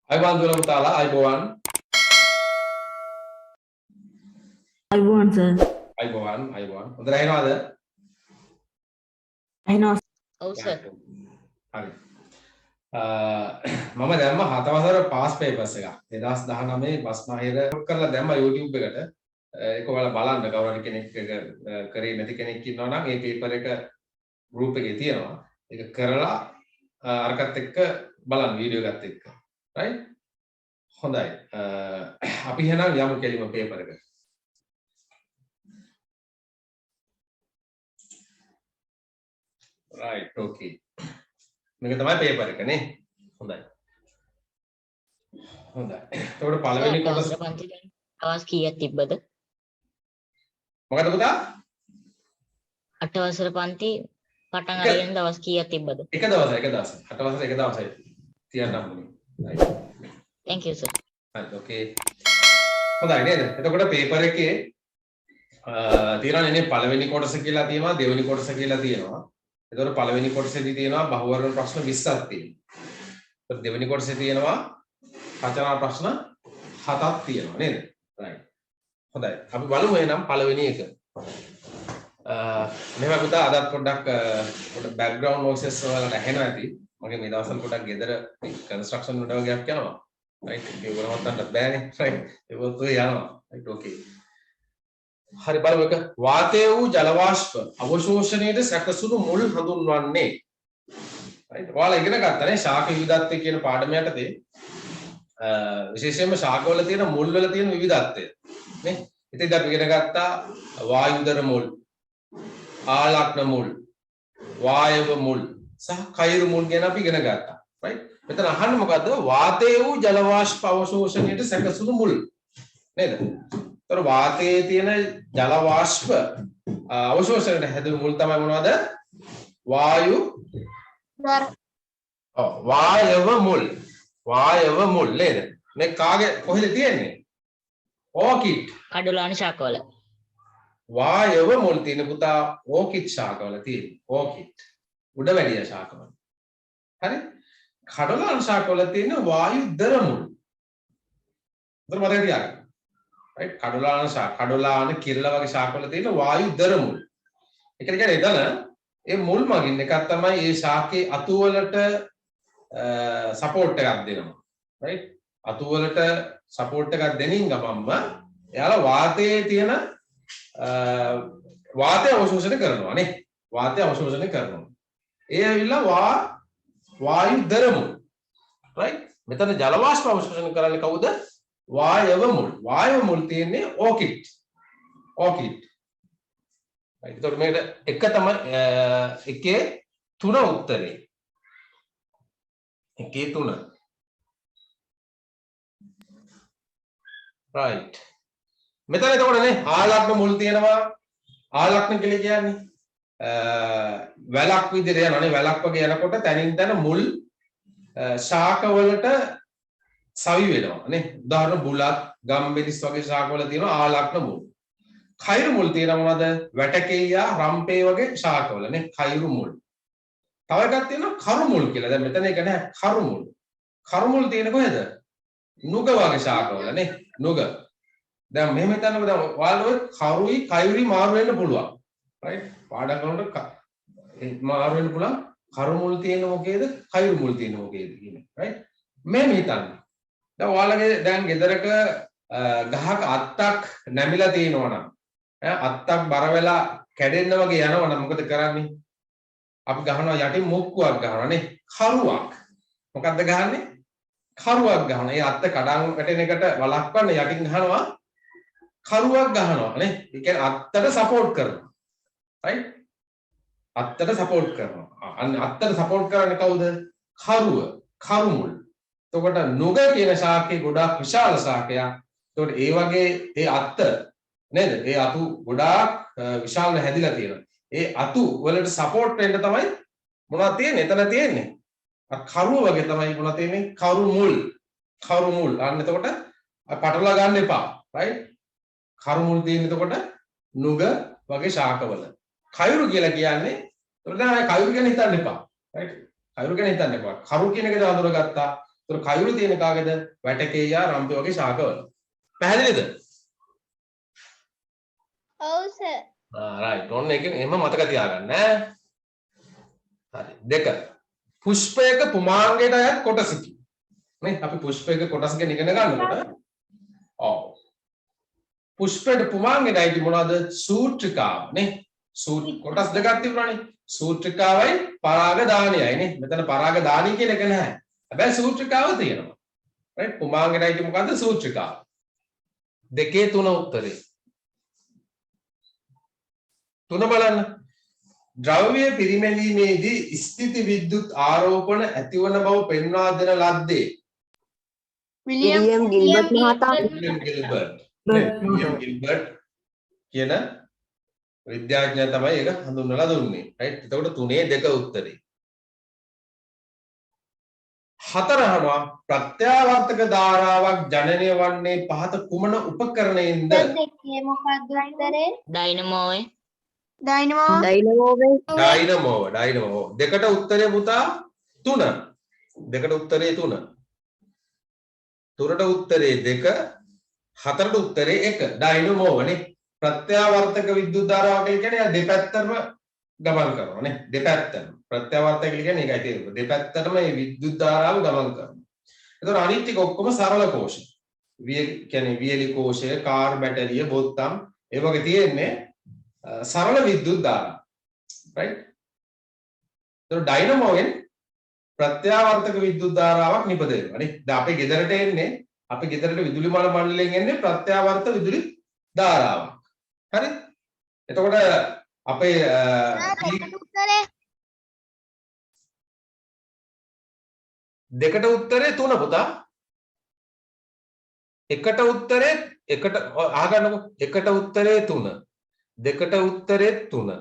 අයිබෝන් දුවල පුතාලා අයිබෝන් අයිබෝන් සර්. අයිබෝන් හොඳට ඇහෙනවද? ඇහෙනවා. ඔව් සර්. හරි. මම දැම්ම 7 වසර පාස් පේපර්ස් එක 2019 බස්නාහිර කරලා දැම්ම YouTube එකට. ඒක ඔයාලා බලන්න කවුරු හරි කෙනෙක් කරේ නැති කෙනෙක් ඉන්නවා නම් ඒ පේපර් එක group එකේ තියෙනවා. ඒක කරලා අරකට එක්ක බලන්න වීඩියෝ එකත් එක්ක. right? හොඳයි. අපි එහෙනම් යමු කෙලිම පේපර් එකට. right okay මේක තමයි පේපර් එක නේ හොඳයි එතකොට පළවෙනි කොටස පන්තියෙන් අවස් කීයක් තිබ්බද? මොකද පුතා 8 වසර පන්ති පටන් අරගෙන දවස් කීයක් තිබ්බද? එක දවසයි 8 වසර එක දවසයි තියන්න හම්බුනේ right thank you sir. right okay හොඳයි නේද එතකොට පේපර් එකේ තියෙනවානේ පළවෙනි කොටස කියලා තියෙනවා දෙවෙනි කොටස කියලා තියෙනවා එතකොට පළවෙනි කොටසේදී තියෙනවා බහුවර්ණ ප්‍රශ්න 20ක් තියෙනවා. දෙවෙනි කොටසේ තියෙනවා රචනා ප්‍රශ්න 7ක් තියෙනවා නේද? right. හොඳයි. අපි බලමු එහෙනම් පළවෙනි එක. මෙහෙම පුතා අදත් පොඩ්ඩක් බෑග්ග්‍රවුන්ඩ් වොයිසස් වලට ඇහෙනවා ඇති. මගේ මේ දවස්වල පොඩ්ඩක් ගෙදර කන්ස්ට්‍රක්ෂන් වල වගේක් යනවා. right. ඒක වරවත්තන්න බෑනේ. right. ඒක උත්තර යනවා. right. okay. හරි බලමු එක වාතයේ වූ ජල වාෂ්ප අවශෝෂණයට සැකසුණු මුල් හඳුන්වන්නේ right ඔයාලා ඉගෙන ගන්නනේ ශාක විවිධත්වය කියන පාඩම යටතේ විශේෂයෙන්ම ශාකවල තියෙන මුල් වල තියෙන විවිධත්වය නේ ඉතින් අපි ඉගෙන ගත්තා වායුදර මුල් ආලග්න මුල් වායව මුල් සහ කෛරු මුල් ගැන අපි ඉගෙන ගත්තා right මෙතන අහන්නේ මොකද්ද වාතයේ වූ ජල වාෂ්ප අවශෝෂණයට සැකසුණු මුල් නේද වාතයේ තියෙන ජල වාෂ්ප අවශෝෂණයට හැදුණු මුල් තමයි මොනවද? වායු වායව මුල්. වායව මුල් නේද? මේ කාගේ කොහෙද තියෙන්නේ? ඕකිඩ්. කඩොලාන ශාකවල. වායව මුල් තියෙන පුතා ඕකිඩ් ශාකවල තියෙන්නේ. ඕකිඩ්. උඩවැඩිය ශාකවල. හරි? කඩොලාන ශාකවල තියෙන වායු දර මුල්. උතර මතක තියාගන්න. right කඩොලාන කිරලා වගේ ශාකවල තියෙන වායු දර මුල්. ඒ කියන්නේ එතන ඒ මුල් මගින් එකක් තමයි ඒ ශාකේ අතු වලට සපෝට් එකක් දෙනවා. right අතු වලට සපෝට් එකක් දෙනින් ගමම්ම එයාලා වාතයේ තියෙන වාතය අවශෝෂණය කරනවා නේ. වාතය අවශෝෂණය කරනවා. ඒ ඇවිල්ලා වායු දර මුල්. right මෙතන ජල වාෂ්ප අවශෝෂණය කරන්නේ කවුද? වායව මුල්. වායව මුල් තියෙන්නේ ඕකිඩ්. ඕකිඩ්. right එතකොට මේකට එක තමයි එකේ 3 උත්තරේ. එකේ 3. right. මෙතන එතකොට නේ ආලග්න මුල් තියෙනවා. ආලග්න කියලා කියන්නේ වැලක් විදිහට යනවානේ. වැලක් වගේ යනකොට තනින් තන මුල් ශාක වලට සවි වෙනවා නේ උදාහරණ බුලත් ගම්බෙලිස් වගේ ශාකවල තියෙන ආලග්න මුල් කෛරු මුල් තියෙනවා මොනවද වැටකෙයියා රම්පේ වගේ ශාකවල නේ කෛරු මුල් තව එකක් තියෙනවා කරු මුල් කියලා දැන් මෙතන එක නෑ කරු මුල් තියෙන කොහෙද නුග වගේ ශාකවල නේ නුග දැන් මෙහෙම හිතන්නකෝ දැන් ඔයාලා කරුයි කෛරුයි මාරු වෙන්න පුළුවන් right පාඩම් කරනකොට මාරු වෙන්න පුළුවන් කරු මුල් තියෙන මොකේද කෛරු මුල් තියෙන මොකේද කියන්නේ right මෙහෙම හිතන්න දැන් ඔයාලගේ දැන් ගෙදරක ගහක අත්තක් නැමිලා තියෙනවා නම් අත්තක් බර වෙලා කැඩෙන්න වගේ යනවා නම් මොකද කරන්නේ? අපි ගහනවා යටින් මුක්කුවක් ගහනවා නේ කරුවක්. මොකද්ද ගහන්නේ? කරුවක් ගහනවා. ඒ අත්ත කඩන් වැටෙන එකට වළක්වන්න යටින් ගහනවා කරුවක් ගහනවා නේ. ඒ කියන්නේ අත්තට සපෝට් කරනවා. right? අත්තට සපෝට් කරනවා. අන්න අත්තට සපෝට් කරන්නේ කවුද? කරුමුල්. එතකොට නුග කියන ශාකේ ගොඩාක් විශාල ශාකයක්. එතකොට ඒ වගේ ඒ අත්ත නේද? ඒ අතු ගොඩාක් විශාල හැදිලා තියෙනවා. ඒ අතු වලට සපෝට් වෙන්න තමයි මොනවද තියෙන්නේ? එතන තියෙන්නේ. කරුව වගේ තමයි මොනවද තියෙන්නේ? කරු මුල්. අන්න එතකොට පටලවා ගන්න එපා. right? කරු මුල් තියෙන්නේ එතකොට නුග වගේ ශාකවල. කයුරු කියලා කියන්නේ එතකොට දැන් කයුරු ගැන හිතන්න එපා. right? කයුරු ගැන හිතන්න එපා. කරු කියන එක හඳුනගත්තා. ඒතර කයුරු තියෙන කාගේද? වැටකේයා රම්පේ වගේ ශාකවල. පැහැදිලිද? ඔව් සර්. රයිට්. ඔන්න ඒක එහෙම මතක තියාගන්න ඈ. හරි. දෙක. පුෂ්පයක පුමාංගයට අයත් කොටසකි. නේ අපි පුෂ්පයක කොටස් ගැන ඉගෙන ගන්නකොට ඔව්. පුෂ්පයට පුමාංගයට අයිති මොනවද? සූත්‍රිකාව නේ. කොටස් දෙකක් තිබුණානේ. සූත්‍රිකාවයි පරාගදානියයි නේ. මෙතන පරාගදානිය කියන එක නැහැ. හැබැයි සූත්‍රිකාව තියෙනවා. රයිට්. පුමාංගයට අයිති මොකද්ද? සූත්‍රිකාව. දෙකේ තුන උත්තරේ. තුන බලන්න. ද්‍රව්‍ය පිරිමැලීමේදී ස්ථිති විද්‍යුත් ආරෝපණ ඇතිවන බව පෙන්වා දෙන ලද්දේ විලියම් ගිල්බර්ට් මහතා විලියම් ගිල්බර්ට් කියන විද්‍යාඥයා තමයි ඒක හඳුන්වලා දුන්නේ. රයිට්. එතකොට තුනේ දෙක උත්තරේ. හතර අහනවා ප්‍රත්‍යාවර්තක ධාරාවක් ජනනය වන්නේ පහත කුමන උපකරණයෙන්ද? දෙකේ මොකක්ද උත්තරේ? ඩයිනමෝවේ ඩයිනමෝව. දෙකට උත්තරේ පුතා 3. දෙකට උත්තරේ 3. තුනට උත්තරේ 2. හතරට උත්තරේ 1. ඩයිනමෝවනේ. ප්‍රත්‍යාවර්තක විද්‍යුත් ධාරාව කියන්නේ දෙපැත්තම ගමන් කරනවා නේ. දෙපැත්තම. ප්‍රත්‍යාවර්තක කියන්නේ ඒකයි තේරුම. දෙපැත්තටම මේ විද්‍යුත් ධාරාව ගමන් කරනවා. ඒතකොට අනිත් ටික ඔක්කොම සරල කෝෂ. කියන්නේ වියලි කෝෂය, කාර් බැටරිය, බොත්තම් ඒ වගේ තියෙන්නේ සරල විද්‍යුත් ධාරා. right? ඒතකොට ඩයිනමෝවෙන් ප්‍රත්‍යාවර්තක විද්‍යුත් ධාරාවක් නිපදවෙනවා නේ. දැන් අපේ ගෙදරට එන්නේ අපේ ගෙදරට විදුලි මාන මණ්ඩලයෙන් එන්නේ ප්‍රත්‍යාවර්ත විදුලි ධාරාවක්. හරි? එතකොට අපේ උත්තරේ දෙකට උත්තරේ 3 පුතා. එකට උත්තරේ එකට අහගන්නකො. එකට උත්තරේ 3. දෙකට උත්තරේ 3.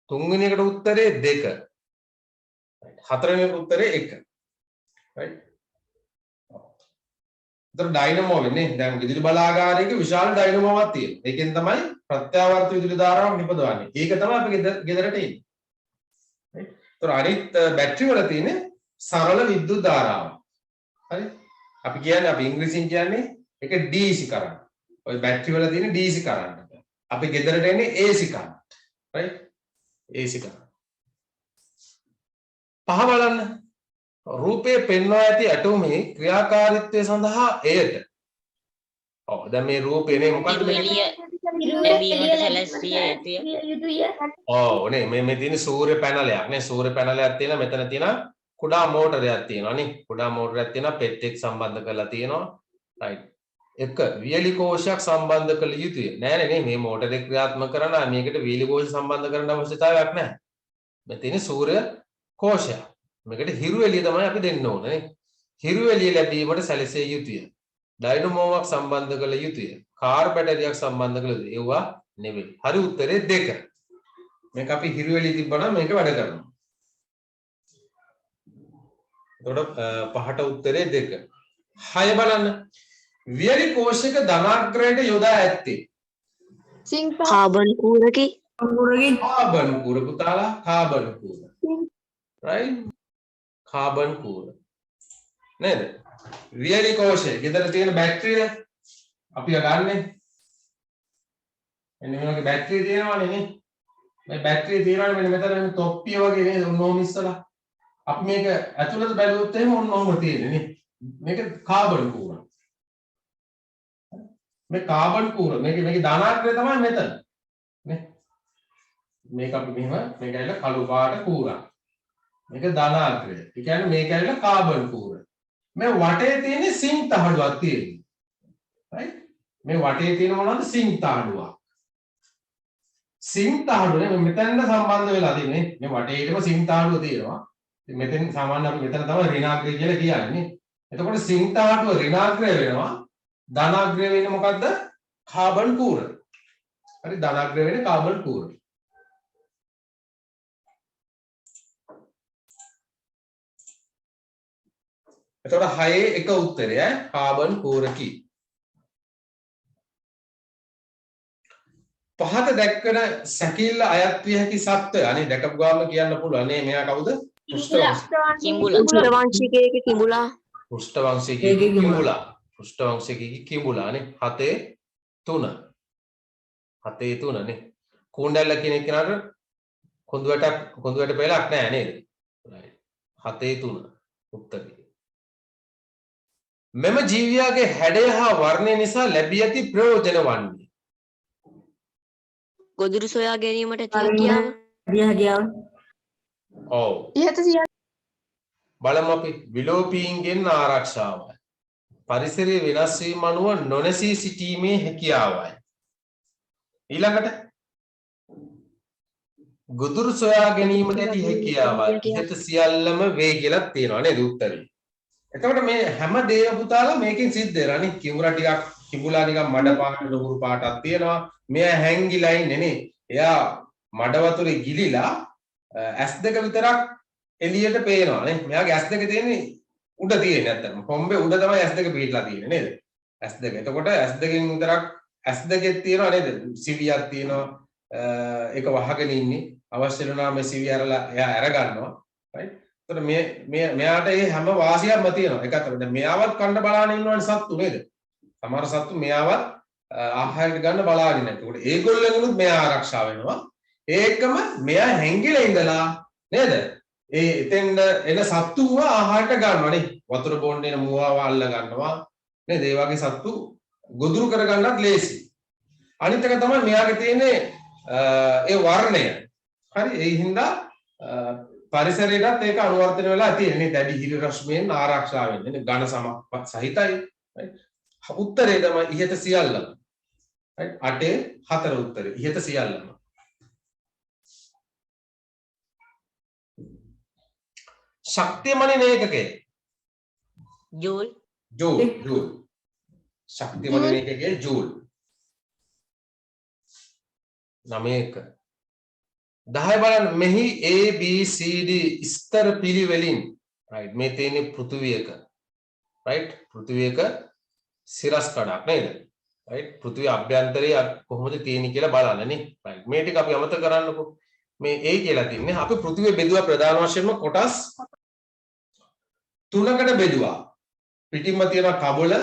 තුන්වෙනි එකට උත්තරේ 2. හතරවෙනි එකට උත්තරේ 1. right? ඒතර ඩයිනමෝ වෙන්නේ දැන් විදුලි බලාගාරයක විශාල ඩයිනමෝවක් තියෙනවා. ඒකෙන් තමයි ප්‍රත්‍යාවර්ත විදුලි ධාරාවක් නිපදවන්නේ. ඒක තමයි අපි ගෙදරට එන්නේ. right? ඒතර අනිත් බැටරි වල තියෙන්නේ සරල විද්‍යුත් ධාරාව. හරි? අපි කියන්නේ අපි ඉංග්‍රීසියෙන් කියන්නේ ඒක DC කරන්ට්. ඔය බැටරි වල තියෙන DC කරන්ට්. අපි ගෙදරට එන්නේ AC current. right? AC current. පහ බලන්න. රූපයේ පෙන්වා ඇති ඇටෝමේ ක්‍රියාකාරීත්වය සඳහා එයට. ඔව් දැන් මේ රූපේනේ මොකක්ද මේ? ලැබීමට සැලැස්විය යුතුය. ඔව් නේ මේ තියෙන සූර්ය පැනලයක් නේ. සූර්ය පැනලයක් තියෙනවා. මෙතන තියෙන කුඩා මෝටරයක් තියෙනවා නේ. කුඩා මෝටරයක් තියෙනවා. පෙට් එක සම්බන්ධ කරලා තියෙනවා. right. එක වියලි කෝෂයක් සම්බන්ධ කළ යුතුය. නෑ නේ මේ මෝටරේ ක්‍රියාත්මක කරන මේකට වියලි කෝෂ සම්බන්ධ කරන්න අවශ්‍යතාවයක් නැහැ. මේ තියෙන සූර්ය කෝෂය. මේකට හිරු එළිය තමයි අපි දෙන්න ඕනේ නේ. හිරු එළිය ලැබීමට සැලසිය යුතුය. ඩයිනමෝවක් සම්බන්ධ කළ යුතුය. කාර් බැටරියක් සම්බන්ධ කළ යුතුය. ඒවා නෙවෙයි. හරි උත්තරේ 2. මේක අපි හිරු එළිය තිබ්බනම් මේක වැඩ කරනවා. එතකොට පහට උත්තරේ 2. 6 බලන්න. වියලි කෝෂයක ධනාග්‍රයට යොදා ඇත්තේ කාබන් කූරකි. කාබන් කූර පුතාලා කාබන් කූර. right? කාබන් කූර. නේද? වියලි කෝෂය ගෙදර තියෙන බැටරිය අපි ගන්නෙ. එන්න මේ වගේ බැටරිය තියෙනවනේ නේ. මේ බැටරිය තියෙනවනේ මෙන්න මෙතන මේ තොප්පිය වගේ නේද? ඔන්නෝම ඉස්සලා. අපි මේක ඇතුළත බැලුවොත් එහෙම ඔන්නෝම තියෙන්නේ නේ. මේක කාබන් කූර. මේ කාබන් කූර මේකේ ධනාග්‍රය තමයි මෙතන නේ. මේක අපි මෙහෙම මේක ඇවිල්ලා කළු පාට කූරක්. මේක ධනාග්‍රය. ඒ කියන්නේ මේක ඇවිල්ලා කාබන් කූර. මේ වටේ තියෙන සිං තහඩුවක් තියෙනවා. right? මේ වටේ තියෙන මොනවද? සිං තහඩුවක්. සිං තහඩුව මෙතන සම්බන්ධ වෙලා තියෙන්නේ. මේ වටේටම සිං තහඩුව තියෙනවා. ඉතින් මෙතෙන් සාමාන්‍ය අපි මෙතන තමයි ඍණාග්‍රය කියලා කියන්නේ. එතකොට සිං තහඩුව ඍණාග්‍රය වෙනවා. ධනාග්‍රය වෙන්නේ මොකද්ද? කාබන් කූර. හරි ධනාග්‍රය වෙන්නේ කාබන් කූර. එතකොට 6 එක උත්තරය කාබන් කූරකි. පහත දැක්කන සැකිල්ල අයත් විය හැකි සත්වය. අනේ දැකපු ගාම කියන්න පුළුවන්. නේ මෙයා කවුද? කිඹුලා. උත්තරවංශිකයක කිඹුලා. පෘෂ්ඨවංශිකයේ කිඹුලා. පෘෂ්ඨවංශිකයේ කිඹුලානේ 7 3 නේ. කුණ්ඩල්ල කියන කෙනාට කොඳුවට පෙලක් නැහැ නේද? right 7 3 උත්තරේ. මෙම ජීවියාගේ හැඩය හා වර්ණය නිසා ලැබී ඇති ප්‍රයෝජන වන්නේ. ගොදුරු සොයා ගැනීමට හැකියාව. ඔව්. බලමු අපි විලෝපීන්ගෙන් ආරක්ෂාවයි. පරිසරයේ වෙනස් වීම අනුව නොනැසී සිටීමේ හැකියාවයි. ඊළඟට ගොදුරු සොයා ගැනීමට ඇති හැකියාවයි. ඉහත සියල්ලම වේ කියලා තියෙනවා නේද උත්තරේ. එතකොට මේ හැම දේම පුතාලා මේකෙන් සිද්ධ වෙනවා නේ. කිඹුලා ටිකක් කිඹුලා නිකන් මඩ පාට ලොකුරු පාටක් තියෙනවා. මෙයා හැංගිලා ඉන්නේ නේ. එයා මඩ වතුරේ ගිලිලා S2 විතරක් එළියට පේනවා නේ. මෙයාගේ S2 තියෙන්නේ උඩ තියෙන්නේ නැත්තම්. කොම්බේ උඩ තමයි S2 පිටලා තියෙන්නේ නේද? S2. එතකොට S2කින් විතරක් S2ෙත් තියෙනවා නේද? සිවියක් තියෙනවා. ඒක වහගෙන ඉන්නේ. අවශ්‍ය වෙනවා මේ සිවිය අරලා එයා අර ගන්නවා. right? එතකොට මෙයාට මේ හැම වාසියක්ම තියෙනවා. ඒකත් දැන් මෙයාවත් කන්න බලාගෙන ඉන්නවනේ සත්තු නේද? සමහර සත්තු මෙයාවත් ආහාරයට ගන්න බලාගෙන නැහැ. ඒකට ඒගොල්ලන්ගෙනුත් මෙයා ආරක්ෂා වෙනවා. ඒකම මෙයා හැංගිලා ඉඳලා නේද? එතෙන්ද එන සත්තුව ආහාරයට ගන්නවා නේ. වතුර බොන්න එන මුවාව අල්ල ගන්නවා. නේද? ඒ වගේ සත්තු ගොදුරු කර ගන්නත් ලේසි. අනිත් එක තමයි මෙයාගේ තියෙන්නේ ඒ වර්ණය. හරි ඒ හින්දා පරිසරයටත් ඒක අනුවර්තන වෙලා තියෙන්නේ. දැඩි හිරි රශ්මියෙන් ආරක්ෂා වෙන්නේ. ඝන සම සහිතයි. උත්තරේ තමයි ඉහත සියල්ලම. right 8 4 උත්තරේ ඉහත සියල්ලම. ශක්තිමණින ඒකකය. ජූල්. ශක්තිමණින ඒකකය ජූල්. 9 10 බලන්න මෙහි A B C D ස්තර පිළිවෙලින් right මේ තියෙන්නේ පෘථිවියක right පෘථිවියක සිරස් කඩක් නේද right පෘථිවිය අභ්‍යන්තරයේ කොහොමද තියෙන්නේ කියලා බලන්න නේ right මේ ටික අපි අමතක කරන්නකො මේ A කියලා තින්නේ අපි පෘථිවිය බෙදුවා ප්‍රධාන වශයෙන්ම කොටස් 3කට බෙදුවා පිටින්ම තියෙනවා කබල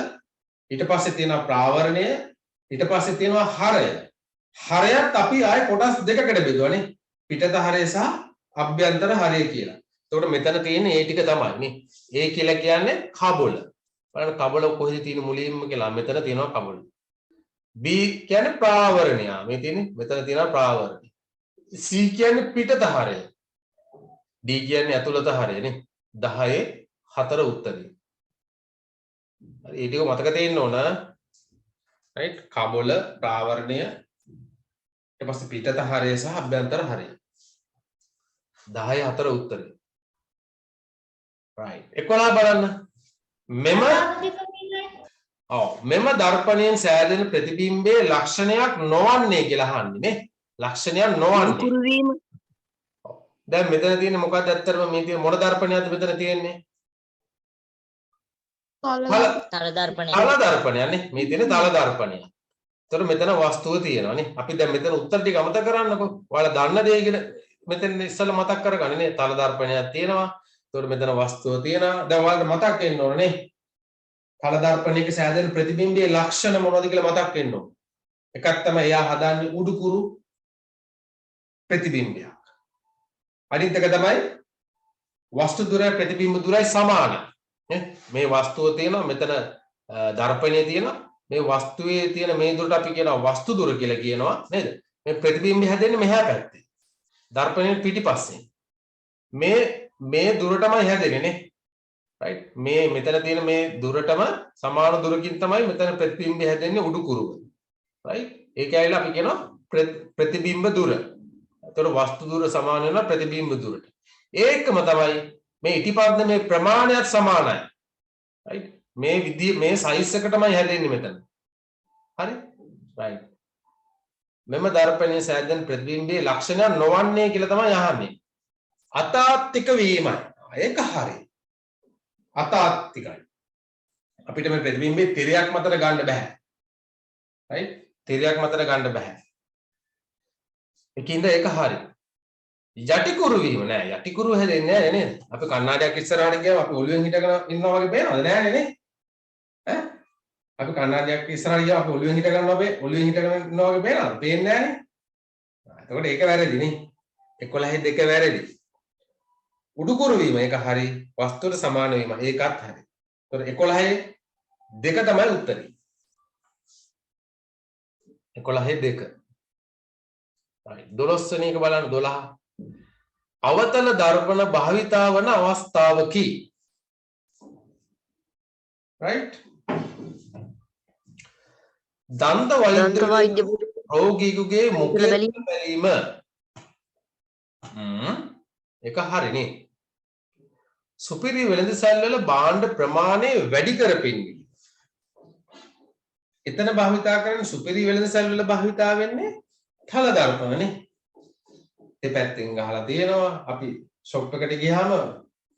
ඊට පස්සේ තියෙනවා ප්‍රාවරණය ඊට පස්සේ තියෙනවා හරය හරයත් අපි ආයේ කොටස් දෙකකට බෙදුවානේ පිටත හරය සහ අභ්‍යන්තර හරය කියලා. එතකොට මෙතන තියෙන්නේ ඒ ටික තමයි නේ. A කියලා කියන්නේ කබල. බලන්න කබල කොහෙද තියෙන මුලින්ම කියලා මෙතන තියෙනවා කබල. B කියන්නේ ප්‍රාවරණය. මේ තියෙන්නේ මෙතන තියෙනවා ප්‍රාවරණය. C කියන්නේ පිටත හරය. D කියන්නේ ඇතුළත හරය නේ. 10 4 උත්තරේ. හරි ඒ ටික මතක තියෙන්න ඕන. right කබල ප්‍රාවරණය ඊට පස්සේ පිටත හරය සහ අභ්‍යන්තර හරය. 10 4 උත්තරේ. right 11 බලන්න. මෙම දර්පණයෙන් සෑදෙන ප්‍රතිබිම්බයේ ලක්ෂණයක් නොවන්නේ කියලා අහන්නේ නේ. ලක්ෂණයක් නොවන්නේ. කුරු වීම. දැන් මෙතන තියෙන්නේ මොකක්ද ඇත්තටම මේ තියෙන මොන දර්පණයක්ද මෙතන තියෙන්නේ? තල දර්පණය. තල දර්පණයක් නේ. මේ තියෙන්නේ තල දර්පණයක්. ඒතර මෙතන වස්තුව තියෙනවා නේ. අපි දැන් මෙතන උත්තර ටික අමතක කරන්නකො. ඔයාලා දන්න දේ ගැන මෙතන ඉස්සෙල්ලා මතක් කරගන්න නේ. තල දර්පණයක් තියෙනවා. ඒතර මෙතන වස්තුව තියෙනවා. දැන් ඔයාලට මතක් වෙන්න ඕන නේ. තල දර්පණයක සෑදෙන ප්‍රතිබිම්බයේ ලක්ෂණ මොනවද කියලා මතක් වෙන්න ඕන. එකක් තමයි එයා හදන්නේ උඩුකුරු ප්‍රතිබිම්බයක්. අනිත් එක තමයි වස්තු දුරයි ප්‍රතිබිම්බ දුරයි සමානයි. නේ? මේ වස්තුව තියෙනවා මෙතන දර්පණය තියෙනවා. මේ වස්තුවේ තියෙන මේ දුරට අපි කියනවා වස්තු දුර කියලා කියනවා නේද? මේ ප්‍රතිබිම්බය හැදෙන්නේ මෙහා පැත්තේ. දර්පණයේ පිටිපස්සේ. මේ දුරටමයි හැදෙන්නේ නේ. right? මේ මෙතන තියෙන මේ දුරටම සමාන දුරකින් තමයි මෙතන ප්‍රතිබිම්බය හැදෙන්නේ උඩුකුරුව. right? ඒක ඇවිල්ලා අපි කියනවා ප්‍රතිබිම්බ දුර. එතකොට වස්තු දුර සමාන වෙනවා ප්‍රතිබිම්බ දුරට. ඒකම තමයි මේ ඉටිපද්මයේ ප්‍රමාණයත් සමානයි. right? මේ විදිය මේ සයිස් එකටමයි හැදෙන්නේ මෙතන. හරි? right. මෙම දර්පණයේ සෑදෙන ප්‍රතිබිම්බයේ ලක්ෂණය නොවන්නේ කියලා තමයි අහන්නේ. අතාත්තික වීමයි. ඒක හරි. අතාත්තිකයි. අපිට මේ ප්‍රතිබිම්බයේ තිරයක් මතට ගන්න බෑ. right? තිරයක් මතට ගන්න බෑ. ඒකින්ද ඒක හරි. යටිකුරු වීම නෑ. යටිකුරු හැදෙන්නේ නෑ නේද? අපි කණ්ණාඩියක් ඉස්සරහට ගියාම අපි ඔළුවෙන් හිටගෙන ඉන්නවා වගේ පේනවද? නෑනේ නේ. ඈ? අපි කණ්ණාඩියක් ඉස්සරහට ගියාම අපි ඔළුවෙන් හිටගෙන ඉන්නවා වගේ පේනවද? පේන්නේ නෑනේ. එතකොට ඒක වැරදි නේ. 11 2 වැරදි. උඩුකුරු වීම ඒක හරි. වස්තුවට සමාන වීම ඒකත් හරි. එතකොට 11 2 තමයි උත්තරේ. 11 2. හරි. 12 වෙනි එක බලන්න 12. අවතල දර්පණ භාවිතා වන අවස්ථාවකි. right? දන්ත වෛද්‍ය රෝගියෙකුගේ මුඛය බැලීම. ඒක හරිනේ. සුපිරි වෙළඳසැල් වල භාණ්ඩ ප්‍රමාණය වැඩි කර පෙන්වීම. එතන භාවිතා කරන සුපිරි වෙළඳසැල් වල භාවිතා වෙන්නේ තල දර්පණනේ. දෙපැත්තෙන් ගහලා තියෙනවා. අපි ෂොප් එකට ගියාම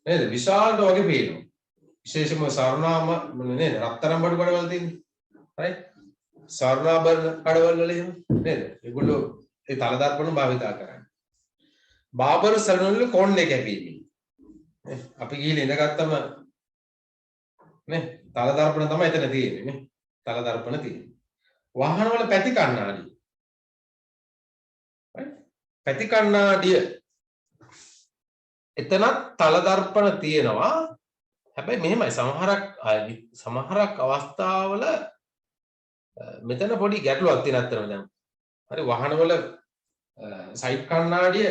නේද විශාලට වගේ පේනවා. විශේෂයෙන්ම සර්ණාම නේද රත්තරන් බඩු කඩවල තියෙන්නේ. right? සර්ණාභරණ කඩවල වල එහෙම නේද? ඒගොල්ලෝ ඒ තල දර්පණ භාවිතා කරන්නේ. බාබර් සැලුන් වල කොණ්ඩේ කැපීම. අපි ගිහින් ඉඳගත්තම නේ තල දර්පණ තමයි එතන තියෙන්නේ නේ. තල දර්පණ තියෙන්නේ. වාහන වල පැති කණ්ණාඩි. පැති කණ්ණාඩිය එතනත් තල දර්පණ තියෙනවා. හැබැයි මෙහෙමයි සමහරක් අවස්ථාවල මෙතන පොඩි ගැටලුවක් තියෙන අතරම දැන්. හරි වාහනවල සයිඩ් කණ්ණාඩිය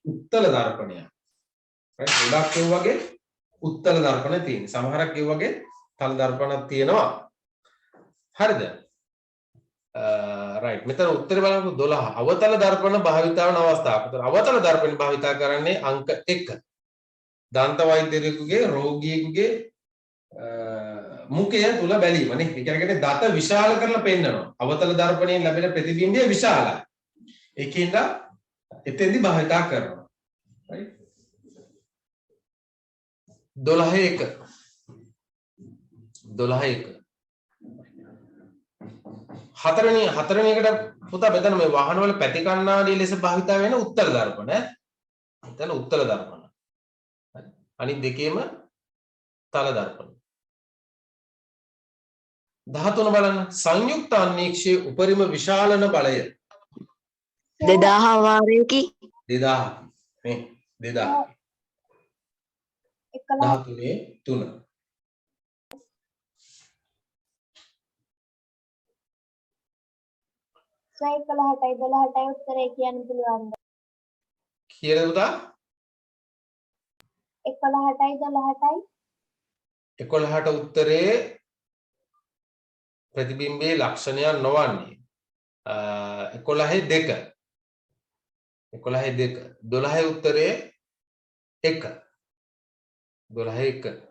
උත්තල දර්පණය. right ගොඩක් ඒ වගේ උත්තල දර්පණ තියෙන. සමහරක් ඒ වගේ තල දර්පණක් තියෙනවා. හරිද? right මෙතන උත්තරේ බලන්න 12 අවතල දර්පණ භාවිතා වන අවස්ථාව. අවතල දර්පණ භාවිතා කරන්නේ අංක 1. දන්ත වෛද්‍යවරයෙකුගේ රෝගියෙකුගේ මුඛය තුල බැලීම නේ. ඒ කියන්නේ දත විශාල කරලා පෙන්නනවා. අවතල දර්පණයෙන් ලැබෙන ප්‍රතිබිම්බය විශාලයි. ඒකින්ද එතෙන්දි භාවිතා කරනවා. right 12 1 හතරවෙනි එකට පුතා මෙතන මේ වාහන වල පැති කණ්ණාඩිය ලෙස භාවිතා වෙන උත්තර දර්පණ. එතන උත්තර දර්පණ. හරි. අනිත් දෙකේම තල දර්පණ. 13 බලන්න සංයුක්ත අන්වීක්ෂයේ උපරිම විශාලන බලය 2000 වාරයකි. 2000 මේ 2000 13 3 11ටයි 12ටයි උත්තරේ කියන්න පුළුවන්ද? කීයද පුතා? 11ටයි 12ටයි 11ට උත්තරේ ප්‍රතිබිම්බයේ ලක්ෂණයක් නොවන්නේ 11 2 12 උත්තරේ 1 12 1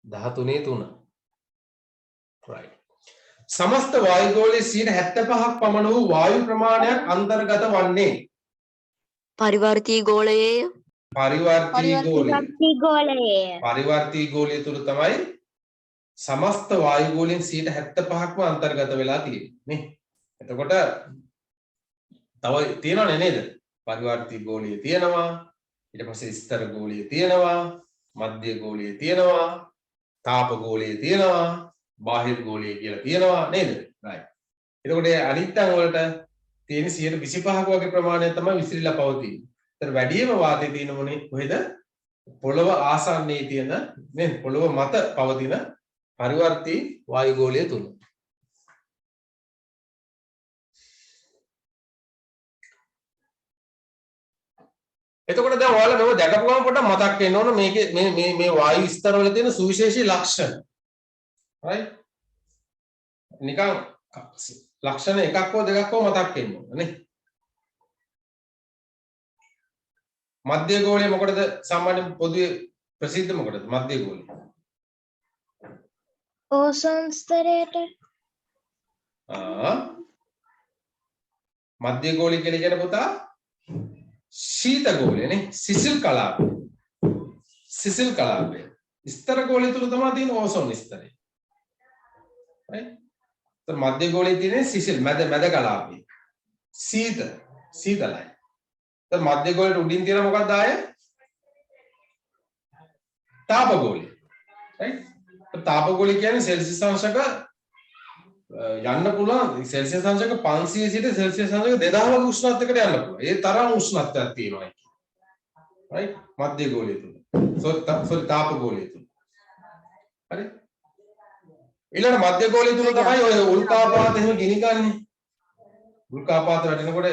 13 3 right समस्त वायुगोलයේ 75ක් පමණ වූ වායු ප්‍රමාණයක් අන්තර්ගත වන්නේ පරිවර්තී ගෝලයේ පරිවර්තී ගෝලය තුල තමයි समस्त वायुगोලයෙන් 75ක්ම අන්තර්ගත වෙලා තියෙන්නේ නේ. එතකොට තව තියෙනවනේ නේද? පරිවර්තී ගෝලය තියෙනවා. ඊට පස්සේ ස්තර ගෝලය තියෙනවා. මධ්‍ය ගෝලය තියෙනවා. තාප ගෝලය තියෙනවා. බාහිර ගෝලය කියලා තියෙනවා නේද? right. එතකොට අනිත් අංග වලට තියෙන 125ක වගේ ප්‍රමාණයක් තමයි විසිරීලා පවතින්නේ. ඒතර වැඩිම වාතය තියෙන මොනේ කොහෙද? පොළව ආසන්නයේ තියෙන නේද? පොළව මත පවතින පරිවර්තී වායුගෝලය තුල. එතකොට දැන් ඔයාලා මේව දැකපු ගමන් පොඩ්ඩක් මතක් වෙන්න ඕන මේකේ මේ වායු ස්තර වල තියෙන සුවිශේෂී ලක්ෂණ. right නිකන් ලක්ෂණ එකක් හෝ දෙකක් හෝ මතක් වෙන්න ඕන නේ. මධ්‍ය ගෝලය මොකටද සාමාන්‍යයෙන් පොදුවේ ප්‍රසිද්ධ මොකටද මධ්‍ය ගෝලය? ඕසෝන් ස්තරයට. මධ්‍ය ගෝලය කියලා කියන පුතා ශීත ගෝලය නේ. සිසිල් කලාපය. ස්තර ගෝලය තුල තමයි තියෙන ඕසෝන් ස්තරය. right तो मध्य गोले තියෙන සිසිල් මැද කලාපේ සීතලයි දැන් මධ්‍ය ගෝලයට උඩින් තියෙන මොකක්ද ආය? තාප ගෝලය. right? තාප ගෝලය කියන්නේ සෙල්සියස් අංශක යන්න පුළුවන් සෙල්සියස් අංශක 500 සිට සෙල්සියස් අංශක 2000 වගේ උෂ්ණත්වයකට යන්න පුළුවන්. ඒ තරම් උෂ්ණත්වයක් තියෙනවා. right? මධ්‍ය ගෝලය තුල. so තාප ගෝලය තුල. හරි? ඊළඟ මධ්‍ය ගෝලය තුල තමයි ඔය උල්කාපාත එහෙම ගිනි ගන්නේ. උල්කාපාත වැටෙනකොට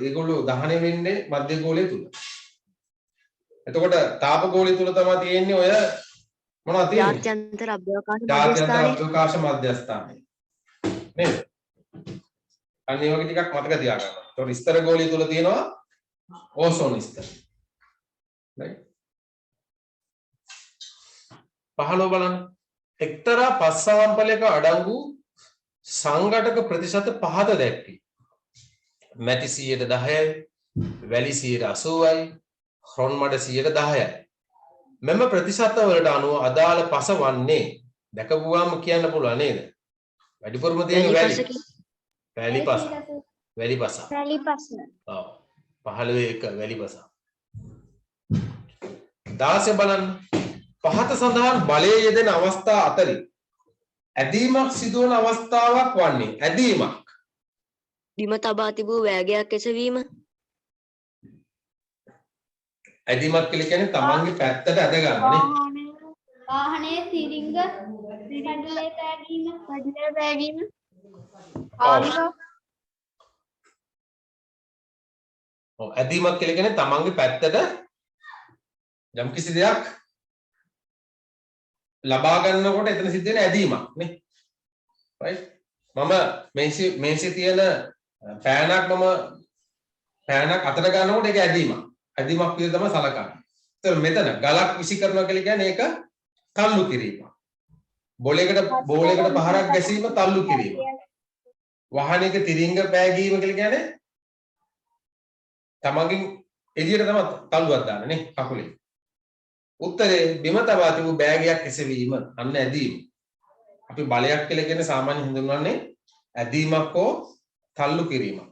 ඒගොල්ලෝ දහණය වෙන්නේ මධ්‍ය ගෝලය තුල. එතකොට තාප ගෝලය තුල තමයි තියෙන්නේ ඔය මොනවද තියෙන්නේ? ජාත්‍යන්තර අභ්‍යවකාශ ජාත්‍යන්තර මධ්‍යස්ථානය. අභ්‍යවකාශ මධ්‍යස්ථානය. නේද? අන්න ඒ වගේ ටිකක් මතක තියාගන්න. එතකොට ස්තර ගෝලය තුල තියෙනවා ඕසෝන ස්තර. right? 15 බලන්න. එක්තරා පස්සාම්පලයක අඩංගු සංඝටක ප්‍රතිශත පහද දැක්කේ. මැටි 10%යි, වැලි 80%යි, හ්‍රොන් මඩ 10%යි. මෙම ප්‍රතිශත වලට අනුව අදාළ පස වන්නේ දැකපුවාම කියන්න පුළුවන් නේද? වැඩිපුරම තියෙන වැලි. වැලි පස. වැලි පස. වැලි පස. ඔව්. 15 එක වැලි පස. 16 බලන්න. පහත සඳහන් බලයේ යෙදෙන අවස්ථා අතරින් ඇදීමක් සිදුවන අවස්ථාවක් වන්නේ ඇදීමක්. බිම තබා තිබූ වෑගයක් එසවීම. ඇදීමක් කියලා කියන්නේ තමන්ගේ පැත්තට ඇද ගන්නනේ. වාහනයේ තිරිංග පැඩලේ පෑගීම ඔව් ඇදීමක් කියලා කියන්නේ තමන්ගේ පැත්තට යම් කිසි දෙයක් ලබා ගන්නකොට එතන සිද්ධ වෙන ඇදීමක් නේ. right? මම මේසෙ තියෙන පෑනක් අතට ගන්නකොට ඒක ඇදීමක්. ඇදීමක් විදිහට තමයි සලකන්නේ. ඒතර මෙතන ගලක් විසි කරනවා කියලා කියන්නේ ඒක තල්ලු කිරීම. බෝලයකට පහරක් ගැසීම තල්ලු කිරීම. වාහනයක තිරිංග පෑගීම කියලා කියන්නේ තමන්ගෙන් එළියට තමයි තල්ලුවක් දාන්නේ නේ කකුලේ. උත්තරේ බිම තබා තිබූ බෑගයක් එසවීම අන්න ඇදීම. අපි බලයක් කියලා කියන්නේ සාමාන්‍ය හඳුන්වන්නේ ඇදීමක් හෝ තල්ලු කිරීමක්.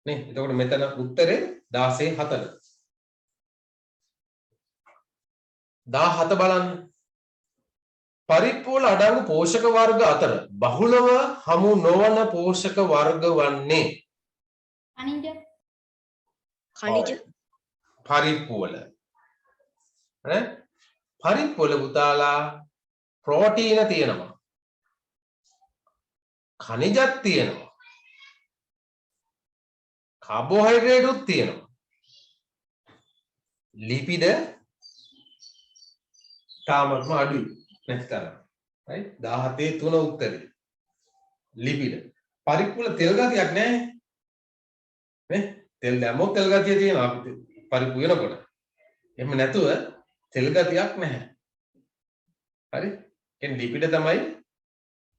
නේ? එතකොට මෙතන උත්තරේ 16:4. 17 බලන්න. පරිප්පු වල අඩංගු පෝෂක වර්ග අතර බහුලව හමු නොවන පෝෂක වර්ග වන්නේ khනිජ. පරිප්පු වල නේ? පරිප්පු වල පුතාලා ප්‍රෝටීන තියෙනවා. khනිජත් තියෙනවා. කාබෝහයිඩ්‍රේට් උත් තියෙනවා. ලිපිඩ තාමත්ම අඩුයි නැත්තරම්. right? 17 උත්තරේ. ලිපිඩ. පරිප්පු වල තෙල් ගතියක් නැහැ. නේ? තෙල් දැම්මොත් තෙල් ගතිය තියෙනවා අපිට පරිප්පු වෙනකොට. එහෙම නැතුව තෙල් ගතියක් නැහැ. හරි? කියන්නේ ලිපිඩ තමයි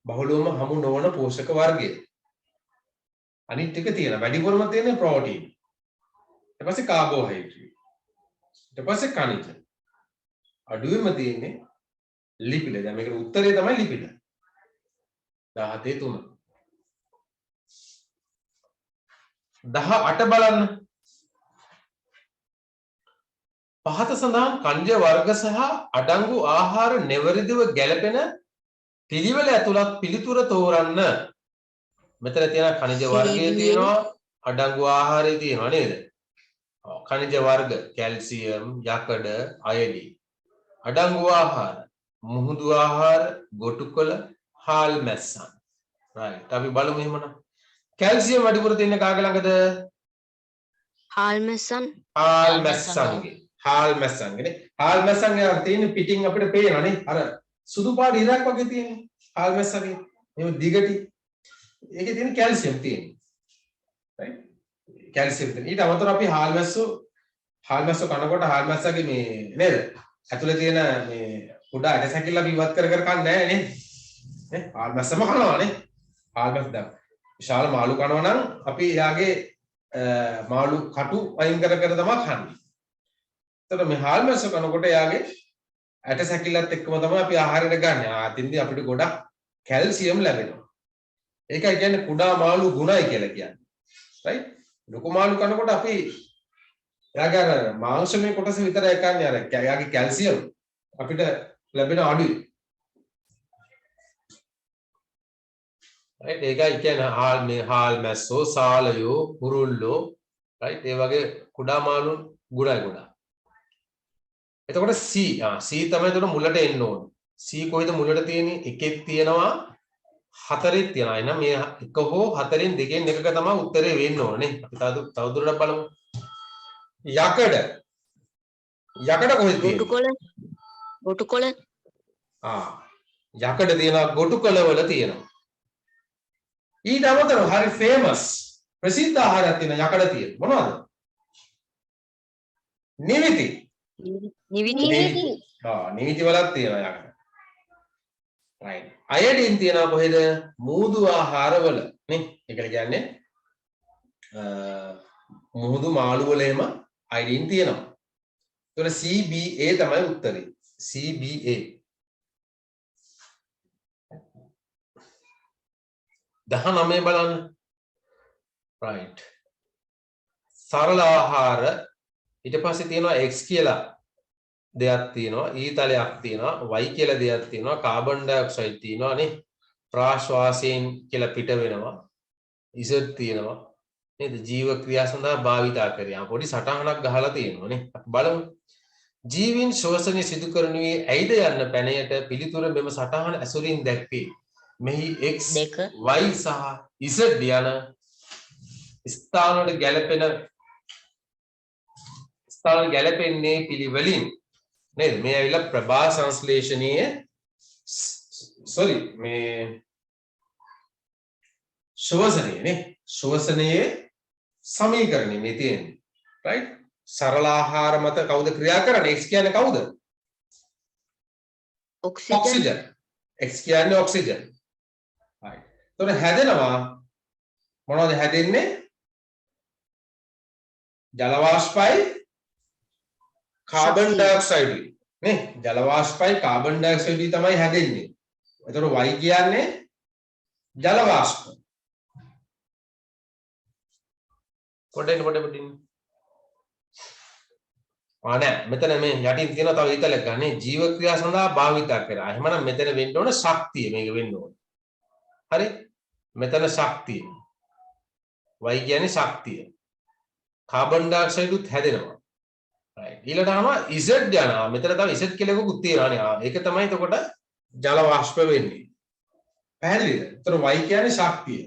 බහුලවම හමු නොවන පෝෂක වර්ගය. අනිත් ටික තියෙනවා. වැඩිපුරම තියෙන්නේ ප්‍රෝටීන්. ඊට පස්සේ කාබෝහයිඩ්‍රේට්. ඊට පස්සේ khනිජ. අඩුවෙම තියෙන්නේ ලිපිඩ. දැන් මේකට උත්තරේ තමයි ලිපිඩ. 17 18 බලන්න. පහත සඳහන් කන්ජ වර්ග සහ අඩංගු ආහාර නිවැරදිව ගැලපෙන පිළිවෙල ඇතුළත් පිළිතුර තෝරන්න. මෙතන තියෙන කනිජ වර්ගය තියෙනවා අඩංගු ආහාරය තියෙනවා නේද? ඔව් කනිජ වර්ග කැල්සියම්, යකඩ, අයඩින්. අඩංගු ආහාර මුහුදු ආහාර, ගොටුකොළ, හාල් මැස්සන්. right. අපි බලමු එහෙමනම්. කැල්සියම් වැඩිපුර තියෙන්නේ කාගේ ළඟද? හාල් මැස්සන්. හාල් මැස්සන්ගේ. හාල් මැස්සන්ගේ. හාල් මැස්සන්ගේ තියෙන්නේ පිටින් අපිට පේනවා නේ. අර සුදු පාට ඉරක් වගේ තියෙන්නේ. හාල් මැස්සන්ගේ. මේ දිගටි. ඒකේ තියෙන කැල්සියම් තියෙන්නේ. right? කැල්සියම් තියෙන. ඊට අමතරව අපි හාල් මැස්සෝ කනකොට හාල් මැස්සගේ මේ නේද? ඇතුලේ තියෙන මේ කුඩා ඇට සැකිල්ල අපි ඉවත් කර කන්නේ නැහැ නේ. නේ? හාල් මැස්සම කනවා නේ. හාල් මැස්ස දැන් විශාල මාළු කනවා නම් අපි එයාගේ මාළු කටු අයින් කර තමයි කන්නේ. එතකොට මේ හාල් මැස්ස කනකොට එයාගේ ඇට සැකිල්ලත් එක්කම තමයි අපි ආහාරයට ගන්න. ආතින්දී අපිට ගොඩක් කැල්සියම් ලැබෙනවා. ඒකයි කියන්නේ කුඩා මාළු ගුණයි කියලා කියන්නේ. right? ලොකු මාළු කනකොට අපි එයාගේ අර මාංශමය කොටස විතරයි කන්නේ අර එයාගේ කැල්සියම් අපිට ලැබෙන අඩුයි. right ඒකයි කියන්නේ හාල් මැස්සෝ සාලයෝ කුරුල්ලෝ right ඒ වගේ කුඩා මාළු ගුණයි. එතකොට C තමයි එතකොට මුලට එන්න ඕන. C කොහෙද මුලට තියෙන්නේ? එකෙක් තියෙනවා හතරෙක් තියෙනවා. එහෙනම් මේ එක හෝ හතරෙන් දෙකෙන් එකක තමයි උත්තරේ වෙන්න ඕනේ. අපි තවදුරටත් බලමු. යකඩ කොහෙද තියෙන්නේ? ගොටුකොළ යකඩ තියෙනවා ගොටුකොළ වල තියෙනවා. ඊට අමතරව හරි ෆේමස් ප්‍රසිද්ධ ආහාරයක් තියෙන යකඩ තියෙන මොනවද? නිවිති වලක් තියෙනවා යකඩ. right අයඩින් තියෙනවා කොහෙද? මූදු ආහාරවල නේ. ඒකට කියන්නේ මුහුදු මාළු වල එහෙම අයඩින් තියෙනවා. ඒතකොට CBA තමයි උත්තරේ. CBA 19 බලන්න. right සරල ආහාර ඊට පස්සේ තියෙනවා x කියලා දෙයක් තියෙනවා, ඊතලයක් තියෙනවා, y කියලා දෙයක් තියෙනවා, කාබන් ඩයොක්සයිඩ් තියෙනවා නේ, ප්‍රාශ්වාසයෙන් කියලා පිට වෙනවා, z තියෙනවා නේද? ජීව ක්‍රියා සඳහා භාවිතා කරනවා. පොඩි සටහනක් ගහලා තියෙනවා නේ. අපි බලමු. ජීවීන් ශ්වසනය සිදු කරනුයේ ඇයිද යන්න පැනයට පිළිතුර මෙම සටහන ඇසුරින් දැක්වේ. මෙහි x y සහ z යන ස්ථාන ගැලපෙන්නේ පිළිවෙලින් නේද? මේ ඇවිල්ලා ප්‍රභා සංශ්ලේෂණයේ මේ ශ්වසනයේ සමීකරණය මේ තියෙන්නේ. right සරල ආහාර මත කවුද ක්‍රියා කරන්නේ? x කියන්නේ කවුද? ඔක්සිජන්. x කියන්නේ ඔක්සිජන්. right එතකොට හැදෙනවා මොනවද හැදෙන්නේ? ජල වාෂ්පයි කාබන් ඩයොක්සයිඩ් නේ. ජල වාෂ්පයි කාබන් ඩයොක්සයිඩ් තමයි හැදෙන්නේ. එතකොට y කියන්නේ ජල වාෂ්ප. පොඩෙන් නෑ මෙතන මේ යටින් තියෙන තව ඊතලයක් ගන්න ජීව ක්‍රියා සඳහා භාවිතා කරා. එහෙමනම් මෙතන වෙන්න ඕන ශක්තිය. මේක වෙන්න ඕන. හරි මෙතන ශක්තිය. y කියන්නේ ශක්තිය. කාබන් ඩයොක්සයිඩ් උත් හැදෙනවා. right ඊළඟට ආනවා z යනවා. මෙතන තව z කියලා එකකුත් තියෙනවානේ. ඒක තමයි එතකොට ජල වාෂ්ප වෙන්නේ. පැහැදිලිද? එතන y කියන්නේ ශක්තිය.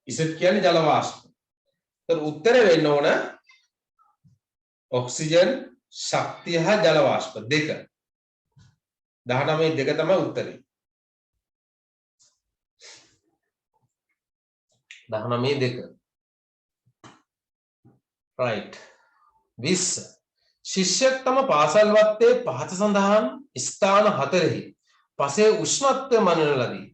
z කියන්නේ ජල වාෂ්ප. එතන උත්තරේ වෙන්න ඕන ඔක්සිජන් ශක්තිය හා ජල වාෂ්ප දෙක. 19 දෙක තමයි උත්තරේ. 19 දෙක. right 20 ශිෂ්‍යයෙක් තම පාසල් වත්තේ පහත සඳහන් ස්ථාන හතරෙහි පසේ උෂ්ණත්වය මනන ලදී.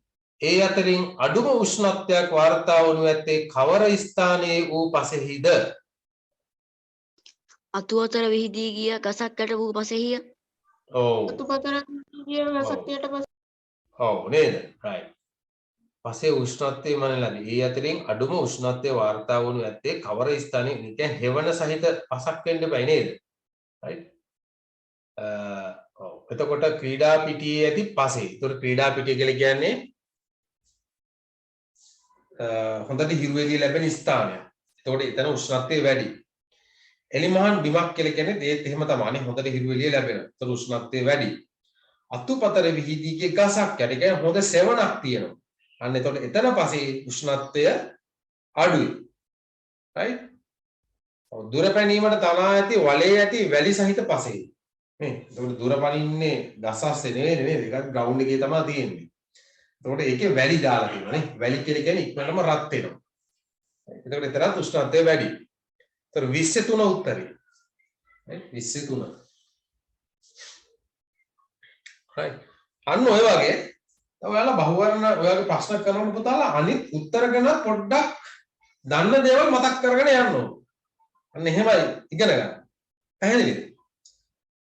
ඒ අතරින් අඩුම උෂ්ණත්වයක් වාර්තා වනු ඇත්තේ කවර ස්ථානයේ වූ පසෙහිද? අතු අතර විහිදී ගිය ගසක් යට වූ පසෙහිය. ඔව් නේද? right පසේ උෂ්ණත්වය මනන ලදී. ඒ අතරින් අඩුම උෂ්ණත්වය වාර්තා වනු ඇත්තේ කවර ස්ථානයේ? නිකන් හෙවන සහිත පසක් වෙන්න බෑ නේද? right එතකොට ක්‍රීඩා පිටියේ ඇති පසේ. ඒතකොට ක්‍රීඩා පිටිය කියලා කියන්නේ හොඳට හිරුවේදී ලැබෙන ස්ථානයක්. එතකොට එතන උෂ්ණත්වය වැඩි. එලිමහන් බිමක් කියලා කියන්නේ ඒත් එහෙම තමයි. හොඳට හිරුවේදී ලැබෙන. එතකොට උෂ්ණත්වය වැඩි. අතුපතර විහිදීගේ ගසක් යට කියන්නේ හොඳ සෙවණක් තියෙනවා. අන්න එතකොට එතන පසේ උෂ්ණත්වය අඩුයි. right දුර පැනීමට තනා ඇති වලේ ඇති වැලි සහිත පසේ නේ. එතකොට දුර පනින්නේ ගසස්සේ නෙවෙයි නේද? ඒකත් ග්‍රවුන්ඩ් එකේ තමයි තියෙන්නේ. එතකොට ඒකේ වැලි දාලා තියෙනවා නේ. වැලි කියලා කියන්නේ ඉක්මනටම රත් වෙනවා. එතකොට එතරම් උෂ්ණත්වය වැඩි. එතකොට 23 උත්තරේ. right 23. right අන්න ඔය වගේ ඔයාලා බහුවර්ණ ඔයාගේ ප්‍රශ්න කරනකොට පුතාලා අනිත් උත්තර ගැන පොඩ්ඩක් දන්න දේවල් මතක් කරගෙන යන්න ඕන. අන්න එහෙමයි ඉගෙන ගන්න. පැහැදිලිද?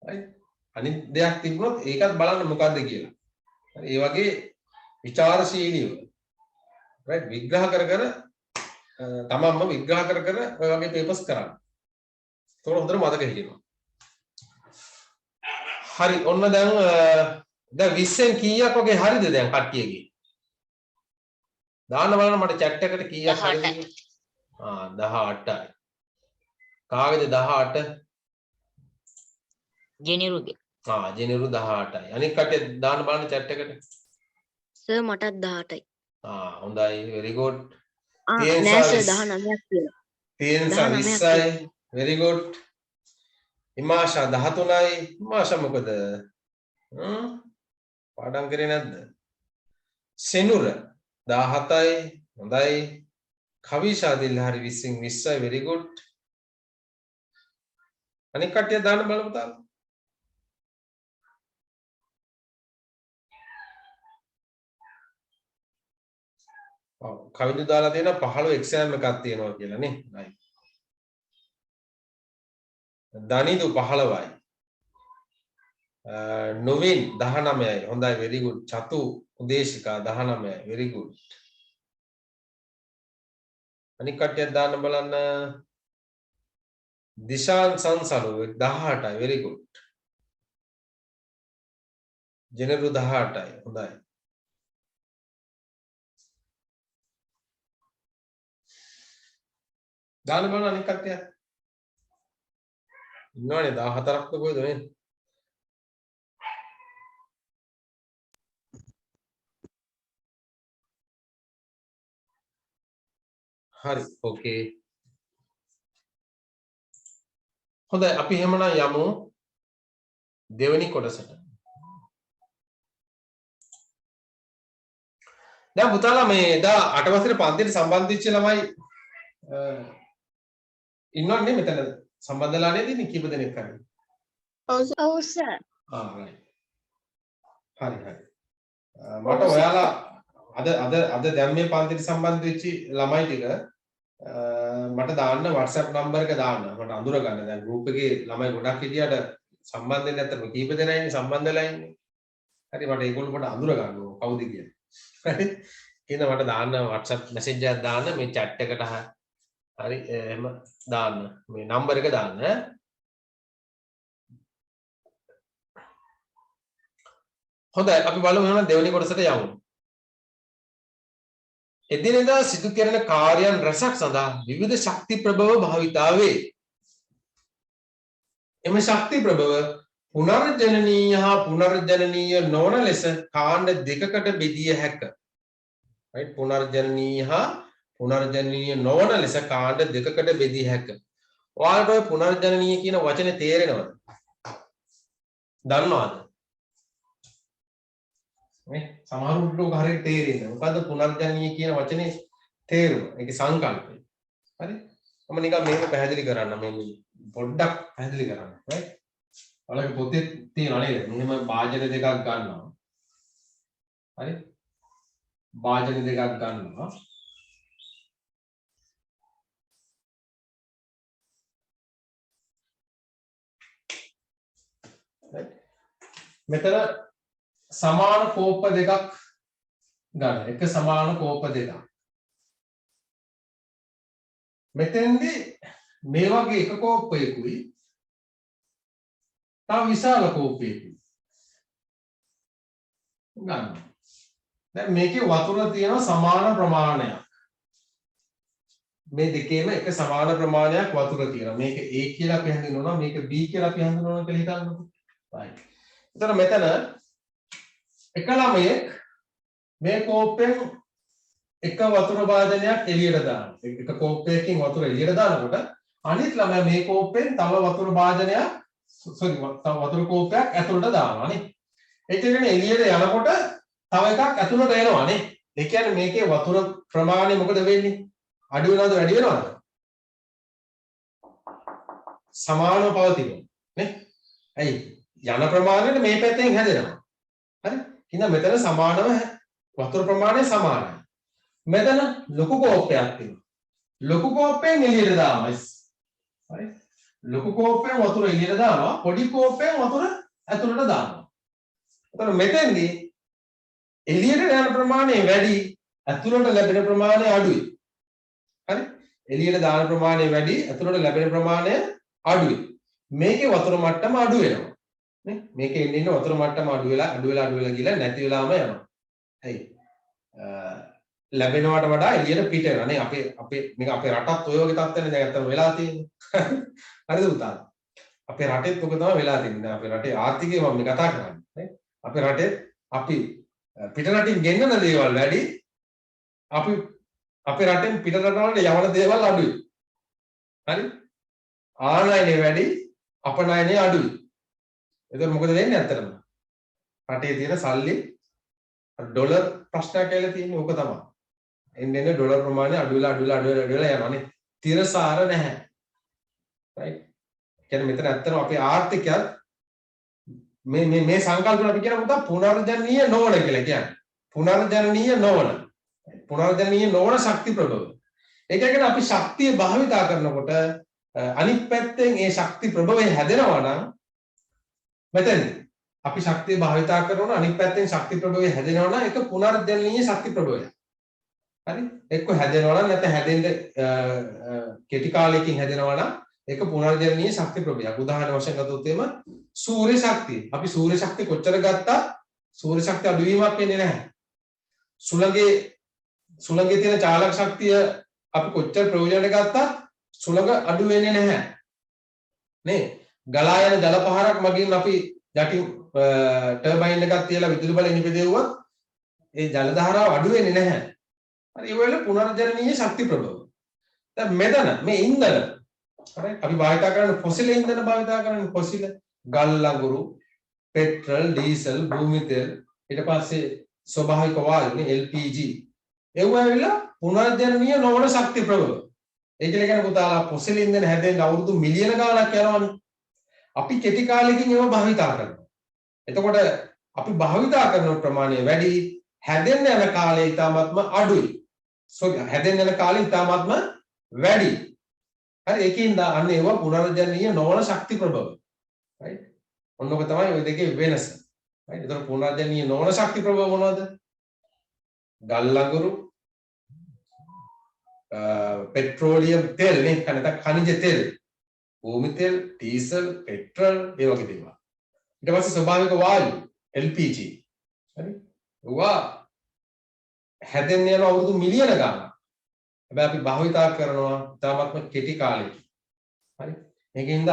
right අනිත් දෙයක් තිබුණොත් ඒකත් බලන්න මොකද්ද කියලා. හරි ඒ වගේ විචාරශීලීව right විග්‍රහ කර කර තමන්ම විග්‍රහ කර කර ඔය වගේ පේපර්ස් කරන්න. තොර හොඳට මතක හිටිනවා. හරි ඔන්න දැන් 20න් කීයක් වගේ හරිද දැන් කට්ටියගේ? දාන්න බලන්න මට chat එකට කීයක් හරිද කියලා. 18යි. කාගේද 18? ජෙනිරුගේ. ජෙනිරු 18යි. අනික කට්ටිය දාන්න බලන්න chat එකට. සර් මටත් 18යි. හොඳයි very good. නෑ සර් 19ක් කියලා. තේන්සා 20යි very good. ඉමාෂා 13යි. ඉමාෂා මොකද? පාඩම් කරේ නැද්ද? සෙනුර 17යි හොඳයි. Kavisha දිල්හරි 20න් 20යි very good. අනික කට්ටිය දාන්න බලමු තාම. කවිදු දාලා තියෙනවා 15 එක්සෑම් එකක් තියෙනවා කියලා නේ. right. දනිදු 15යි. නොවින් 19යි. හොඳයි very good. චතු Udeshika 19යි very good. අනික කට්ටියක් දාන්න බලන්න. Dishan සංසලු 18යි very good. ජෙනරු 18යි හොඳයි. දාන්න බලන්න අනික කට්ටිය. ඉන්නවනේ 14ක් කොයිද මේ? හරි ඕකේ. හොඳයි අපි එහෙමනම් යමු දෙවෙනි කොටසට. දැන් පුතාලා මේ එදා 8 වසරේ පන්තියට සම්බන්ධ වෙච්ච ළමයි ඉන්නවනේ මෙතන සම්බන්ධලා නේද ඉන්නේ කීප දෙනෙක් හරි. ඔව් සර්. right. හරි හරි. මට ඔයාලා අද දැන් මේ පන්තියට සම්බන්ධ වෙච්ච ළමයි ටික මට දාන්න WhatsApp නම්බර් එක දාන්න. මට අඳුර ගන්න. දැන් group එකේ ළමයි ගොඩක් හිටියට සම්බන්ධ වෙන්නේ නැත්නම් කීප දෙනා ඉන්නේ සම්බන්ධ වෙලා ඉන්නේ. හරි මට ඒගොල්ලෝ මට අඳුර ගන්න ඕන කවුද කියලා. හරි. කියන මට දාන්න WhatsApp message එකක් දාන්න මේ chat එකට හරි එහෙම දාන්න. මේ නම්බර් එක දාන්න. හොඳයි අපි බලමු එහෙනම් දෙවෙනි කොටසට යමු. එදිනෙදා සිදු කෙරෙන කාර්යයන් රැසක් සඳහා විවිධ ශක්ති ප්‍රභව භාවිතා වේ. එම ශක්ති ප්‍රභව පුනර්ජනනීය හා පුනර්ජනනීය නොවන ලෙස කාණ්ඩ දෙකකට බෙදිය හැක. right පුනර්ජනනීය හා පුනර්ජනනීය නොවන ලෙස කාණ්ඩ දෙකකට බෙදිය හැක. ඔයාලට ඔය පුනර්ජනනීය කියන වචනේ තේරෙනවද? දන්නවද? මේ සමහරුන්ට ඔක හරියට තේරෙන්නේ නැහැ. මොකද්ද පුනර්ජනනීය කියන වචනේ තේරුම? ඒකේ සංකල්පය. හරි? මම නිකන් මේක පැහැදිලි කරන්න මේ පොඩ්ඩක් පැහැදිලි කරන්න. right? ඔයාලගේ පොතේ තියෙනවා නේද? මෙහෙම වාචන දෙකක් ගන්නවා. හරි? වාචන දෙකක් ගන්නවා. right? මෙතන සමාන කෝප දෙකක් ගන්න. එක සමාන කෝප දෙකක්. මෙතෙන්දී මේ වගේ එක කෝපයකුයි තව විශාල කෝපයකුයි ගන්න. දැන් මේකේ වතුර තියෙන සමාන ප්‍රමාණයක්. මේ දෙකේම එක සමාන ප්‍රමාණයක් වතුර තියෙනවා. මේක A කියලා අපි හඳුන්වනවා, මේක B කියලා අපි හඳුන්වනවා කියලා හිතන්නකෝ. right. එතන මෙතන එක ළමයෙක් මේ කෝප්පෙන් එක වතුර භාජනයක් එළියට දානවා. එක කෝප්පයකින් වතුර එළියට දානකොට අනිත් ළමයා මේ කෝප්පෙන් තව වතුර භාජනයක් තව වතුර කෝප්පයක් ඇතුළට දානවා නේ. ඒ කියන්නේ එළියට යනකොට තව එකක් ඇතුළට එනවා නේ. ඒ කියන්නේ මේකේ වතුර ප්‍රමාණය මොකද වෙන්නේ? අඩු වෙනවද වැඩි වෙනවද? සමානව පවතිනවා නේ. ඇයි? යන ප්‍රමාණයට මේ පැත්තෙන් හැදෙනවා. හරි? ඉතින් මෙතන සමානව වතුර ප්‍රමාණය සමානයි. මෙතන ලොකු කෝප්පයක් තියෙනවා. ලොකු කෝප්පෙන් එළියට දානවා. හරි? ලොකු කෝප්පෙන් වතුර එළියට දානවා. පොඩි කෝප්පෙන් වතුර ඇතුළට දානවා. එතකොට මෙතෙන්දී එළියට යන ප්‍රමාණය වැඩි, ඇතුළට ලැබෙන ප්‍රමාණය අඩුයි. හරි? එළියට දාන ප්‍රමාණය වැඩි, ඇතුළට ලැබෙන ප්‍රමාණය අඩුයි. මේකේ වතුර මට්ටම අඩු වෙනවා. නේ? මේකේ ඉන්න වතුර මට්ටම අඩු වෙලා ගිහලා නැති වෙලාම යනවා. හරි. ලැබෙනවට වඩා එළියට පිට වෙනවා නේ. අපේ මේක අපේ රටත් ඔය වගේ තත්ත්වනේ දැන් අතන වෙලා තියෙන්නේ. හරිද පුතා? අපේ රටෙත් ඔක තමයි වෙලා තියෙන්නේ. අපේ රටේ ආර්ථිකය මම මේ කතා කරන්නේ. නේ? අපේ රටේ අපි පිට රටින් ගෙන්නන දේවල් වැඩි. අපි අපේ රටෙන් පිට රටවලට යවන දේවල් අඩුයි. හරි? ආනයනය වැඩි, අපනයනය අඩුයි. එතකොට මොකද වෙන්නේ ඇත්තටම? රටේ තියෙන සල්ලි ඩොලර් ප්‍රශ්නයක් කියලා තියෙන්නේ ඕක තමයි. එන්නේ ඩොලර් ප්‍රමාණය අඩු වෙලා යනවානේ. තිරසාර නැහැ. right? කියන්නේ මෙතන ඇත්තටම අපේ ආර්ථිකයත් මේ සංකල්පන අපි කියන පුතා පුනර්ජනනීය නොවන කියලා කියන්නේ. පුනර්ජනනීය නොවන ශක්ති ප්‍රභව. ඒ කියන්නේ අපි ශක්තිය භාවිතා කරනකොට අනිත් පැත්තෙන් ඒ ශක්ති ප්‍රභවය හැදෙනවා නම් මෙතන අපි ශක්තිය භාවිතා කරනවා අනිත් පැත්තෙන් ශක්ති ප්‍රභවය හැදෙනවා නම් ඒක පුනර්ජනනීය ශක්ති ප්‍රභවය. හරි? එක්ක හැදෙනවා නම් නැත්නම් හැදෙන්න කෙටි කාලයකින් හැදෙනවා නම් ඒක පුනර්ජනනීය ශක්ති ප්‍රභවයක්. උදාහරණ වශයෙන් ගත්තොත් එම සූර්ය ශක්තිය. අපි සූර්ය ශක්තිය කොච්චර ගත්තත් සූර්ය ශක්තිය අඩුවීමක් වෙන්නේ නැහැ. සුළඟේ තියෙන චාලක ශක්තිය අපි කොච්චර ප්‍රයෝජනට ගත්තත් සුළඟ අඩු වෙන්නේ නැහැ. නේ? ගලා යන ජල පහරක් මගින් අපි යටින් ටර්බයින් එකක් තියලා විදුලි බල නිපදෙව්වොත් ඒ ජල ධාරාව අඩු වෙන්නේ නැහැ. හරි ඒ වල පුනර්ජනනීය ශක්ති ප්‍රභව. දැන් මෙතන මේ ඉන්ධන හරි අපි භාවිත කරන ෆොසිල් ඉන්ධන භාවිත කරන ෆොසිල් ගල් ලඟුරු පෙට්‍රල් ඩීසල් භූමි තෙල් ඊට පස්සේ ස්වභාවික වායු නේ LPG ඒව ඇවිල්ලා පුනර්ජනනීය නොවන ශක්ති ප්‍රභව. ඒ කියන්නේ පුතාලා ෆොසිල් ඉන්ධන හැදෙන්න අවුරුදු මිලියන ගාණක් යනවනේ. අපි කෙටි කාලෙකින් ඒව භාවිතා කරනවා. එතකොට අපි භාවිතා කරන ප්‍රමාණය වැඩි හැදෙන්න යන කාලය ඉතාමත්ම අඩුයි. හැදෙන්න යන කාලය ඉතාමත්ම වැඩි. හරි ඒකින්ද අන්න ඒවා පුනර්ජනනීය නොවන ශක්ති ප්‍රභව. right? ඔන්නෝක තමයි ওই දෙකේ වෙනස. right? එතකොට පුනර්ජනනීය නොවන ශක්ති ප්‍රභව මොනවද? ගල් ලඟුරු පෙට්‍රෝලියම් තෙල් නේ නැත්නම් ඛනිජ තෙල් භූමි තෙල් ඩීසල් පෙට්‍රල් ඒ වගේ දේවල් ඊට පස්සේ ස්වභාවික වායු LPG හරි ඒවා හැදෙන්න යන අවුරුදු මිලියන ගාණක් හැබැයි අපි භාවිතා කරනවා තාමත්ම කෙටි කාලෙකින් හරි මේකින්ද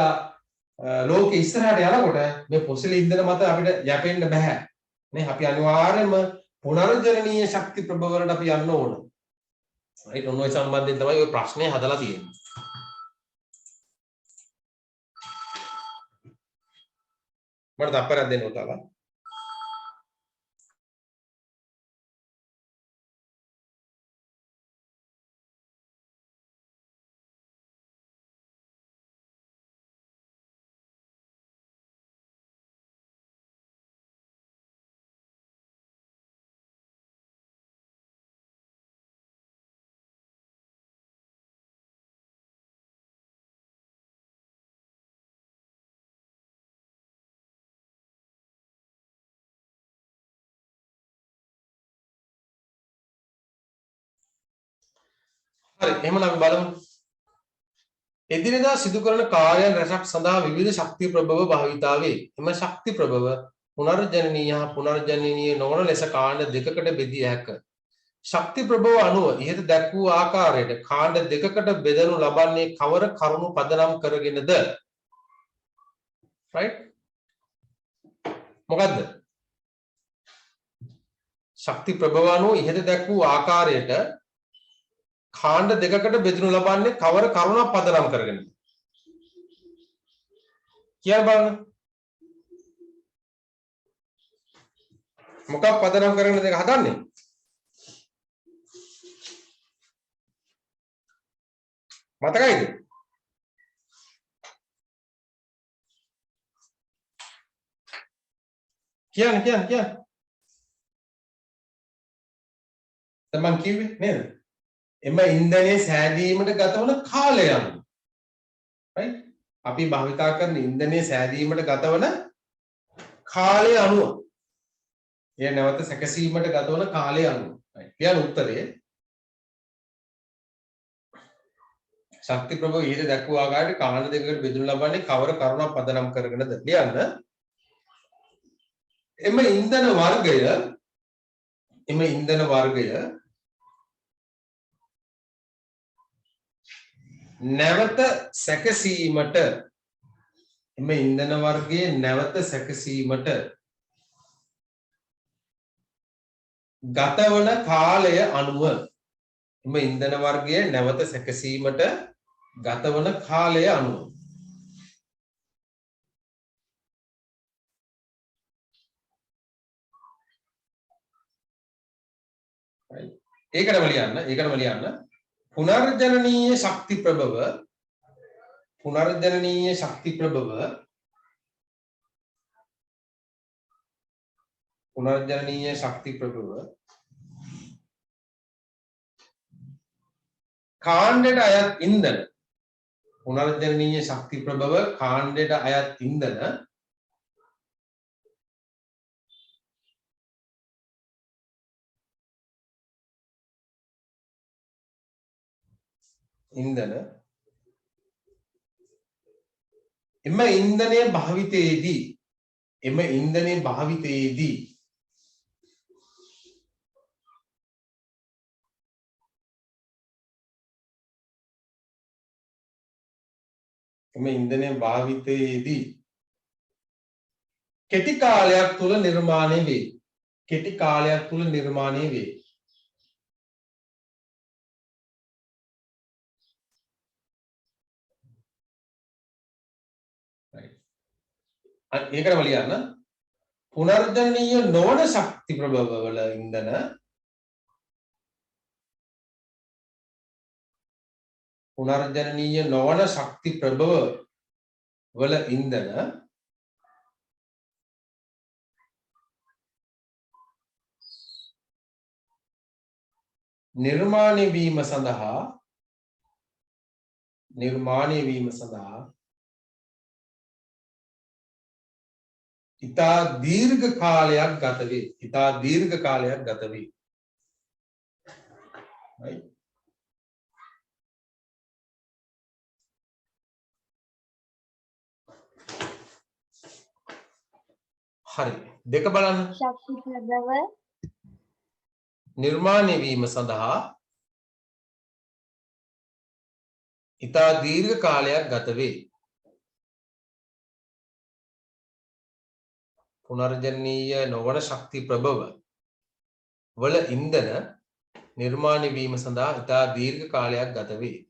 ලෝකෙ ඉස්සරහට යනකොට මේ ෆොසිල් ඉන්ධන මත අපිට යැපෙන්න බෑ නේ අපි අනිවාර්යයෙන්ම පුනර්ජනනීය ශක්ති ප්‍රභව වලට අපි යන්න ඕන right ඔන්න ඔය සම්බන්ධයෙන් තමයි ඔය ප්‍රශ්නේ හදලා තියෙන්නේ මට තප්පරයක් දෙන්න උතාලා හරි එහෙනම් අපි බලමු එදිනෙදා සිදු කරන කාර්යයන් රැසක් සඳහා විවිධ ශක්ති ප්‍රභව භාවිතා වේ. එම ශක්ති ප්‍රභව පුනර්ජනනීය හා පුනර්ජනනීය නොවන ලෙස කාණ්ඩ දෙකකට බෙදිය හැක. ශක්ති ප්‍රභව අනුව ඉහත දැක් වූ ආකාරයට කාණ්ඩ දෙකකට බෙදනු ලබන්නේ කවර කරුණු පදනම් කරගෙනද? right? මොකද්ද? ශක්ති ප්‍රභව අනුව ඉහත දැක් වූ ආකාරයට කාණ්ඩ දෙකකට බෙදනු ලබන්නේ කවර කරුණක් පදනම් කරගෙනද? කියන්න බලන්න. මොකක් පදනම් කරගෙනද ඒක හදන්නේ? මතකයිද? කියන්න. තමන් කිව්වේ නේද? එම ඉන්ධනයේ සෑදීමට ගතවන කාලය අනුව right අපි භාවිතා කරන ඉන්ධනයේ සෑදීමට ගතවන කාලය අනුව එය නැවත සැකසීමට ගතවන කාලය අනුව right කියන උත්තරය ශක්ති ප්‍රභව ඊට දැක්වූ ආකාරයට කාණ්ඩ දෙකකට බෙදනු ලබන්නේ කවර කරුණක් පදනම් කරගෙනද ලියන්න. එම ඉන්ධන වර්ගය නැවත සැකසීමට ගතවන කාලය අනුව ඒකටම ලියන්න පුනර්ජනනීය ශක්ති ප්‍රභව කාණ්ඩයට අයත් ඉන්ධන එම ඉන්ධනයේ භාවිතයේදී කෙටි කාලයක් තුල නිර්මාණය වේ. ඒකටම ලියන්න පුනර්ජනනීය නොවන ශක්ති ප්‍රභවවල ඉන්ධන නිර්මාණය වීම සඳහා ඉතා දීර්ඝ කාලයක් ගත වේ. right. හරි. දෙක බලන්න. ශක්ති ප්‍රභව නිර්මාණය වීම සඳහා ඉතා දීර්ඝ කාලයක් ගත වේ. පුනර්ජනනීය නොවන ශක්ති ප්‍රභව වල ඉන්ධන නිර්මාණය වීම සඳහා ඉතා දීර්ඝ කාලයක් ගත වේ.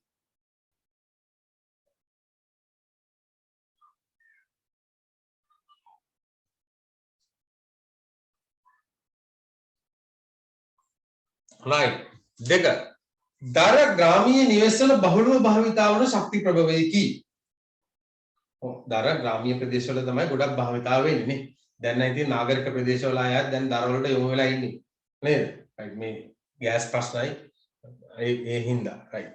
right. දෙක දර ග්‍රාමීය නිවෙස්වල බහුලව භාවිතා වන ශක්ති ප්‍රභවයකි. දර ග්‍රාමීය ප්‍රදේශවල තමයි ගොඩක් භාවිතා වෙන්නේ නේ. දැන් නම් ඉතින් නාගරික ප්‍රදේශවල අයත් දැන් දර වලට යොමු වෙලා ඉන්නේ නේද? right මේ ගෑස් ප්‍රශ්නයි ඒ හින්දා right.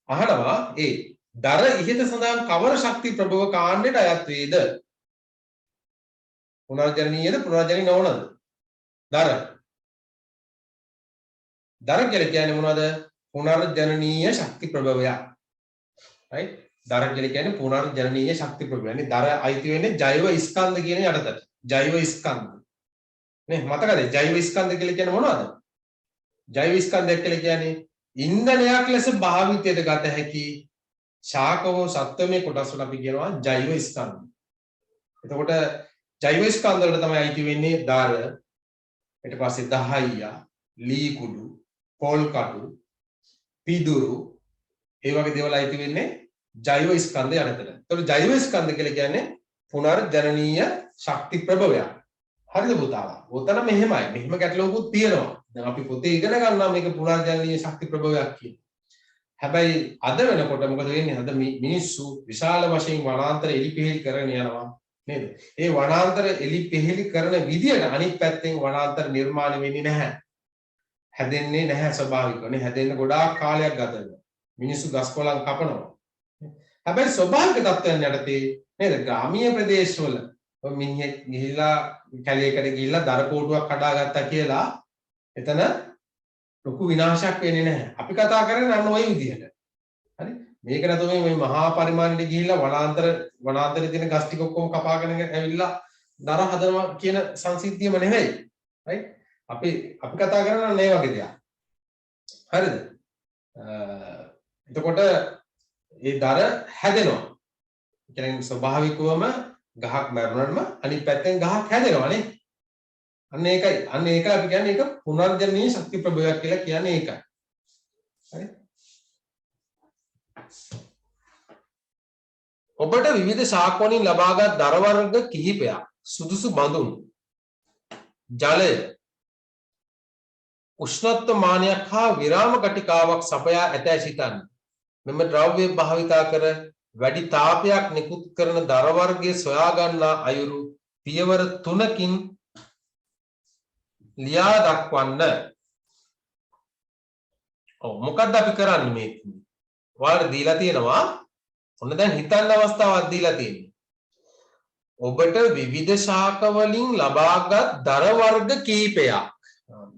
අහනවා ඒ දර ඉහත සඳහන් කවර ශක්ති ප්‍රභව කාණ්ඩයට අයත් වේද? පුනර්ජනනීයද පුනර්ජනනීය නොවනද? දර කියලා කියන්නේ මොනවද? පුනර්ජනනීය ශක්ති ප්‍රභවය. right. දර කියලා කියන්නේ පුනර්ජනනීය ශක්ති ප්‍රභවය. නේ දර අයිති වෙන්නේ ජෛව ස්කන්ධ කියන යටතට. ජෛව ස්කන්ධ. නේ මතකද? ජෛව ස්කන්ධ කියලා කියන්නේ මොනවද? ජෛව ස්කන්ධය කියලා කියන්නේ ඉන්ධනයක් ලෙස භාවිතයට ගත හැකි ශාක හෝ සත්වමය කොටස් වල අපි කියනවා ජෛව ස්කන්ධ. එතකොට ජෛව ස්කන්ධ වලට තමයි අයිති වෙන්නේ දර, ඊට පස්සේ දහයිය, ලී කුඩු, පොල් කටු, පිදුරු, ඒ වගේ දේවල් අයිති වෙන්නේ ජෛව ස්කන්ධ යටතට. එතකොට ජෛව ස්කන්ධ කියලා කියන්නේ පුනර්ජනනීය ශක්ති ප්‍රභවය. හරිද පුතාලා? ඔතන මෙහෙමයි. මෙහෙම ගැටලුවකුත් තියෙනවා. දැන් අපි පොතේ ඉගෙන ගන්නවා මේක පුනර්ජනනීය ශක්ති ප්‍රභවයක් කියලා. හැබැයි අද වෙනකොට මොකද වෙන්නේ? අද මිනිස්සු විශාල වශයෙන් වනාන්තර එලිපෙහෙලි කරගෙන යනවා නේද? ඒ වනාන්තර එලිපෙහෙලි කරන විදියට අනිත් පැත්තෙන් වනාන්තර නිර්මාණය වෙන්නේ නැහැ. හැදෙන්නේ නැහැ ස්වභාවිකවනේ. හැදෙන්න ගොඩාක් කාලයක් ගත වෙනවා. මිනිස්සු ගස් කොළන් කපනවා. හැබැයි ස්වභාවික තත්ත්වයන් යටතේ නේද? ග්‍රාමීය ප්‍රදේශවල මිනිහෙක් ගිහිල්ලා කැලේකට ගිහිල්ලා දර කෝටුවක් කඩාගත්තා කියලා එතන ලොකු විනාශයක් වෙන්නේ නැහැ. අපි කතා කරන්නේ අන්න ওই විදිහට. හරි? මේක නේද මේ මහා පරිමාණයට ගිහිල්ලා වනාන්තරයේ තියෙන ගස් ටික ඔක්කොම කපාගෙන ඇවිල්ලා දර හදනවා කියන සංසිද්ධියම නෙවෙයි. right? අපි කතා කරන්නේ මේ වගේ දෙයක්. හරිද? එතකොට ඒ දර හැදෙනවා. ඒ කියන්නේ ස්වභාවිකවම ගහක් මැරුණාම අනිත් පැත්තෙන් ගහක් හැදෙනවා නේ. අන්න ඒකයි අපි කියන්නේ ඒක පුනර්ජනනීය ශක්ති ප්‍රභවයක් කියලා කියන්නේ ඒකයි. හරි? ඔබට විවිධ ශාක වලින් ලබාගත් දර වර්ග කිහිපයක් සුදුසු බඳුන් ජලය උෂ්ණත්ව මානයක් හා විරාම කටිකාවක් සපයා ඇතැයි සිතන්න. මෙම ද්‍රව්‍ය භාවිතා කර වැඩි තාපයක් නිකුත් කරන දර වර්ගයේ සොයා ගන්නා අයුරු පියවර 3කින් ලියා දක්වන්න. ඔව් මොකක්ද අපි කරන්නේ මේ? ඔයාලට දීලා තියෙනවා. ඔන්න දැන් හිතන්න අවස්ථාවක් දීලා තියෙනවා. ඔබට විවිධ ශාක වලින් ලබාගත් දර වර්ග කීපයක්.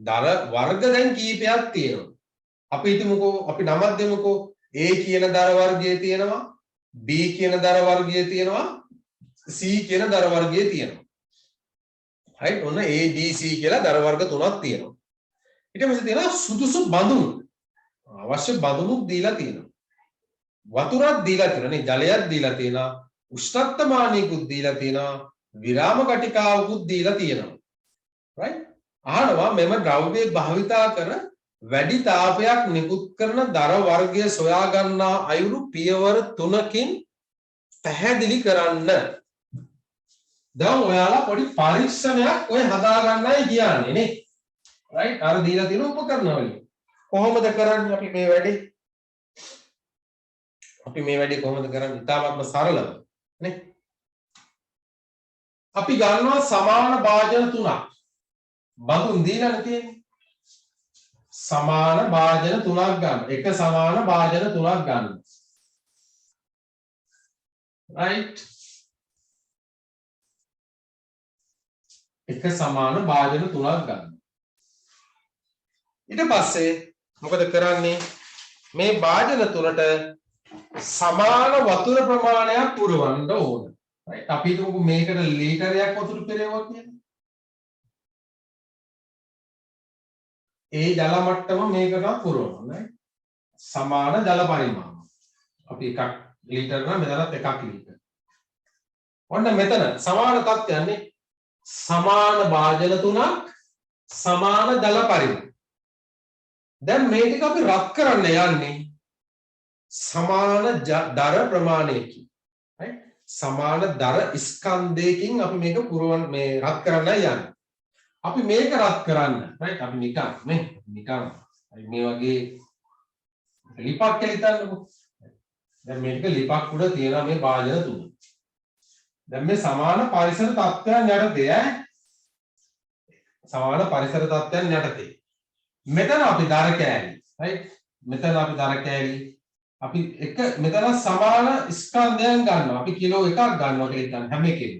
දර වර්ග දැන් කීපයක් තියෙනවා. අපි හිතමුකෝ අපි නමක් දෙමුකෝ A කියන දර වර්ගයේ තියෙනවා, B කියන දර වර්ගයේ තියෙනවා, C කියන දර වර්ගයේ තියෙනවා. right? ඔන්න A B C කියලා දර වර්ග තුනක් තියෙනවා. ඊට පස්සේ තියෙනවා සුදුසු බඳුන්. අවශ්‍ය බඳුනුත් දීලා තියෙනවා. වතුරක් දීලා තියෙනවා නේ, ජලයක් දීලා තියෙනවා, උෂ්ණත්වමානයකුත් දීලා තියෙනවා, විරාම කටිකාවකුත් දීලා තියෙනවා. right? අහනවා මෙම ද්‍රව්‍ය භාවිතා කර වැඩි තාපයක් නිකුත් කරන දර වර්ගය සොයා ගන්නා අයුරු පියවර 3කින් පැහැදිලි කරන්න. දැන් ඔයාලා පොඩි පරීක්ෂණයක් ඔය හදා ගන්නයි කියන්නේ නේ. right? අර දීලා තියෙන උපකරණ වලින්. කොහොමද කරන්නේ අපි මේ වැඩේ? කොහොමද කරන්නේ? ඉතාමත්ම සරලව නේ. අපි ගන්නවා සමාන භාජන තුනක්. බඳුන් දීලා තියෙන්නේ. සමාන භාජන තුනක් ගන්න. එක සමාන භාජන තුනක් ගන්න. right? එක සමාන භාජන තුනක් ගන්න. ඊට පස්සේ මොකද කරන්නේ? මේ භාජන තුනට සමාන වතුර ප්‍රමාණයක් පුරවන්න ඕන. right? අපි හිතමුකෝ මේකට ලීටරයක් වතුර පෙරෙවුවා කියලා. ඒ ජල මට්ටම මේකට පුරවනවා නේ. සමාන ජල පරිමාණ. අපි එකක් ලීටර නම් මෙතනත් එකක් ලීටර. ඔන්න මෙතන සමාන තත්ත්වයන්නේ සමාන භාජන තුනක් සමාන ජල පරිමාණ. දැන් මේ ටික අපි රත් කරන්න යන්නේ සමාන දර ප්‍රමාණයකින්. right? සමාන දර ස්කන්ධයකින් අපි මේක පුරවන්න මේ රත් කරන්න යන්නේ. අපි මේක රත් කරන්න right? අපි නිකන් අපි මේ වගේ ලිපක් කියලා හිතන්නකෝ. දැන් මේක ලිපක් උඩ තියෙනවා මේ භාජන තුන. දැන් මේ සමාන පරිසර තත්ත්වයන් යටතේ සමාන පරිසර තත්ත්වයන් යටතේ මෙතන අපි දර කෑලි right? මෙතන අපි දර කෑලි අපි එක මෙතන සමාන ස්කන්ධයන් ගන්නවා. අපි කිලෝ එකක් ගන්නවා කියලා හිතන්න හැම එකෙම.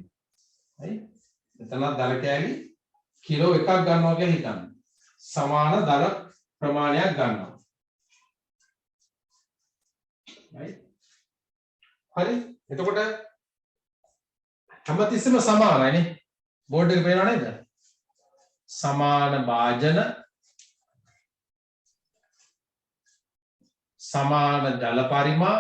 right? මෙතන දර කෑලි කිලෝ එකක් ගන්නවා කියලා හිතන්න. සමාන දර ප්‍රමාණයක් ගන්නවා. right? හරි? එතකොට හැමතිස්සෙම සමානයි නේ. බෝඩ් එක පේනව නේද? සමාන භාජන සමාන ජල පරිමා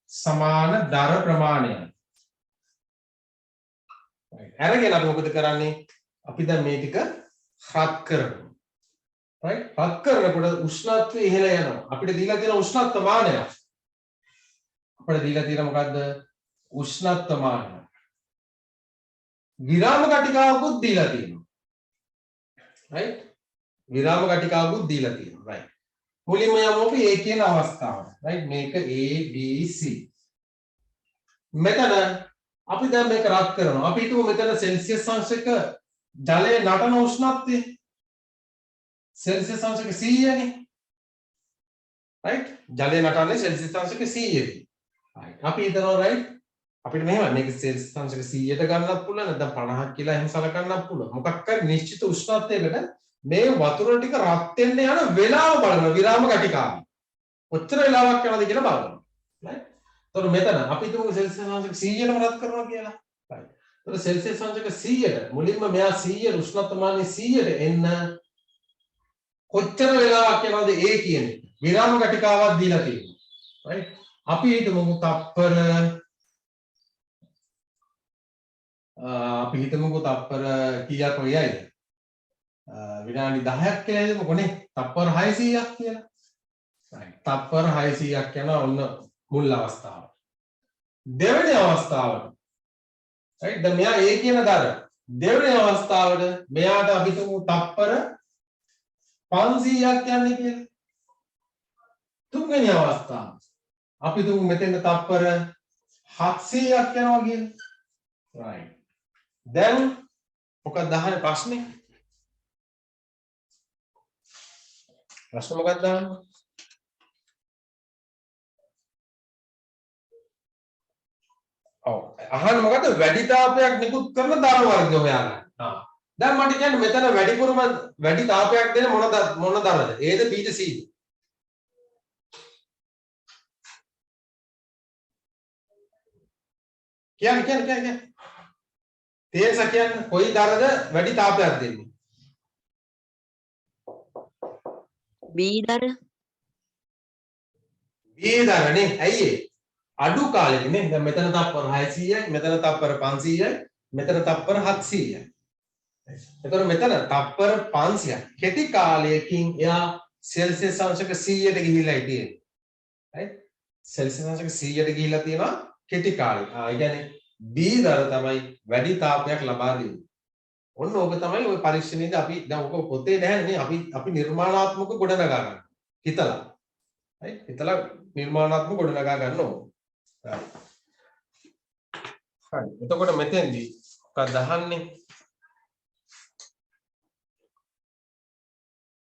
සමාන දර ප්‍රමාණය. අරගෙන අපි මොකද කරන්නේ? අපි දැන් මේ ටික රත් කරනවා. right? රත් කරනකොට උෂ්ණත්වය ඉහළ යනවා. අපිට දීලා තියෙන උෂ්ණත්ව මානය. අපිට දීලා තියෙන මොකද්ද? උෂ්ණත්ව මානය. විරාම කටිකාවකුත් දීලා තියෙනවා. right? විරාම කටිකාවකුත් දීලා තියෙනවා. right? මුලින්ම යමු අපි A කියන අවස්ථාවට. right? මේක A B C. මෙතන අපි දැන් මේක රත් කරනවා. අපි හිතමු මෙතන සෙල්සියස් අංශක ජලයේ නටන උෂ්ණත්වය සෙල්සියස් අංශක 100 නේ. right? ජලයේ නටන්නේ සෙල්සියස් අංශක 100 දී. right? අපි හිතනවා right? අපිට මෙහෙම මේක සෙල්සියස් අංශක 100ට ගන්නත් පුළුවන් නැත්නම් 50ක් කියලා එහෙම සලකන්නත් පුළුවන්. මොකක් හරි නිශ්චිත උෂ්ණත්වයකට මේ වතුර ටික රත් වෙන්න යන වෙලාව බලනවා විරාම කටිකාවයි. කොච්චර වෙලාවක් යනවද කියලා බලනවා. right? එතකොට මෙතන අපි තුමු සෙල්සියස් අංශක 100ටම රත් කරනවා කියලා. right? එතකොට සෙල්සියස් අංශක 100ට මුලින්ම මෙයා 100 උෂ්ණත්වමානය 100ට එන්න කොච්චර වෙලාවක් යනවද ඒ කියන්නේ. විරාම කටිකාවක් දීලා තියෙනවා. right? අපි හිතමු තප්පර කීයක් වෙයිද? විනාඩි 10ක් කියලා හිතමුකෝ නේ. තප්පර 600ක් කියලා. right. තප්පර 600ක් යන ඔන්න මුල් අවස්ථාව. දෙවෙනි අවස්ථාවට right දැන් මෙයා A කියන දර දෙවෙනි අවස්ථාවට මෙයාට අපි තුමු තප්පර 500ක් යන්නේ කියලා. තුන්වෙනි අවස්ථාව අපි තුමු මෙතෙන් තප්පර 700ක් යනවා කියලා. right. දැන් මොකක්ද අහන්නේ ප්‍රශ්නේ? ප්‍රශ්න මොකක්ද අහන්නේ? ඔව් අහන්න මොකද වැඩි තාපයක් නිකුත් කරන දර වර්ග හොයාගන්න. දැන් මට කියන්නේ මෙතන වැඩිපුරම වැඩි තාපයක් දෙන මොන දරද? Aද Bද Cද? කියන්නේ තේස කියන්නේ කොයි දරද වැඩි තාපයක් දෙන්නේ? B දර. B දරනේ. ඇයි ඒ? අඩු කාලෙක නේ. දැන් මෙතන තප්පර 600යි, මෙතන තප්පර 500යි, මෙතන තප්පර 700යි. එතකොට මෙතන තප්පර 500ක්. කෙටි කාලයකින් එයා සෙල්සියස් අංශක 100ට ගිහිල්ලා හිටියේ. right? සෙල්සියස් අංශක 100ට ගිහිල්ලා තියෙනවා කෙටි කාලෙක. ඒ කියන්නේ B දර තමයි වැඩි තාපයක් ලබා දෙන්නේ. ඔන්න ඕක තමයි ওই පරීක්ෂණයේදී අපි දැන් ඔක පොතේ නැහැ නේ. අපි නිර්මාණාත්මක ගොඩනගා ගන්න. හිතලා. right? හිතලා නිර්මාණාත්මක ගොඩනගා ගන්න ඕන. හරි. එතකොට මෙතෙන්දී මොකක්ද අහන්නේ?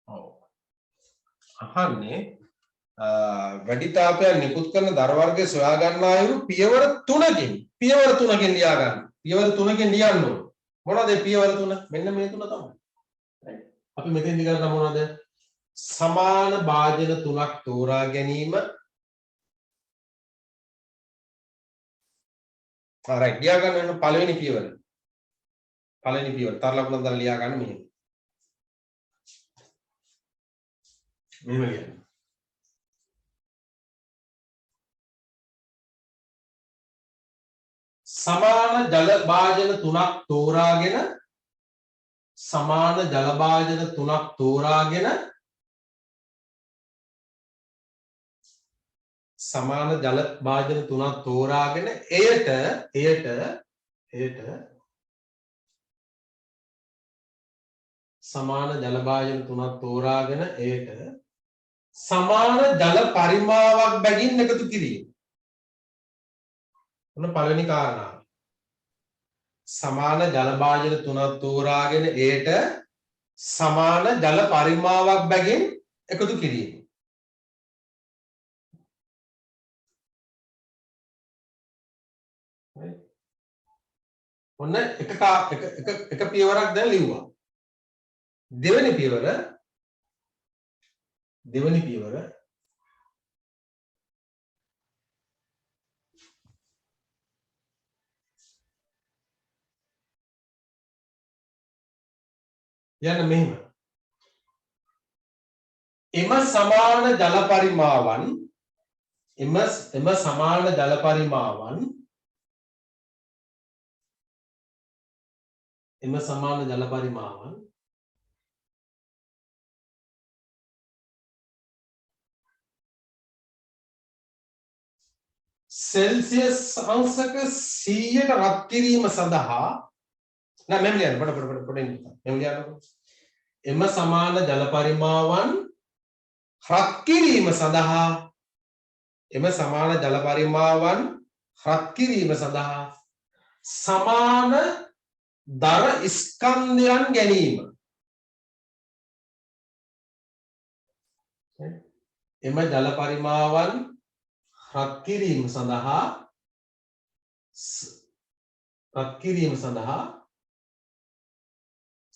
ඔව්. අහන්නේ වැඩි තාපයක් නිකුත් කරන දර වර්ගය සොයා ගන්නා අයුරු පියවර 3කින් ලියා ගන්න. පියවර 3කින් ලියන්න ඕන. මොනවද මේ පියවර 3? මෙන්න මේ 3 තමයි. right? අපි මෙතෙන්දි කරන්නේ මොනවද? සමාන භාජන 3ක් තෝරා ගැනීම. right ලියා ගන්න වෙන පළවෙනි පියවර. තර ලකුණක් දාලා ලියා ගන්න මෙහෙම. මෙහෙම ලියන්න. සමාන ජල භාජන 3ක් තෝරාගෙන එයට සමාන ජල පරිමාවක් බැගින් එකතු කිරීම. ඔන්න පළවෙනි කාරණාව. සමාන ජල භාජන 3ක් තෝරාගෙන එයට සමාන ජල පරිමාවක් බැගින් එකතු කිරීම. ඔන්න එක පියවරක් දැන් ලිව්වා. දෙවෙනි පියවර යන්න මෙහෙම. එම සමාන ජල පරිමාවන් සෙල්සියස් අංශක 100ට රත් කිරීම සඳහා නෑ මෙහෙම ලියන්න පොඩ මෙහෙම ලියන්නකො. එම සමාන ජල පරිමාවන් රත් කිරීම සඳහා සමාන දර ස්කන්ධයන් ගැනීම. එම ජල පරිමාවන් රත් කිරීම සඳහා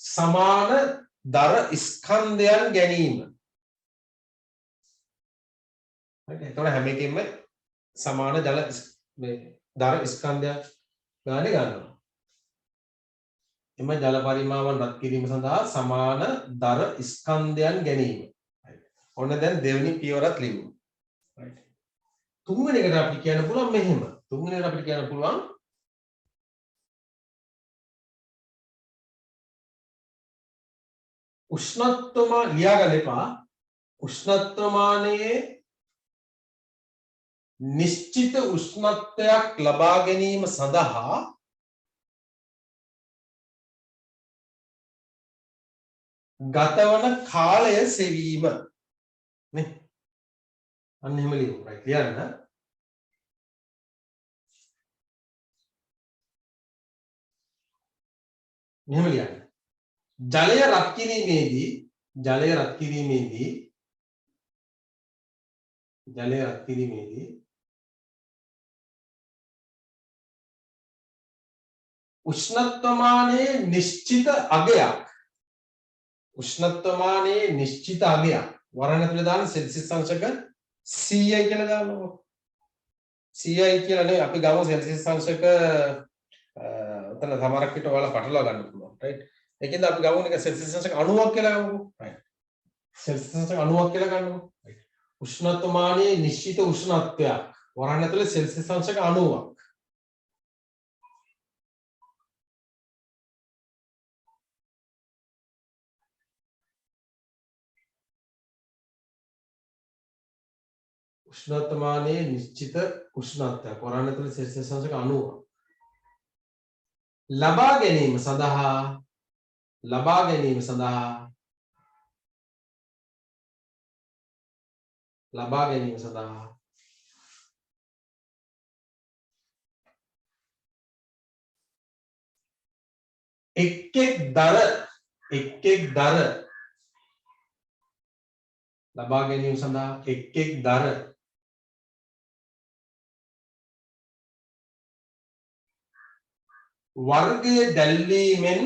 සමාන දර ස්කන්ධයන් ගැනීම. හරි එතකොට හැම එකෙම සමාන ජල මේ දර ස්කන්ධය ගානේ ගන්නවා. එම ජල පරිමාවන් රත් කිරීම සඳහා සමාන දර ස්කන්ධයන් ගැනීම. ඔන්න දැන් දෙවෙනි පියවරත් ලියමු. right. තුන්වෙනි එකට අපිට කියන්න පුළුවන් මෙහෙම. තුන්වෙනි එකට අපිට කියන්න පුළුවන් උෂ්ණත්වම ලියා ගන්න එපා. උෂ්ණත්වමානයේ නිශ්චිත උෂ්ණත්වයක් ලබා ගැනීම සඳහා ගතවන කාලය සෙවීම නේ අන්න එහෙම ලියමු right ලියන්න මෙහෙම ලියන්න ජලය රත් කිරීමේදී උෂ්ණත්වමානයේ නිශ්චිත අගයක් වරණ තුල දාන සෙල්සියස් අංශක 100යි කියලා දානවා 100යි කියලා නේ අපි ගමු සෙල්සියස් අංශක උතන සමහරක් විට ඔයාලා පටලවා ගන්න පුළුවන් right ඒකෙන්ද අපි ගමු එක සෙල්සියස් අංශක 90ක් කියලා ගමුකෝ right සෙල්සියස් අංශක 90ක් කියලා ගන්නකො right උෂ්ණත්වමානයේ නිශ්චිත උෂ්ණත්වයක් වරණ තුල සෙල්සියස් අංශක 90ක් උෂ්ණත්වමානයේ නිශ්චිත උෂ්ණත්වයක් වරණ තුල සෙල්සියස් අංශක 90ක් ලබා ගැනීම සඳහා එක් එක් දර ලබා ගැනීම සඳහා එක් එක් දර වර්ගයේ දැල්වීමෙන්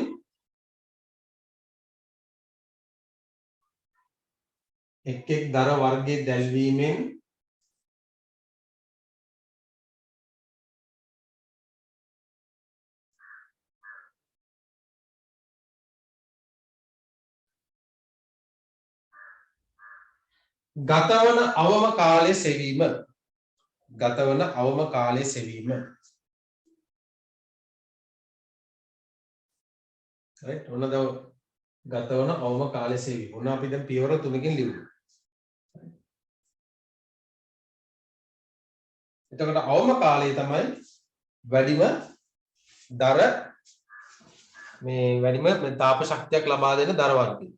ගතවන අවම කාලය සෙවීම right ඔන්න දැන් ගතවන අවම කාලය සෙවීම ඔන්න අපි දැන් පියවර 3කින් ලියමු එතකොට අවම කාලය තමයි වැඩිම දර වැඩිම තාප ශක්තියක් ලබා දෙන දර වර්ගය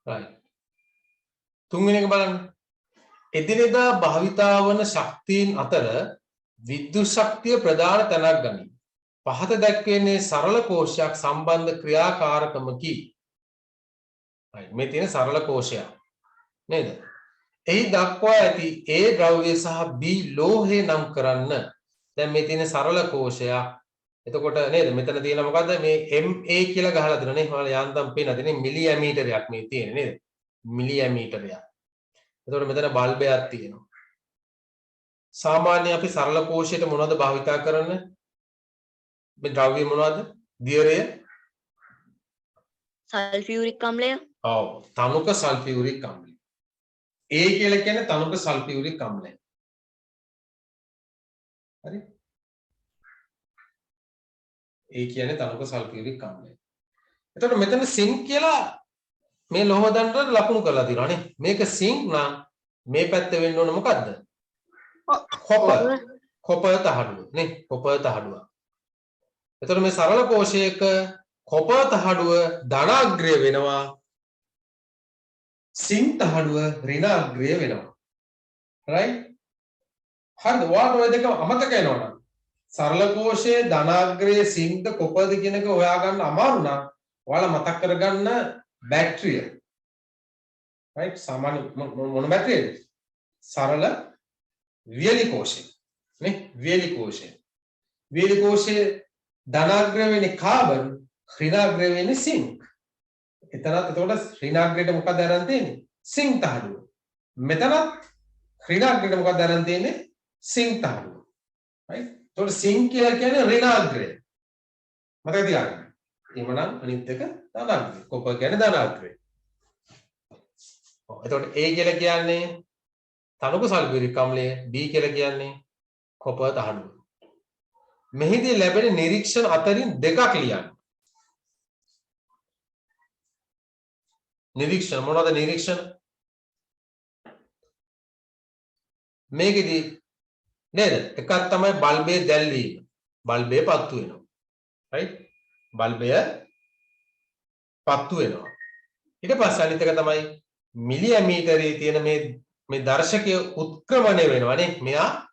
right තුන්වෙනි එක බලන්න. එදිනෙදා භාවිතා වන ශක්තියින් අතර විද්‍යුත් ශක්තිය ප්‍රධාන තැනක් ගනී. පහත දැක්වෙන්නේ සරල කෝෂයක් සම්බන්ධ ක්‍රියාකාරකමකි. මේ තියෙන සරල කෝෂයක් නේද? එහි දක්වා ඇති A ද්‍රව්‍ය සහ B ලෝහය නම් කරන්න. දැන් මේ තියෙන සරල කෝෂයක්. එතකොට නේද? මෙතන තියෙන මොකද්ද? මේ MA කියලා ගහලා දෙනවා නේ. ඔයාලා යාන්තම් පේනද? මිලි ඇමීටරයක් මේ තියෙන්නේ නේද? මිලි ඇමීටරයක්. එතකොට මෙතන බල්බයක් තියෙනවා. සාමාන්‍ය අපි සරල කෝෂයට මොනවද භාවිතා කරන්නේ? මේ ද්‍රව්‍ය මොනවද? දියරය සල්ෆියුරික් අම්ලය ඔව් තනුක සල්ෆියුරික් අම්ලය. A කියලා කියන්නේ තනුක සල්ෆියුරික් අම්ලය. හරි? A කියන්නේ තනුක සල්ෆියුරික් අම්ලය. එතකොට මෙතන සිංක් කියලා මේ ලෝහ දණ්ඩට ලකුණු කරලා තියෙනවා නේ. මේක සිංක් නම් මේ පැත්තේ වෙන්න ඕන මොකද්ද? කොපර් තහඩුව නේ. කොපර් තහඩුව. එතකොට මේ සරල කෝෂයක කොපර් තහඩුව ධනාග්‍රය වෙනවා. සිංක් තහඩුව ඍණාග්‍රය වෙනවා. right? හරිද? ඔයාලට ඔය දෙක අමතක වෙනවනම් සරල කෝෂයේ ධනාග්‍රයේ සිංක්ද කොපර්ද කියන එක හොයාගන්න අමාරු නම් ඔයාලා මතක් කරගන්න බැටරිය right සාමාන්‍ය මොන බැටරියද සරල වියලි කෝෂය නේ වියලි කෝෂය ධනාග්‍රය වෙන්නේ කාබන් ඍණාග්‍රය වෙන්නේ සිංක් එතනත් එතකොට ඍණාග්‍රයට මොකක්ද අරන් තියෙන්නේ සිංක් තහඩුව මෙතනත් ඍණාග්‍රයට මොකක්ද අරන් තියෙන්නේ සිංක් තහඩුව right එතකොට සිංක් කියලා කියන්නේ ඍණාග්‍රය මතක තියාගන්න එහෙමනම් අනිත් එක ධනාග්‍රය කොපර් කියන්නේ ධනාග්‍රය එතකොට A කියලා කියන්නේ තනුක සල්ෆියුරික් අම්ලය B කියලා කියන්නේ කොපර් තහඩුව මෙහිදී ලැබෙන නිරීක්ෂණ අතරින් දෙකක් ලියන්න නිරීක්ෂණ මොනවද නිරීක්ෂණ මේකෙදී නේද එකක් තමයි බල්බයේ දැල්වීම බල්බය පත්තු වෙනවා right බල්බය පත්තු වෙනවා ඊට පස්සේ අනිත් එක තමයි මිලි ඇමීටරයේ තියෙන මේ දර්ශකය උත්ක්‍රමණය වෙනවා නේ මෙයා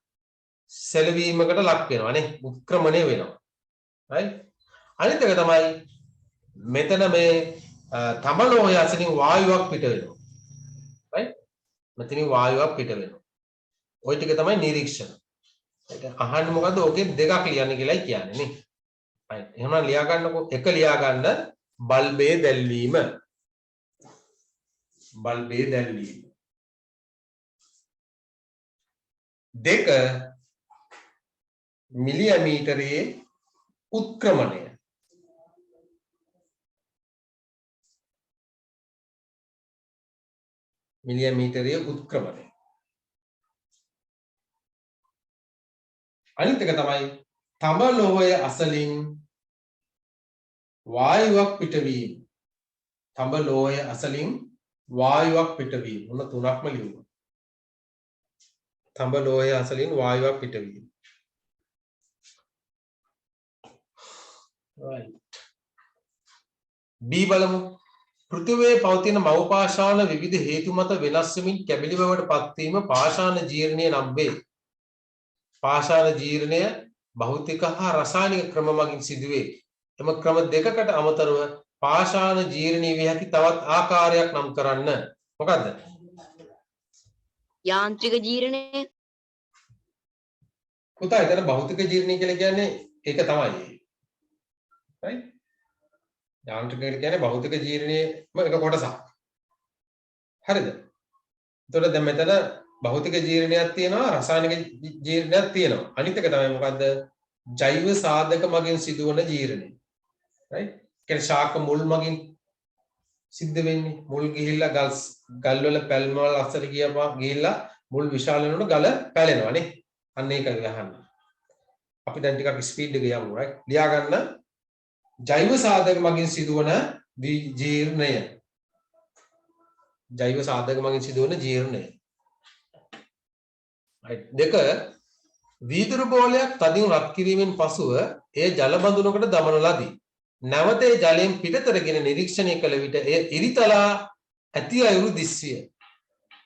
සැලවීමකට ලක් වෙනවා නේ උත්ක්‍රමණය වෙනවා right අනිත් එක තමයි මෙතන මේ තමලෝහය අසලින් වායුවක් පිට වෙනවා right මෙතනින් වායුවක් පිට වෙනවා ওই ටික තමයි නිරීක්ෂණ ඒක අහන්න මොකද්ද ඕකෙන් දෙකක් ලියන්න කියලායි කියන්නේ නේ right එහෙනම් ලියා ගන්නකො එක ලියා ගන්න බල්බයේ දැල්වීම දෙක මිලි ඇමීටරයේ උත්ක්‍රමණය අනිත් එක තමයි තම ලෝහය අසලින් වායුවක් පිටවීම මොන තුනක්ම ලියුවා තඹ ලෝහය අසලින් වායුවක් පිටවීම right B බලමු පෘථිවියේ පවතින මව් පාෂාණ විවිධ හේතු මත වෙනස් වෙමින් කැබලි බවට පත්වීම පාෂාණ ජීර්ණය නම් වේ. පාෂාණ ජීර්ණය භෞතික හා රසායනික ක්‍රම මගින් සිදුවේ. එම ක්‍රම දෙකකට අමතරව පාෂාණ ජීර්ණී විය හැකි තවත් ආකාරයක් නම් කරන්න. මොකද්ද? යාන්ත්‍රික ජීර්ණය පුතා එතන භෞතික ජීර්ණය කියලා කියන්නේ ඒක තමයි. right යාන්ත්‍රික කියන්නේ භෞතික ජීර්ණයේම එක කොටසක්. හරිද? එතකොට දැන් මෙතන භෞතික ජීර්ණයක් තියෙනවා රසායනික ජීර්ණයක් තියෙනවා. අනිත් එක තමයි මොකද්ද? ජෛව සාධක මගින් සිදුවන ජීර්ණය. right? කියන්නේ ශාක මුල් මගින් සිද්ධ වෙන්නේ. මුල් ගිහිල්ලා ගල් වල පැල්ම වල අස්සට ගිහිල්ලා මුල් විශාල වෙනකොට ගල පැලෙනවා නේ. අන්න ඒකයි අහන්න. අපි දැන් ටිකක් ස්පීඩ් එක යමු right? ලියා ගන්න ජෛව සාධක මගින් සිදුවන ජීර්ණය. ජෛව සාධක මගින් සිදුවන ජීර්ණය. right? දෙක වීදුරු බෝලයක් තදින් රත් කිරීමෙන් පසුව එය ජල බඳුනකට දමන ලදී. නැවත ඒ ජලයෙන් පිටතරගෙන නිරීක්ෂණය කළ විට එය ඉරිතලා ඇති අයුරු දිස්විය.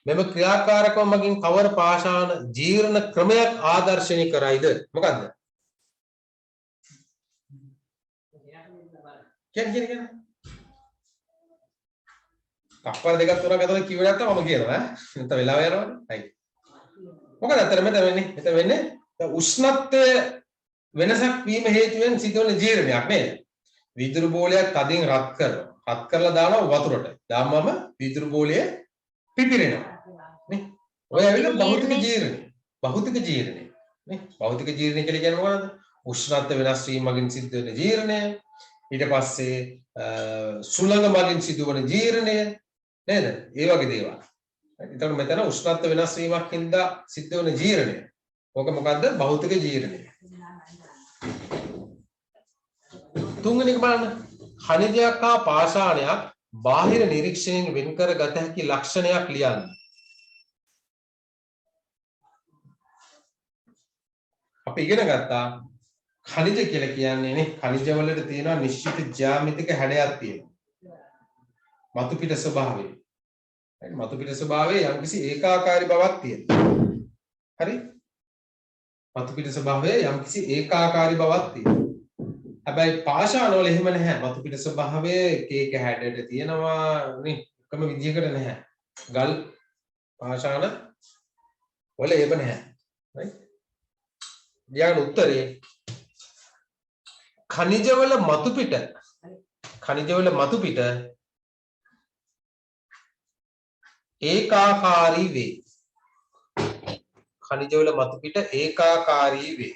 මෙම ක්‍රියාකාරකම මගින් කවර පාෂාණ ජීර්ණ ක්‍රමයක් ආදර්ශනය කරයිද? මොකද්ද? කියන තප්පර දෙකක් තුනක් අතර කිව්ව නැත්තම් මම කියනවා නැත්නම් වෙලාව යනවනේ right මොකද අතර මෙතන වෙන්නේ උෂ්ණත්වය වෙනසක් වීම හේතුවෙන් සිදුවන ජීර්ණයක් නේද වීදුරු බෝලයක් තදින් රත් කරලා දානවා වතුරට දාමම වීදුරු බෝලය පිපිරෙනවා නේ ඔය ඇවිල්ලා භෞතික ජීර්ණය නේ භෞතික ජීර්ණය කියලා කියන්නේ මොකද්ද උෂ්ණත්වය වෙනස් වීම මගින් සිද්ධ වෙන ජීර්ණය ඊට පස්සේ සුළඟ මගින් සිදුවන ජීර්ණය නේද? ඒ වගේ දේවල්. එතකොට මෙතන උෂ්ණත්ව වෙනස් වීමක් හින්දා සිද්ධ වෙන ජීර්ණය. ඕක මොකද්ද? භෞතික ජීර්ණය. තුන්වෙනි එක බලන්න. khනිජයක් හා පාෂාණයක් බාහිර නිරීක්ෂණයෙන් වෙන් කර ගත හැකි ලක්ෂණයක් ලියන්න. අපි ඉගෙන ගත්තා khනිජ කියලා කියන්නේ නේ khනිජ වලට තියෙනවා නිශ්චිත ජ්‍යාමිතික හැඩයක් තියෙනවා. මතු පිට ස්වභාවය. හරි මතු පිට ස්වභාවයේ යම්කිසි ඒකාකාරී බවක් තියෙනවා. හරි? මතු පිට ස්වභාවයේ යම්කිසි ඒකාකාරී බවක් තියෙනවා. හැබැයි පාෂාණ වල එහෙම නැහැ. මතු පිට ස්වභාවයේ එක හැඩයට තියෙනවා නේ. එකම විදිහකට නැහැ. ගල් පාෂාණ වල ඒව නැහැ. right? ලියන්න උත්තරේ khනිජවල මතු පිට ඒකාකාරී වේ. khනිජවල මතු පිට ඒකාකාරී වේ.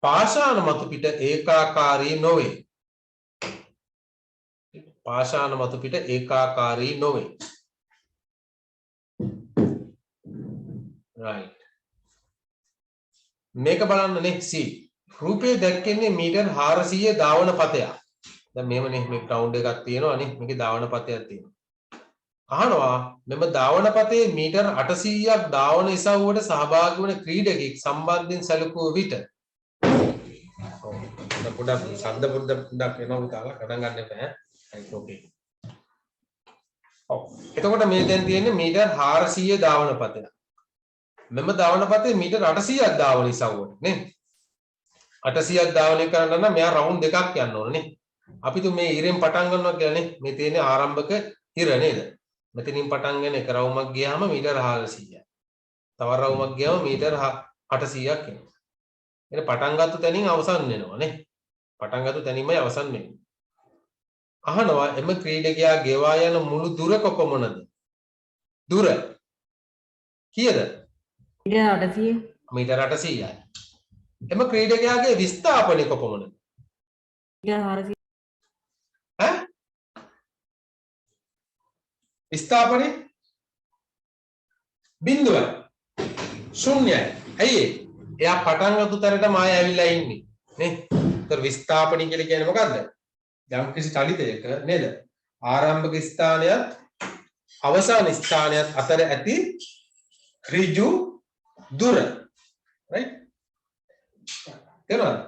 පාෂාණ මතු පිට ඒකාකාරී නොවේ. පාෂාණ මතු පිට ඒකාකාරී නොවේ. right. මේක බලන්නනේ C. රූපේ දැක්කන්නේ මීටර් 400 ධාවන පතයක්. දැන් මෙහෙමනේ මේ ග්‍රවුන්ඩ් එකක් තියෙනවානේ. මේකේ ධාවන පතයක් තියෙනවා. අහනවා මෙම ධාවන පතේ මීටර් 800ක් ධාවන ඉසව්වට සහභාගී වන ක්‍රීඩකෙක් සම්බන්ධයෙන් සැලකුව විට පොඩ්ඩක් ශබ්ද පොඩ්ඩක් එනවා පුතාලා ගණන් ගන්න එපා. right okay. ඔව්. එතකොට මේ දැන් තියෙන්නේ මීටර් 400 ධාවන පතයක්. මෙම ධාවන පතේ මීටර් 800ක් ධාවන ඉසව්වට නේ. 800ක් ධාවනය කරන්න නම් මෙයා රවුන්ඩ් දෙකක් යන්න ඕනේ නේ. අපි තු මේ ඉරෙන් පටන් ගන්නවා කියලා නේ. මේ තියෙන්නේ ආරම්භක ඉර නේද? මෙතනින් පටන් ගන්න එක රවුමක් ගියාම මීටර් 400යි. තව රවුමක් ගියාම මීටර් 800ක් එනවා. එනේ පටන් ගත්ත තැනින් අවසන් වෙනවා නේ. පටන් ගත්ත තැනින්මයි අවසන් වෙන්නේ. අහනවා එම ක්‍රීඩකයා ගෙවා යන මුළු දුර කොපමණද? දුර කීයද? මීටර් 800යි. එම ක්‍රීඩකයාගේ විස්ථාපනය කොපමණද? ඈ? විස්ථාපනය බිඳුවයි. ශූන්‍යයි. ඇයි? එයා පටන් ගත්ත තැනටම ආයෙ ඇවිල්ලා ඉන්නේ නේ. ඒතර විස්ථාපනය කියලා කියන්නේ මොකද්ද? යම් කිසි චලිතයක නේද? ආරම්භක ස්ථානයත් අවසාන ස්ථානයත් අතර ඇති ඍජු දුර. right? තේරුණාද?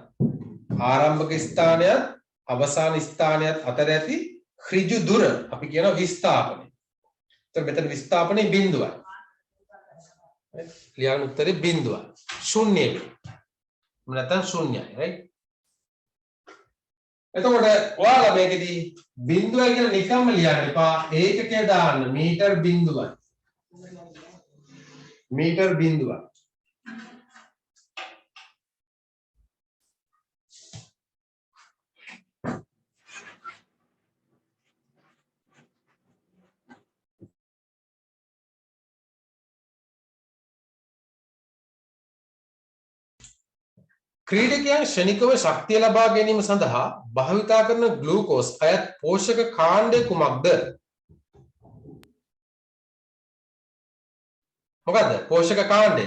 ආරම්භක ස්ථානයත් අවසාන ස්ථානයත් අතර ඇති ඍජු දුර අපි කියනවා විස්ථාපනය. ඒතර මෙතන විස්ථාපනයේ බිඳුවයි. ලියන්න උත්තරේ බිඳුවයි. ශූන්‍යයි. නැත්නම් ශූන්‍යයි. right? එතකොට ඔයාලා මේකෙදී බිඳුවයි කියලා නිකම්ම ලියන්න එපා. ඒකකය දාන්න මීටර් බිඳුවයි. මීටර් බිඳුවයි. ක්‍රීඩකයන් ක්ෂණිකව ශක්තිය ලබා ගැනීම සඳහා භාවිතා කරන ග්ලූකෝස් අයත් පෝෂක කාණ්ඩය කුමක්ද? මොකද්ද? පෝෂක කාණ්ඩය.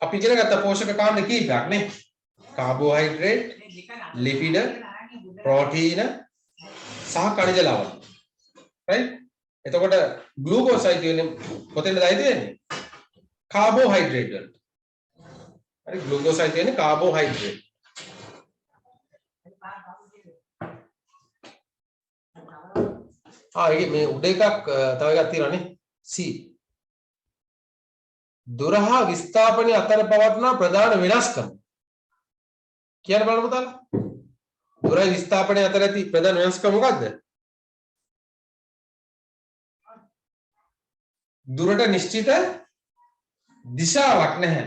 අපි ඉගෙන ගත්ත පෝෂක කාණ්ඩ කීපයක් නේ? කාබෝහයිඩ්‍රේට්, ලිපිඩ, ප්‍රෝටීන සහ khනිජ ලවණ. right? එතකොට ග්ලූකෝස් අයිති වෙන්නේ කොතෙන්ද අයිති වෙන්නේ? කාබෝහයිඩ්‍රේට් වලට. හරි ග්ලූකෝස් අයිති වෙන්නේ කාබෝහයිඩ්‍රේට්. ඒක මේ උඩ එකක් තව එකක් තියෙනවා නේ C. දුර හා විස්ථාපනය අතර පවත්නා ප්‍රධාන වෙනස්කම්. කියන්න බලමු තාලා. දුරයි විස්ථාපනය අතර ඇති ප්‍රධාන වෙනස්කම මොකද්ද? දුරට නිශ්චිත දිශාවක් නැහැ.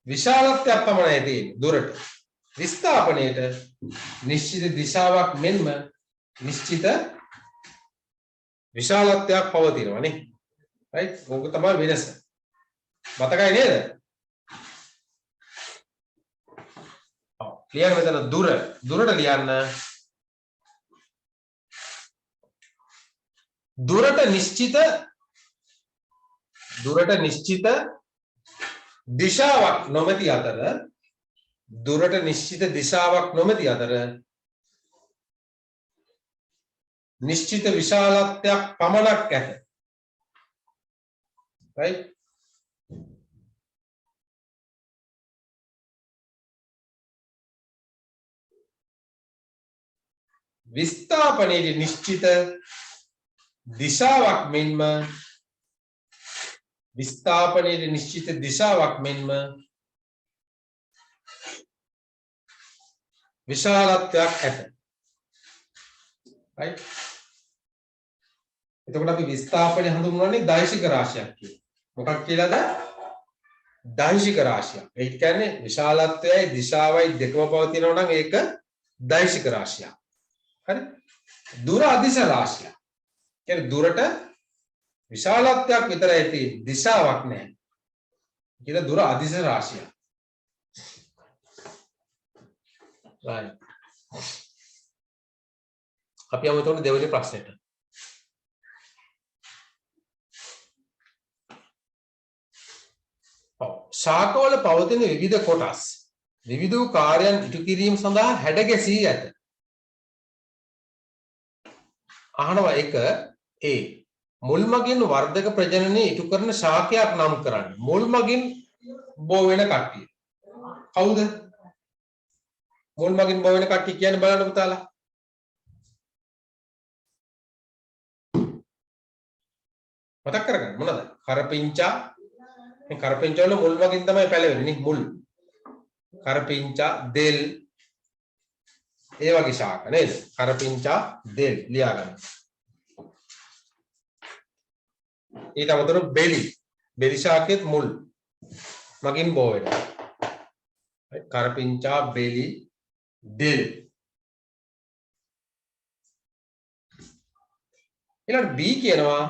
විශාලත්වයක් පමණයි තියෙන්නේ දුරට. විස්ථාපනයේට නිශ්චිත දිශාවක් මෙන්ම නිශ්චිත විශාලත්වයක් පවතිනවා නේ. right? ඕක තමයි වෙනස. මතකයි නේද? ඔව්. ලියන්න මෙතන දුරට ලියන්න. දුරට නිශ්චිත දිශාවක් නොමැති අතර නිශ්චිත විශාලත්වයක් පමණක් ඇත. right? විස්ථාපනයේ නිශ්චිත දිශාවක් මෙන්ම විශාලත්වයක් ඇත. right? එතකොට අපි විස්ථාපනය හඳුන්වන්නේ දෛශික රාශියක් කියලා. මොකක් කියලාද? දෛශික රාශියක්. ඒ කියන්නේ විශාලත්වයයි දිශාවයි දෙකම පවතිනවා නම් ඒක දෛශික රාශියක්. හරි? දුර අදිශ රාශියක්. කියන්නේ දුරට විශාලත්වයක් විතරයි තියෙන්නේ. දිශාවක් නැහැ. කියන දුර අදිශ රාශියක්. right. අපි යමු එතකොට දෙවෙනි ප්‍රශ්නෙට. ශාකවල පවතින විවිධ කොටස් විවිධ වූ කාර්යයන් ඉටු කිරීම සඳහා හැඩ ගැසී ඇත. අහනවා එක A මුල් මගින් වර්ධක ප්‍රජනනය ඉටු කරන ශාකයක් නම් කරන්න. මුල් මගින් බෝ වෙන කට්ටිය. කවුද? මුල් මගින් බෝ වෙන කට්ටිය කියන්නේ බලන්න පුතාලා. මතක් කරගන්න මොනවද? කරපිංචා. මේ කරපිංචා වල මුල් මගින් තමයි පැලවෙන්නේ නේ මුල්. කරපිංචා දෙල් ඒ වගේ ශාක නේද? කරපිංචා දෙල් ලියා ගන්න. ඊට අමතරව බෙලි. බෙලි ශාකෙත් මුල් මගින් බෝ වෙනවා. කරපිංචා බෙලි දෙල්. ඊළඟ B කියනවා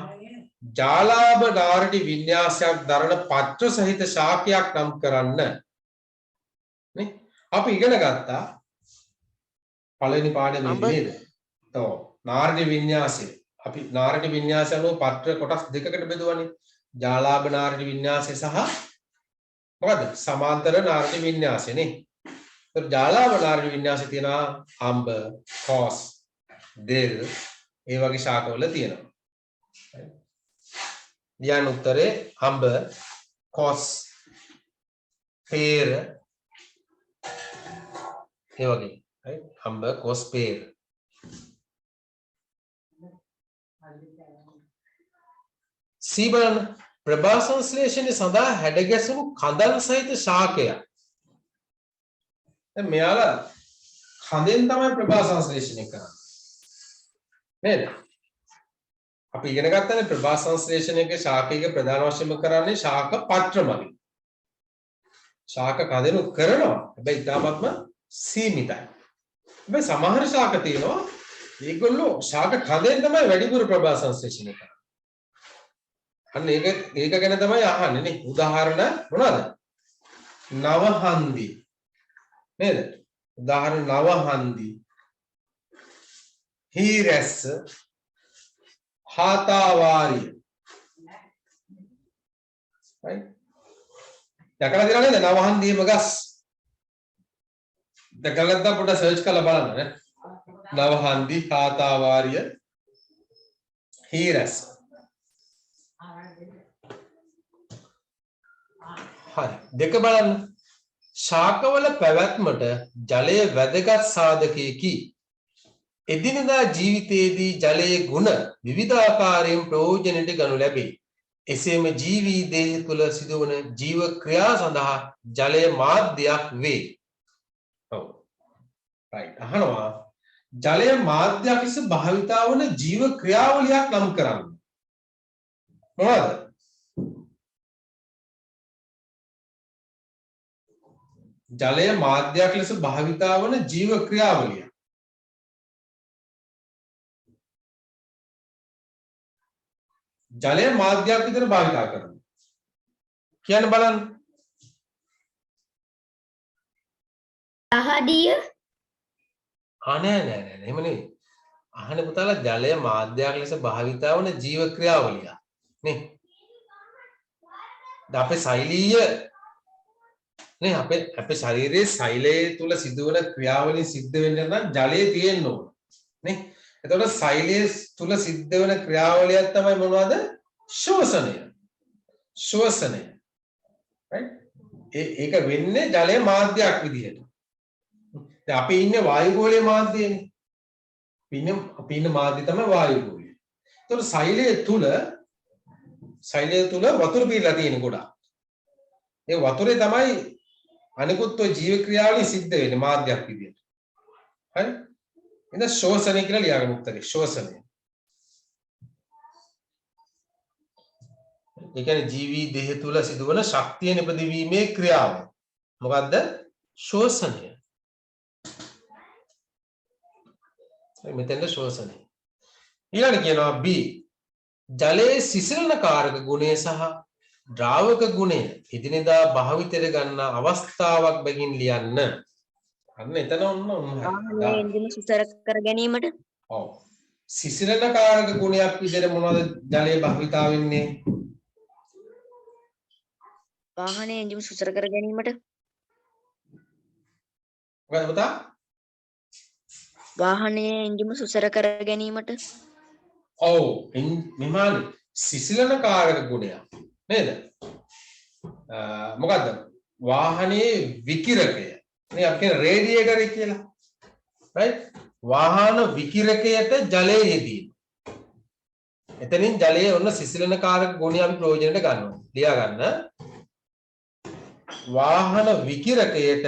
ජාලාභ නාරටි වින්‍යාසයක් දරන පත්‍ර සහිත ශාකයක් නම් කරන්න. නේ? අපි ඉගෙන ගත්තා පළවෙනි පාඩමේදී නේද? ඔව්. නාරටි වින්‍යාසය. අපි නාරටි වින්‍යාසය අනුව පත්‍ර කොටස් දෙකකට බෙදුවානේ. ජාලාභ නාරටි වින්‍යාසය සහ මොකද්ද? සමාන්තර නාරටි වින්‍යාසය නේ. ඒත් ජාලාභ නාරටි වින්‍යාසය තියෙනවා අඹ, කොස්, දෙල් ඒ වගේ ශාකවල තියෙනවා. ලියන්න උත්තරේ අඹ, කොස්, peer ඒ වගේ. right? අඹ, කොස්, peer. C බලන්න ප්‍රභා සංශ්ලේෂණය සඳහා හැඩ ගැසුණු කඳන් සහිත ශාකයක්. දැන් මෙයාලා කඳෙන් තමයි ප්‍රභා සංශ්ලේෂණය කරන්නේ. නේද? අපි ඉගෙන ගත්තනේ ප්‍රභා සංශ්ලේෂණයේ ශාකයක ප්‍රධාන වශයෙන්ම කරන්නේ ශාක පත්‍ර මගින්. ශාක කඳෙනුත් කරනවා. හැබැයි ඉතාමත්ම සීමිතයි. හැබැයි සමහර ශාක තියෙනවා ඒගොල්ලෝ ශාක කඳෙන් තමයි වැඩිපුර ප්‍රභා සංශ්ලේෂණය කරන්නේ. අන්න ඒක ගැන තමයි අහන්නේ නේ. උදාහරණ මොනවද? නවහන්දි. නේද? උදාහරණ නවහන්දි. හීරැස්ස හාතාවාරිය. right? දැකලා දිනන නේද නවහන්දියේම ගස්. දැකලා ගත්තා පොඩ්ඩක් සර්ච් කරලා බලන්න නේ. නවහන්දි හාතාවාරිය හීරැස්ස. හරි. දෙක බලන්න. ශාකවල පැවැත්මට ජලය වැදගත් සාධකයකි. එදිනෙදා ජීවිතයේදී ජලයේ ගුණ විවිධාකාරයෙන් ප්‍රයෝජනයට ගනු ලැබේ. එසේම ජීවී දේහ තුළ සිදුවන ජීව ක්‍රියා සඳහා ජලය මාධ්‍යයක් වේ. ඔව්. right. අහනවා ජලය මාධ්‍යයක් ලෙස භාවිතා වන ජීව ක්‍රියාවලියක් නම් කරන්න. මොනවද? ජලය මාධ්‍යයක් ලෙස භාවිතා වන ජීව ක්‍රියාවලිය. ජලය මාධ්‍යයක් විදිහට භාවිතා කරනවා. කියන්න බලන්න. අහඩිය නෑ එහෙම නෙවෙයි. අහන්නේ පුතාලා ජලය මාධ්‍යයක් ලෙස භාවිතා වන ජීව ක්‍රියාවලිය. නේ? අපේ සෛලීය නේ අපේ ශරීරයේ සෛලයේ තුල සිදුවන ක්‍රියාවලින් සිද්ධ වෙන්න නම් ජලය තියෙන්න ඕන. නේ? එතකොට සෛලයේ තුල සිද්ධ වෙන ක්‍රියාවලියක් තමයි මොනවද? ශෝෂණය. ශෝෂණය. right? ඒක වෙන්නේ ජලයේ මාධ්‍යයක් විදිහට. දැන් අපි ඉන්නේ වායු ගෝලීය මාධ්‍යයේනේ. අපි ඉන්න මාධ්‍ය තමයි වායු ගෝලීය. එතකොට සෛලයේ තුල වතුර පිරලා තියෙන ගොඩක්. ඒ වතුරේ තමයි අනිකුත් ඔය ජීව ක්‍රියාවලින් සිද්ධ වෙන්නේ මාධ්‍යයක් විදිහට. හරි? එහෙනම් ශෝෂණය කියලා ලියාගන්න උත්තරේ ශෝෂණය. ඒ කියන්නේ ජීවී දේහ තුල සිදුවන ශක්තිය නිපදවීමේ ක්‍රියාව. මොකද්ද? ශෝෂණය. මෙතෙන්ද ශෝෂණය. ඊළඟ කියනවා B. ජලයේ සිසිලන කාරක ගුණය සහ ද්‍රාවක ගුණය එදිනෙදා භාවිතයට ගන්න අවස්ථාවක් බැගින් ලියන්න. අන්න එතන වාහනයේ එන්ජිම සුසර කර ගැනීමට ඔව්. සිසිලන කාරක ගුණයක් විදිහට මොනවද ජලයේ භාවිතා වෙන්නේ? වාහනයේ එන්ජිම සුසර කර ගැනීමට මොකද පුතා? වාහනයේ එන්ජිම සුසර කර ගැනීමට ඔව් මෙහානේ සිසිලන කාරක ගුණයක් නේද? මොකද්ද? වාහනේ විකිරකය. මේ අපි කියන රේඩියේටර් කියලා. රයිට්? වාහන විකිරකයට ජලය යෙදීම. එතනින් ජලයේ ඔන්න සිසිලන කාරක ගුණය අපි ප්‍රයෝජනයට ගන්නවා. ලියා ගන්න. වාහන විකිරකයට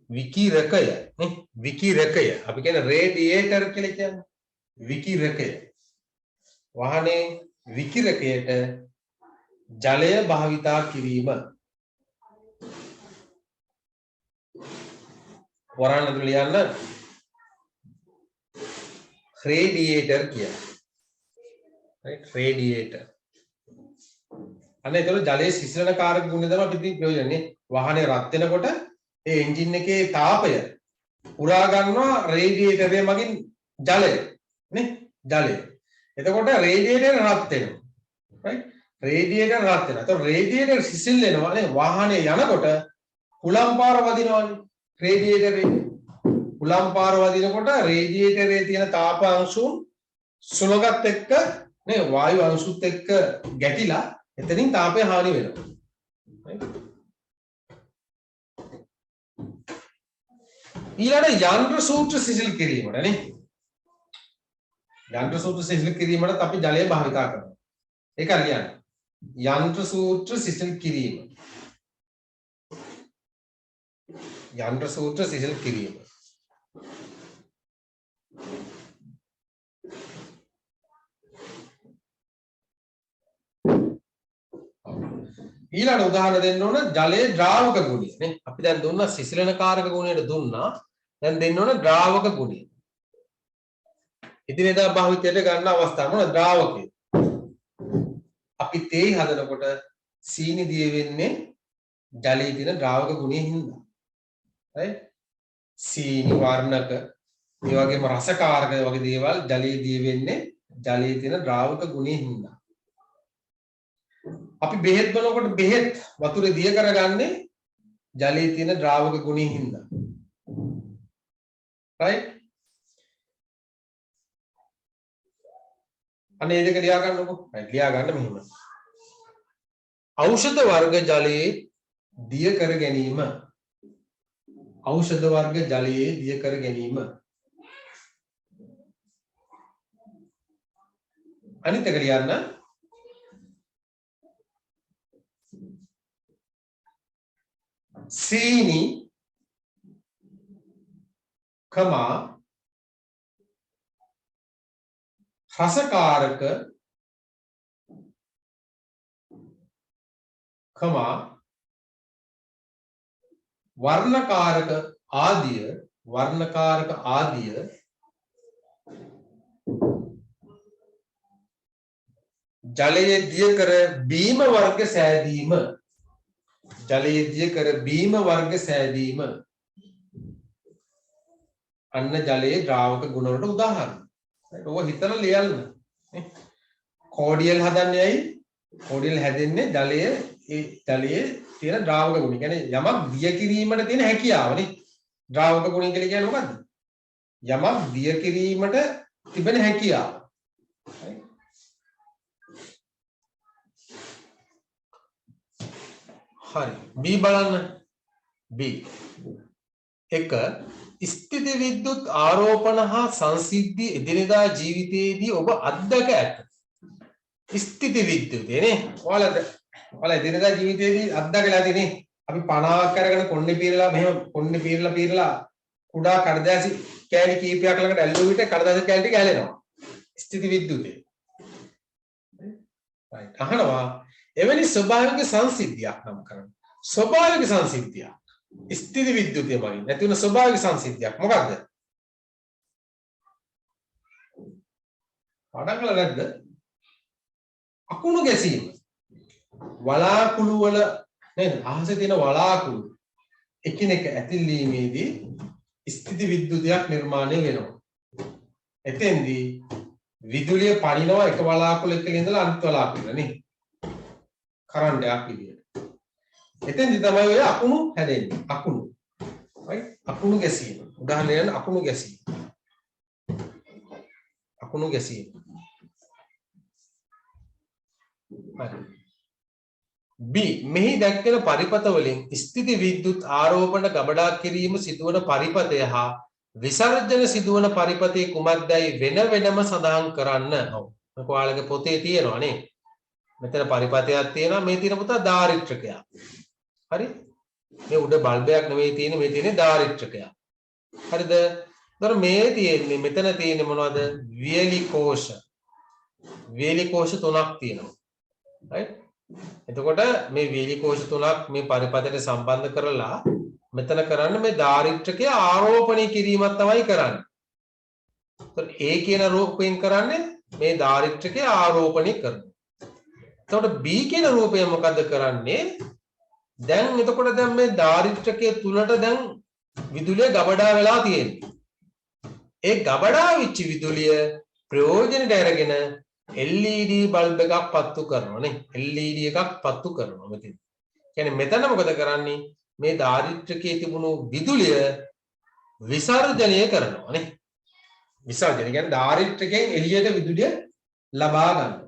විකිරකය නේ විකිරකය අපි කියන රේඩියේටර් කියලා කියන්නේ විකිරකය. වාහනේ විකිරකයට ජලය භාවිතා කිරීම. වරණ ඇතුළේ ලියන්න රේඩියේටර් කියලා. Right radiator. අනේ ඒතකොට ජලයේ සිසිලන කාරක ගුණය තමයි අපි ඉතින් ප්‍රයෝජනනේ. වාහනේ රත් වෙනකොට ඒ එන්ජින් එකේ තාපය උරා ගන්නවා රේඩියේටරේ මගින් ජලය නේ ජලය. එතකොට රේඩියේටර් රත් වෙනවා. රයිට් රේඩියේටර් රත් වෙනවා. එතකොට රේඩියේටර් සිසිල් වෙනවා නේ වාහනේ යනකොට හුලම් පාර වදිනවානේ රේඩියේටරේ. හුලම් පාර වදිනකොට රේඩියේටරේ තියෙන තාප අංශුන් සුලගත් එක්ක නේ වායු අංශුත් එක්ක ගැටිලා එතනින් තාපය හානි වෙනවා. ඊළඟ යන්ත්‍ර සූත්‍ර සිසිල් කිරීමට නේ යන්ත්‍ර සූත්‍ර සිසිල් කිරීමට අපි ජලය භාවිතා කරනවා. ඒක හරියන්නේ. යන්ත්‍ර සූත්‍ර සිසිල් කිරීම. යන්ත්‍ර සූත්‍ර සිසිල් කිරීම. ඊළඟ උදාහරණ දෙන්න ඕන ජලයේ ද්‍රාවක ගුණය නේ. අපි දැන් දුන්නා සිසිලන කාරක ගුණයට දුන්නා. දැන් දෙන්න ඕන ද්‍රාවක ගුණය. ඉදිරියදා භාවිතයට ගන්න අවස්ථාව මොන ද්‍රාවකය? අපි තේ හදනකොට සීනි දිය වෙන්නේ ජලයේ තියෙන ද්‍රාවක ගුණයෙන් හින්දා. right? සීනි වර්ණක ඒ වගේම රසකාරක වගේ දේවල් ජලයේ දිය වෙන්නේ ජලයේ තියෙන ද්‍රාවක ගුණයෙන් හින්දා. අපි බෙහෙත් බොනකොට බෙහෙත් වතුරේ දිය කරගන්නේ ජලයේ තියෙන ද්‍රාවක ගුණයෙන් හින්දා. right? අනේ දෙක ලියා ගන්නකො. right ලියා ගන්න මෙහෙම. ඖෂධ වර්ග ජලයේ දිය කර ගැනීම. ඖෂධ වර්ග ජලයේ දිය කර ගැනීම. අනිත් එක ලියන්න. සීනි කමා රසකාරක කමා වර්ණකාරක ආදිය ජලයේ දිය කර බීම වර්ග සෑදීම. ජලයේ දිය කර බීම වර්ග සෑදීම. අන්න ජලයේ ද්‍රාවක ගුණ වලට උදාහරණ. ඔය හිතලා ලියන්න. කෝඩියල් හදන්නේ ඇයි? කෝඩියල් හැදෙන්නේ ජලයේ ඒ ජලයේ තියෙන ද්‍රාවක ගුණ. කියන්නේ යමක් දිය කිරීමට තියෙන හැකියාවනේ. ද්‍රාවක ගුණ කියලා කියන්නේ මොකද්ද? යමක් දිය කිරීමට තිබෙන හැකියාව. හරි. B බලන්න. B. 1 ස්ථිති විද්‍යුත් ආරෝපණ හා සංසිද්ධි එදිනෙදා ජීවිතයේදී ඔබ අත්දැක ඇත. ස්ථිති විද්‍යුතේ නේ. ඔයාලා එදිනෙදා ජීවිතයේදී අත්දැකලා තියෙන්නේ අපි 50ක් අරගෙන කොණ්ඩේ පීරලා මෙහෙම කොණ්ඩේ පීරලා කුඩා කඩදාසි කෑලි කීපයක් ළඟට ඇල්ලුව විට කඩදාසි කෑලි ටික ඇලෙනවා. ස්ථිති විද්‍යුතේ. right අහනවා එවැනි ස්වභාවික සංසිද්ධියක් නම් කරන්න ස්වභාවික සංසිද්ධියක් ස්ථිති විද්‍යුතය මගින් නැති වෙන ස්වභාවික සංසිද්ධියක් මොකක්ද පාඩම් කළා නැද්ද අකුණු ගැසීම වලාකුළු වල නේද අහසේ තියෙන වලාකුළු එකිනෙක ඇතිල්ීමේදී ස්ථිති විද්‍යුතයක් නිර්මාණය වෙනවා එතෙන්දී විදුලිය පනිනවා එක වලාකුළක ඉඳලා අනිත් වලාකුළට නේ කරන්ට් එකක් විදියට එතෙන්දී තමයි ඔය අකුණු හැදෙන්නේ අකුණු right අකුණු ගැසීම උදාහරණයක් අකුණු ගැසීම B මෙහි දැක්වෙන පරිපත වලින් ස්ථිති විද්‍යුත් ආරෝපණ ගබඩා කිරීම සිදුවන පරිපතය හා විසර්ජන සිදුවන පරිපතේ කුමක්දයි වෙන වෙනම සඳහන් කරන්න. ඔව්. මේක ඔයාලගේ පොතේ තියෙනවා නේ. මෙතන පරිපතයක් තියෙනවා මේ තියෙන පුතා දාරිත්‍රකයක්. හරි? මේ උඩ බල්බයක් නෙවෙයි තියෙන්නේ මේ තියෙන්නේ දාරිත්‍රකයක්. හරිද? ඒතර මේ තියෙන්නේ මෙතන තියෙන්නේ මොනවද? වියලි කෝෂ. වියලි කෝෂ තුනක් තියෙනවා. right? එතකොට මේ වියලි කෝෂ තුනක් මේ පරිපතයට සම්බන්ධ කරලා මෙතන කරන්නේ මේ දාරිත්‍රකයේ ආරෝපණය කිරීමක් තමයි කරන්නේ. එතකොට A කියන රූපයෙන් කරන්නේ මේ දාරිත්‍රකයේ ආරෝපණය කරනවා. එතකොට B කියන රූපය මොකද කරන්නේ? දැන් එතකොට දැන් මේ දාරිත්‍රකයේ තුලට දැන් විදුලිය ගබඩා වෙලා තියෙන්නේ. ඒ ගබඩා වෙච්ච විදුලිය ප්‍රයෝජනෙට අරගෙන LED බල්බ් එකක් පත්තු කරනවා නේ. LED එකක් පත්තු කරනවා මෙතන. කියන්නේ මෙතන මොකද කරන්නේ? මේ දාරිත්‍රකයේ තිබුණු විදුලිය විසර්ජනය කරනවා නේ. විසර්ජනය කියන්නේ දාරිත්‍රකයෙන් එළියට විදුලිය ලබා ගන්නවා.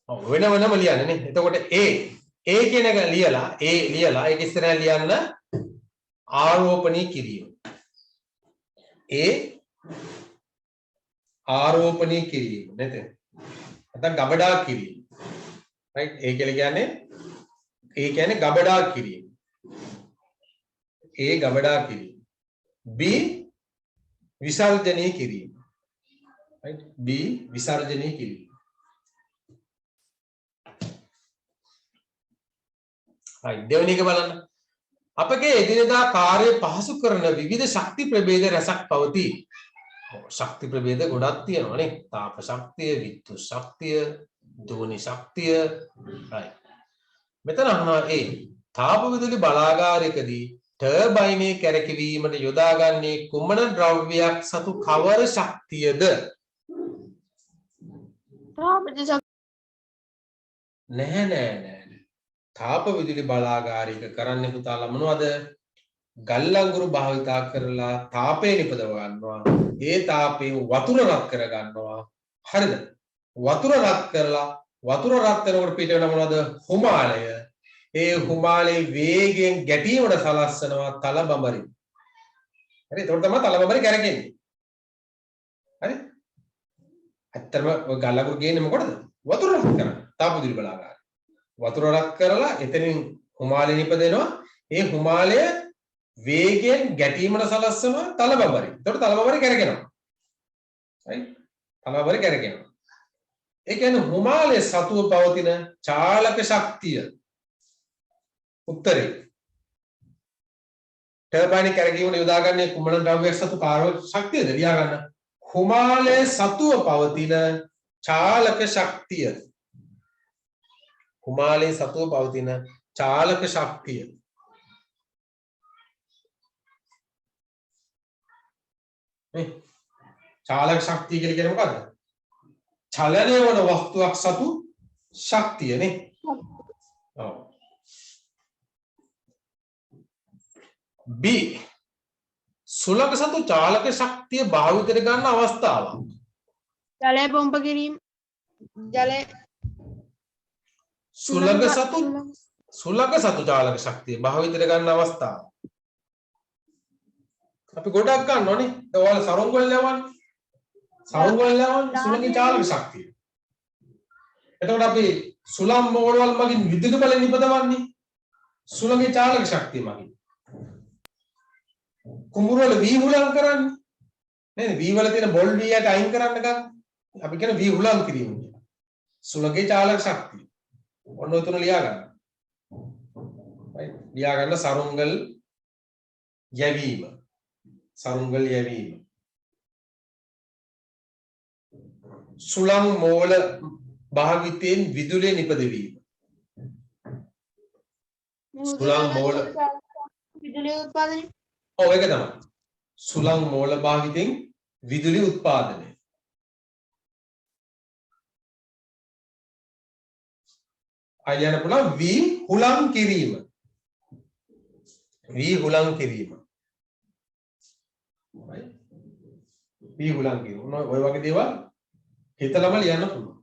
ඔව් වෙනම ලියන්න නේ. එතකොට A කියන එක ලියලා ඒක ඉස්සරහ ලියන්න ආරෝපණය කිරීම. A ආරෝපණය කිරීම නේද? නැත්නම් ගබඩා කිරීම. right? ඒ කියන්නේ ගබඩා කිරීම. A ගබඩා කිරීම. B විසර්ජනය කිරීම. right? B විසර්ජනය කිරීම. right දෙවෙනි එක බලන්න. අපගේ එදිනෙදා කාර්ය පහසු කරන විවිධ ශක්ති ප්‍රභේද රසක් පවතී. ශක්ති ප්‍රභේද ගොඩක් තියෙනවා නේ. තාප ශක්තිය, විද්‍යුත් ශක්තිය, ධ්වනි ශක්තිය. right. මෙතන අහනවා A තාප විදුලි බලාගාරයකදී ටර්බයිනේ කැරකිවීමට යොදාගන්නේ කුමන ද්‍රව්‍යයක් සතු කවර ශක්තියද? නෑ. තාප විදුලි බලාගාරයක කරන්නේ පුතාලා මොනවද? ගල් අඟුරු භාවිතා කරලා තාපය නිපදව ගන්නවා. ඒ තාපයෙන් වතුර රත් කර ගන්නවා. හරිද? වතුර රත් කරලා වතුර රත් වෙනකොට පිට වෙන මොනවද? හුමාලය. ඒ හුමාලේ වේගයෙන් ගැටීමට සලස්සනවා තලබඹරි. හරි? ඒකට තමයි තලබඹරි කැරකෙන්නේ. හරි? ඇත්තටම ඔය ගල් අඟුරු ගේන්නේ මොකටද? වතුර රත් කරන්න. තාප විදුලි බලාගාරය. වතුර රත් කරලා එතනින් හුමාලය නිපදෙනවා. ඒ හුමාලය වේගයෙන් ගැටීමට සලස්සනවා තලබඹරි. එතකොට තලබඹරි කැරකෙනවා. right? තලබඹරි කැරකෙනවා. ඒ කියන්නේ හුමාලයේ සතුව පවතින චාලක ශක්තිය. උත්තරේ. ටර්බයින් කැරකීමට යොදාගන්නේ කුමන ද්‍රව්‍යයක් සතු කාර්ය ශක්තියද? ලියා ගන්න. හුමාලයේ සතුව පවතින චාලක ශක්තිය. හුමාලයේ සතුව පවතින චාලක ශක්තිය. චාලක ශක්තිය කියලා කියන්නේ මොකද්ද? චලනය වන වස්තුවක් සතු ශක්තිය නේ. ඔව්. B සුලක සතු චාලක ශක්තිය භාවිතයට ගන්න අවස්ථාවක්. ජලය පොම්ප කිරීම ජලය සුලක සතු චාලක ශක්තිය භාවිතයට ගන්න අවස්ථාව. අපි ගොඩක් ගන්නවනේ. දැන් ඔයාලා සරුංග වල යවන්නේ. සරුංග වල යවන්නේ සුලගේ චාලක ශක්තිය. එතකොට අපි සුලම් මෝඩවල මගින් විද්‍යුත් බල නිපදවන්නේ සුලගේ චාලක ශක්තිය මගින්. කුඹුර වල වී මුලම් කරන්නේ. නේද? වී වල තියෙන බොල් වී යට අයින් කරන්න ගන්න. අපි කියන වී හුලං කිරීම කියලා. සුළඟේ චාලක ශක්තිය. ඔන්න ඔය තුන ලියා ගන්න. right ලියා ගන්න සරුංගල් යැවීම. සරුංගල් යැවීම. සුළං මෝල භාවිතයෙන් විදුලිය නිපදවීම. සුළං මෝල විදුලිය උත්පාදනය. ඔව් ඒක තමයි. සුළං මෝල භාවිතයෙන් විදුලි උත්පාදනය. අයන පුළුවන් වී හුලං කිරීම. වී හුලං කිරීම. වී හුලං කිරීම. ඔය වගේ දේවල් හිතලම ලියන්න පුළුවන්.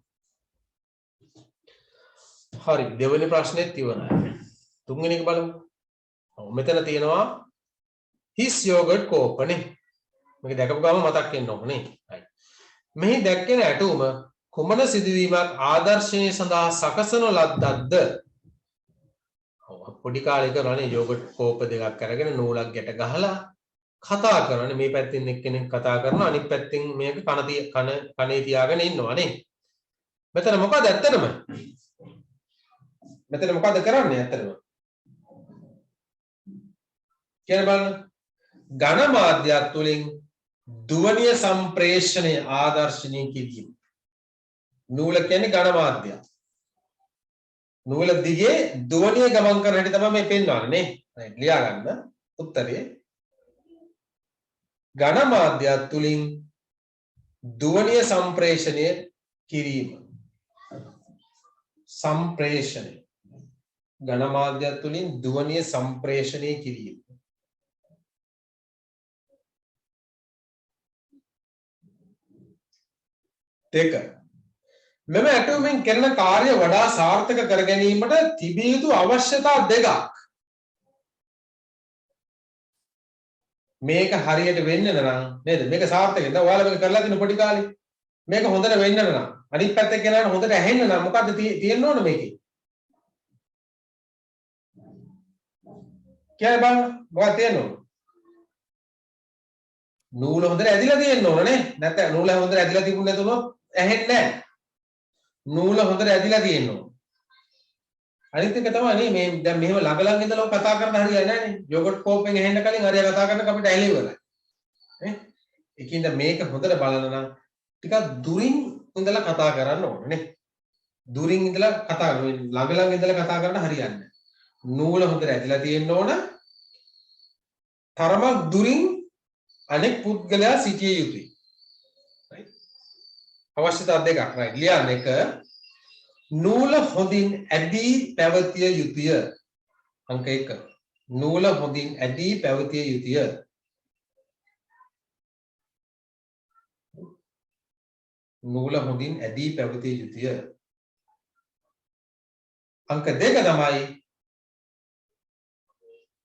හරි දෙවෙනි ප්‍රශ්නේත් ඉවරයි. තුන්වෙනි එක බලමු. ඔව් මෙතන තියෙනවා his yogurt කෝප නේ. මේක දැකපු ගමන් මතක් වෙන්න ඕනේ නේ. right. මෙහි දැක්කෙන ඇටුම කුමන සිදුවීමක් ආදර්ශනීය සඳහා සකසන ලද්දක්ද? ඔව් පොඩි කාලේ කරන්නේ යෝගට් කෝප දෙකක් අරගෙන නූලක් ගැට ගහලා කතා කරන්නේ. මේ පැත්තෙන් එක්කෙනෙක් කතා කරනවා අනිත් පැත්තෙන් මේක කනේ තියාගෙන ඉන්නවා නේ. මෙතන මොකද ඇත්තටම? මෙතන මොකද කරන්නේ ඇත්තටම? කියන බලන්න. ඝන මාධ්‍යයක් තුලින් ධ්වනිය සම්ප්‍රේෂණය ආදර්ශනීය කිරීම. නූල කියන්නේ ඝන මාධ්‍යයක්. නූල දිගේ ධ්වනිය ගමන් කරන හැටි තමයි මේ පෙන්වන්නේ නේ. right ලියා ගන්න උත්තරේ. ඝන මාධ්‍යයක් තුලින් ධ්වනිය සම්ප්‍රේෂණය කිරීම. සම්ප්‍රේෂණය. ඝන මාධ්‍යයක් තුලින් ධ්වනිය සම්ප්‍රේෂණය කිරීම. දෙක මෙම ඇටුමෙන් කරන කාර්ය වඩා සාර්ථක කර ගැනීමට තිබිය යුතු අවශ්‍යතා දෙකක්. මේක හරියට වෙන්න නම් නේද? මේක සාර්ථක වෙන්න ඔයාලා මේක කරලා තියෙන පොඩි කාලේ. මේක හොඳට වෙන්න නම් අනිත් පැත්තේ කෙනාට හොඳට ඇහෙන්න නම් මොකද්ද තියෙන්න ඕන මේකේ? කියලා බලන්න මොකක්ද තියෙන්න ඕන? නූල හොඳට ඇදිලා තියෙන්න ඕන නේ. නැත්නම් නූල හොඳට ඇදිලා තිබුණ නැතුනොත් ඇහෙන්නේ නැහැ. නූල හොඳට ඇදිලා තියෙන්න ඕන. අනිත් එක තමයි නේ මේ දැන් මෙහෙම ළඟ ළඟ ඉඳලා කතා කරන්න හරියන්නේ නැහැ නේ. යෝගට් කෝපෙන් ඇහෙන්න කලින් හරිය කතා කරන අපිට ඇහෙලි ඉවරයි. නේ? ඒකින්ද මේක හොඳට බලන්න නම් ටිකක් දුරින් ඉඳලා කතා කරන්න ඕන නේ. දුරින් ඉඳලා කතා කරන ළඟ ළඟ ඉඳලා කතා කරන්න හරියන්නේ නැහැ. නූල හොඳට ඇදිලා තියෙන්න ඕන. තරමක් දුරින් අනෙක් පුද්ගලයා සිටිය යුතුයි. right අවශ්‍යතා දෙකක් right ලියන්න එක නූල හොඳින් ඇදී පැවතිය යුතුය. අංක 1 නූල හොඳින් ඇදී පැවතිය යුතුය. නූල හොඳින් ඇදී පැවතිය යුතුය. අංක 2 තමයි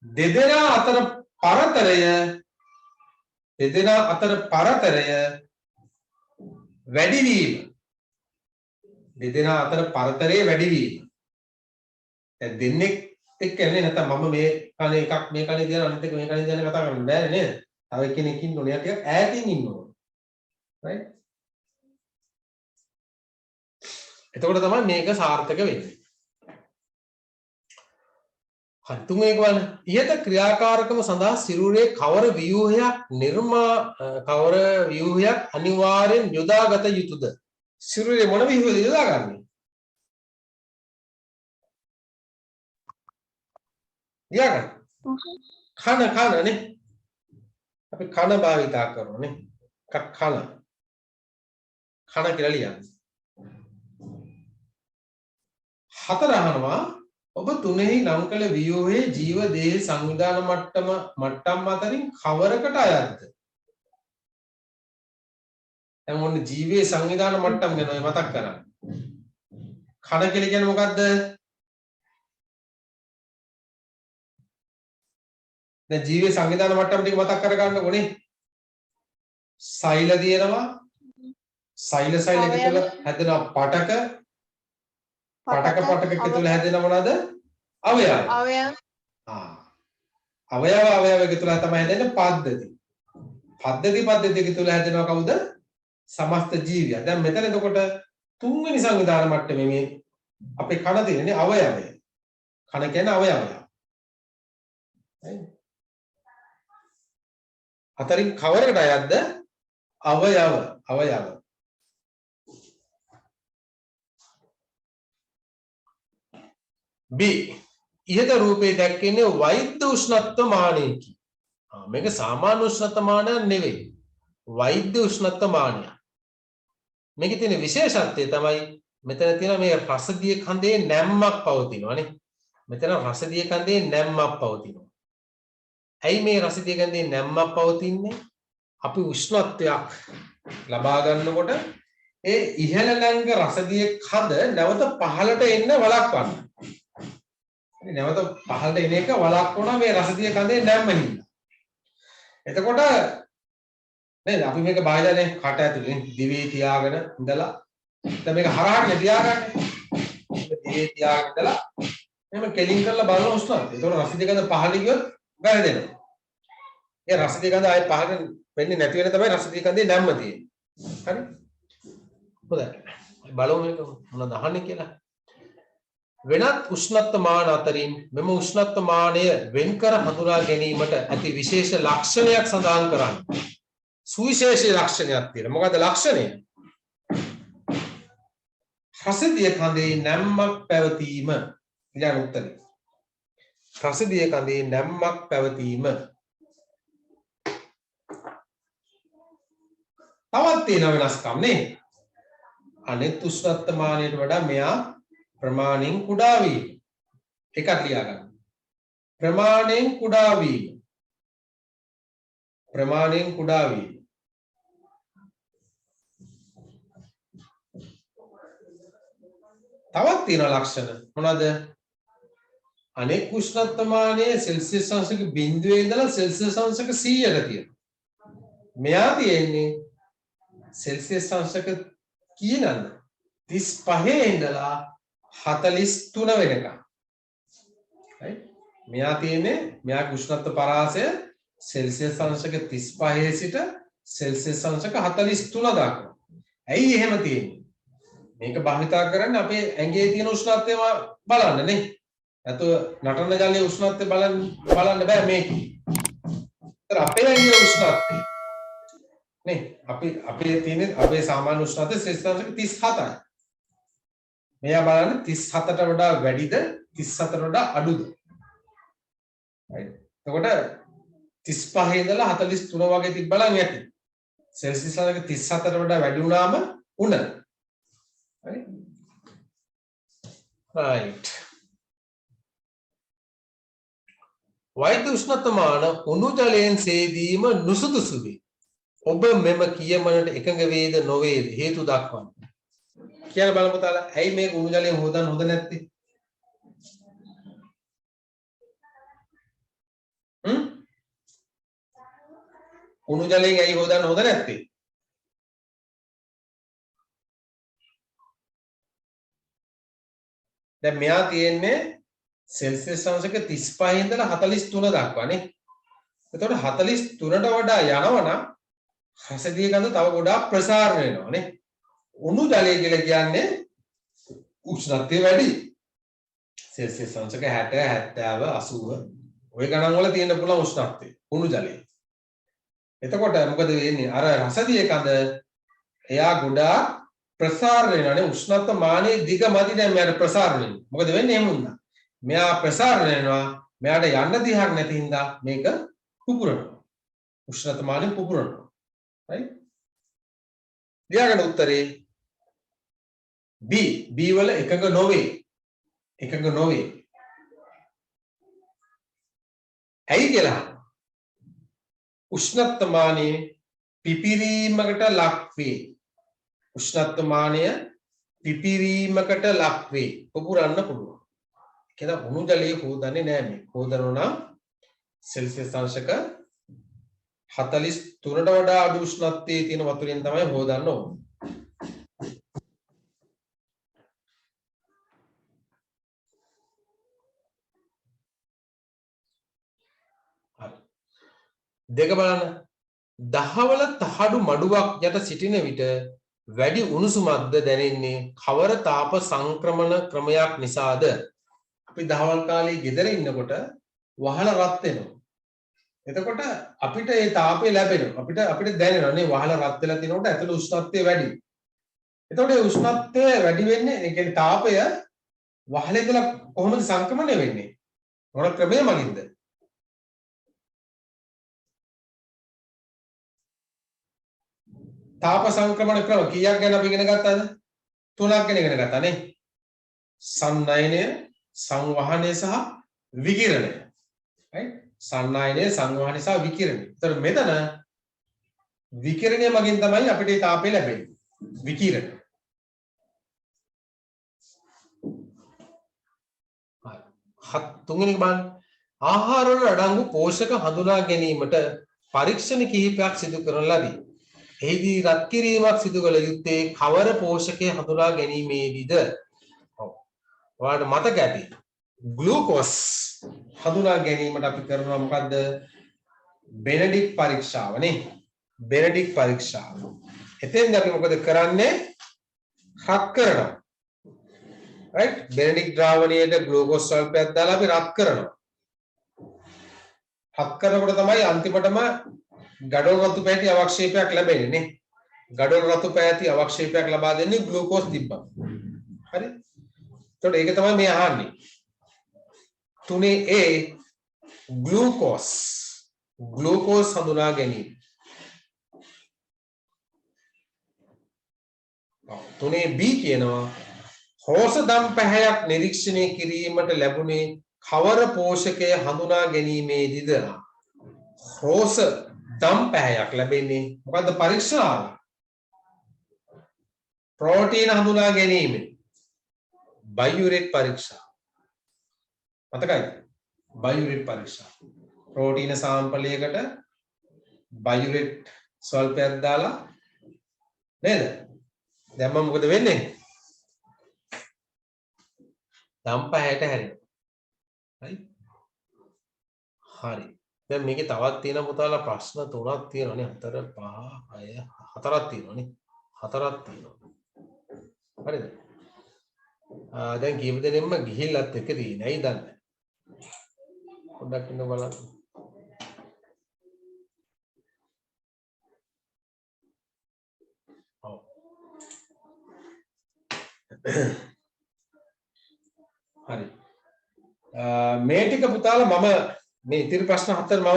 දෙදෙනා අතර පරතරය වැඩිවීම. දෙදෙනා අතර පරතරය වැඩිවීම. දැන් දෙන්නෙක් එක්ක යන්නේ නැත්නම් මම මේ කනේ එකක් මේ කනේ තියන අනිත් එක මේ කනේ තියන කතා කරන්න බෑ නේද? තව එක්කෙනෙක් ඉන්න ඕනේ. ටිකක් ඈතින් ඉන්න ඕනේ. right? එතකොට තමයි මේක සාර්ථක වෙන්නේ. හරි තුන්වෙනි එක බලන්න. ඉහත ක්‍රියාකාරකම සඳහා සිරුරේ කවර ව්‍යුහයක් අනිවාර්යෙන් යොදාගත යුතුද? සිරුරේ මොන ව්‍යුහයද යොදාගන්නේ? ලියගන්න. කන නේ. අපි කන භාවිතා කරනවා නේ. කන කියලා ලියන්න. 4 අහනවා ඔබ තුනෙහි නම් කළ ව්‍යුහයේ ජීව දේහ සංවිධාන මට්ටම් අතරින් කවරකට අයත්ද? දැන් මොන ජීවයේ සංවිධාන මට්ටම් ගැන මතක් කරගන්න. කන කියලා කියන්නේ මොකද්ද? දැන් ජීවයේ සංවිධාන මට්ටම් ටික මතක් කරගන්න ඕනේ. සෛල දිනනවා. සෛල එකතුල හැදෙන පටක එකතුල හැදෙන මොනවාද? අවයව. අවයව එකතුල තමයි හැදෙන්නේ පද්ධති එකතුල හැදෙනවා කවුද? සමස්ත ජීවිය. දැන් මෙතන එතකොට තුන්වෙනි සංවිධාන මට්ටමේ මේ අපේ කන තියෙන්නේ අවයවය. කන කියන්නේ අවයවය. හතරින් කවරකට අයත්ද? අවයව. අවයව. B ඉහත රූපේ දැක්කන්නේ වෛද්‍ය උෂ්ණත්ව මානයකි. මේක සාමාන්‍ය උෂ්ණත්ව මානයක් නෙවෙයි. වෛද්‍ය උෂ්ණත්ව මානයක්. මේකේ තියෙන විශේෂත්වය තමයි මෙතන තියෙන මේ රසදිය කඳේ නැම්මක් පවතිනවානේ. මෙතන රසදිය කඳේ නැම්මක් පවතිනවා. ඇයි මේ රසදිය කඳේ නැම්මක් පවතින්නේ? අපි උෂ්ණත්වයක් ලබා ගන්නකොට ඒ ඉහළ ළඟ රසදිය කඳ නැවත පහළට එන්න වළක්වන්න. නැවත පහළට එන එක වළක්වනවා මේ රසදිය කඳේ නැම්ම හින්දා. එතකොට නේද අපි මේක බාහිරනේ කට ඇතුලේ දිවේ තියාගෙන ඉඳලා දැන් මේක හරහාට තියාගන්නේ. දිවේ තියාගෙන ඉඳලා එහෙම කෙලින් කරලා බලන උෂ්ණත්වය. ඒතකොට රසදිය කඳ පහළ ගියොත් වැරදෙනවා. ඒ රසදිය කඳ ආයේ පහළට වෙන්නේ නැති වෙන තමයි රසදිය කඳේ නැම්ම තියෙන්නේ. හරි? හොඳයි. බලමු මේක මොනවද අහන්නේ කියලා. වෙනත් උෂ්ණත්ව මාන අතරින් මෙම උෂ්ණත්ව මානය වෙන්කර හඳුනා ගැනීමට ඇති විශේෂ ලක්ෂණයක් සඳහන් කරන්න. සුවිශේෂී ලක්ෂණයක් තියෙනවා. මොකද ලක්ෂණය? රසදිය කඳේ නැම්මක් පැවතීම. ඊළඟ උත්තරේ. රසදිය කඳේ නැම්මක් පැවතීම. තවත් තියෙන වෙනස්කම් නේ. අනෙත් උෂ්ණත්ව මානයට වඩා මෙයා ප්‍රමාණයෙන් කුඩා වීම. එකක් ලියා ගන්න. ප්‍රමාණයෙන් කුඩා වීම. ප්‍රමාණයෙන් කුඩා වීම. තවත් තියෙන ලක්ෂණ මොනවාද? අනෙක් උෂ්ණත්ව මානයේ සෙල්සියස් අංශක 0 ඉඳලා සෙල්සියස් අංශක 100ක තියෙනවා. මෙයා තියෙන්නේ සෙල්සියස් අංශක කීනද? 35 ඉඳලා 43 වෙනකම්. right? මෙයා තියෙන්නේ මෙයාගේ උෂ්ණත්ව පරාසය සෙල්සියස් අංශක 35 සිට සෙල්සියස් අංශක 43 දක්වා. ඇයි එහෙම තියෙන්නේ? මේක භාවිතා කරන්නේ අපේ ඇඟේ තියෙන උෂ්ණත්වය බලන්න නේ. නැතුව නටන ජලයේ උෂ්ණත්වය බලන්න බෑ මේකේ. ඒතර අපේ ඇඟේ උෂ්ණත්වය නේ අපේ තියෙන අපේ සාමාන්‍ය උෂ්ණත්වය සෙල්සියස් අංශක 37යි. මෙයා බලන්න 37ට වඩා වැඩිද 37ට වඩා අඩුද? right. එතකොට 35 ඉඳලා 43 වගේ තිබ්බලන් ඇති. සෙල්සියස් අංශක 37ට වඩා වැඩි වුණාම උණ. right. right. වෛද්‍ය උෂ්ණත්වමාන උණු ජලයෙන් සේදීම නුසුදුසු වේ. ඔබ මෙම කියමනට එකඟ වේද නොවේද හේතු දක්වන්න. කියලා බලමු තාලා ඇයි මේ උණු ජලයෙන් හොදන්න හොඳ නැත්තේ? උණු ජලයෙන් ඇයි හොදන්න හොඳ නැත්තේ? දැන් මෙයා තියෙන්නේ සෙල්සියස් අංශක 35 ඉඳලා 43 දක්වා නේ. එතකොට 43ට වඩා යනවනම් රසදිය ගඳ තව ගොඩාක් ප්‍රසාරණය වෙනවා නේ. උණු ජලය කියලා කියන්නේ උෂ්ණත්වය වැඩි. සෙල්සියස් අංශක 60 70 80 ওই ගණන් වල තියෙන පුළුවන් උෂ්ණත්වය උණු ජලයේ. එතකොට මොකද වෙන්නේ? අර රසදිය කඳ එයා ගොඩාක් ප්‍රසාරණය වෙනවානේ. උෂ්ණත්ව මානයේ දිග මදි දැන් මෙයාට ප්‍රසාරණය වෙනවා. මොකද වෙන්නේ එහෙම වුණා. මෙයා ප්‍රසාරණය වෙනවා. මෙයාට යන්න දිහාක් නැති හින්දා මේක පුපුරනවා. උෂ්ණත්ව මානය පුපුරනවා. right? ලියාගන්න උත්තරේ B. B වල එකක නොවේ. එකක නොවේ. ඇයි කියලා? උෂ්ණත්ව මානය පිපිරීමකට ලක් වේ. උෂ්ණත්ව මානය පිපිරීමකට ලක් වේ. පුපුරන්න පුළුවන්. කියන උණු ජලයේ හොදන්නේ නැහැ මේ. හොදනවා නම් සෙල්සියස් අංශක 43ට වඩා අඩු උෂ්ණත්වයේ තියෙන වතුරෙන් තමයි හොදන්න ඕනේ. හරි. දෙක බලන්න. දහවල තහඩු මඩුවක් යට සිටින විට වැඩි උණුසුමක්ද දැනෙන්නේ කවර තාප සංක්‍රමණ ක්‍රමයක් නිසාද? අපි දහවල් කාලේ ගෙදර ඉන්නකොට වහල රත් වෙනවා. එතකොට අපිට ඒ තාපය ලැබෙනවා. අපිට දැනෙනවා නේ වහල රත් වෙලා තිනකොට ඇතුළේ උෂ්ණත්වය වැඩි. එතකොට ඒ උෂ්ණත්වය වැඩි වෙන්නේ ඒ කියන්නේ තාපය වහලේ ඉඳලා කොහොමද සංක්‍රමණය වෙන්නේ? මොන ක්‍රමයේ මගින්ද? තාප සංක්‍රමණ ක්‍රම කීයක් ගැන අපි ඉගෙන ගත්තද? 3ක් ගැන ඉගෙන ගත්තා නේ. සන්නයනය, සංවහනය සහ විකිරණය. right? සන්නයනය, සංවහනය සහ විකිරණය. ඒතර මෙතන විකිරණය මගින් තමයි අපිට ඒ තාපය ලැබෙන්නේ. විකිරණය. තුන්වෙනි බලන්න. ආහාර වල අඩංගු පෝෂක හඳුනා ගැනීමට පරීක්ෂණ කිහිපයක් සිදු කරන ලදී. එහිදී රත් කිරීමක් සිදු කළ යුත්තේ කවර පෝෂකයේ හඳුනා ගැනීමේදීද? ඔයාලට මතක ඇති. ග්ලූකෝස් හඳුනා ගැනීමට අපි කරනවා මොකද්ද? බෙනඩික් පරීක්ෂාව නේ. බෙනඩික් පරීක්ෂාව. එතෙන්ද අපි මොකද කරන්නේ? රත් කරනවා. right? බෙනඩික් ද්‍රාවණයට ග්ලූකෝස් ස්වල්පයක් දාලා අපි රත් කරනවා. රත් කරනකොට තමයි අන්තිමටම ගඩොල් රතු පැහැති අවක්ෂේපයක් ලැබෙන්නේ නේ. ගඩොල් රතු පැහැති අවක්ෂේපයක් ලබා දෙන්නේ ග්ලූකෝස් තිබ්බා. හරි? එතකොට ඒක තමයි මේ අහන්නේ. 3A glucose. ග්ලූකෝස් හඳුනා ගැනීම. 3B කියනවා හෝස දම් පැහැයක් නිරීක්ෂණය කිරීමට ලැබුණේ කවර පෝෂකය හඳුනා ගැනීමේදීද? හෝස දම් පැහැයක් ලැබෙන්නේ මොකද්ද? පරීක්ෂාව. ප්‍රෝටීන හඳුනා ගැනීම. බයුරෙට් පරීක්ෂා. මතකයි? බයුරෙට් පරීක්ෂා. ප්‍රෝටීන සාම්පලයකට බයුරෙට් ස්වල්පයක් දාලා නේද? දැන් මම මොකද වෙන්නේ? දම් පැහැයට හැරෙනවා. right? හරි. දැන් මේකේ තවත් තියෙන පුතාලා ප්‍රශ්න 3ක් තියෙනවානේ. 4 5 6 4ක් තියෙනවානේ. 4ක් තියෙනවා. හරිද? දැන් කීප දෙනෙක්ම ගිහිල්ලත් එක තියෙන්නේ. ඇයි දන්නේ? පොඩ්ඩක් ඉන්න බලන්න. ඔව්. හරි. මේ ටික පුතාලා මම මේ ඉතිරි ප්‍රශ්න 4 මම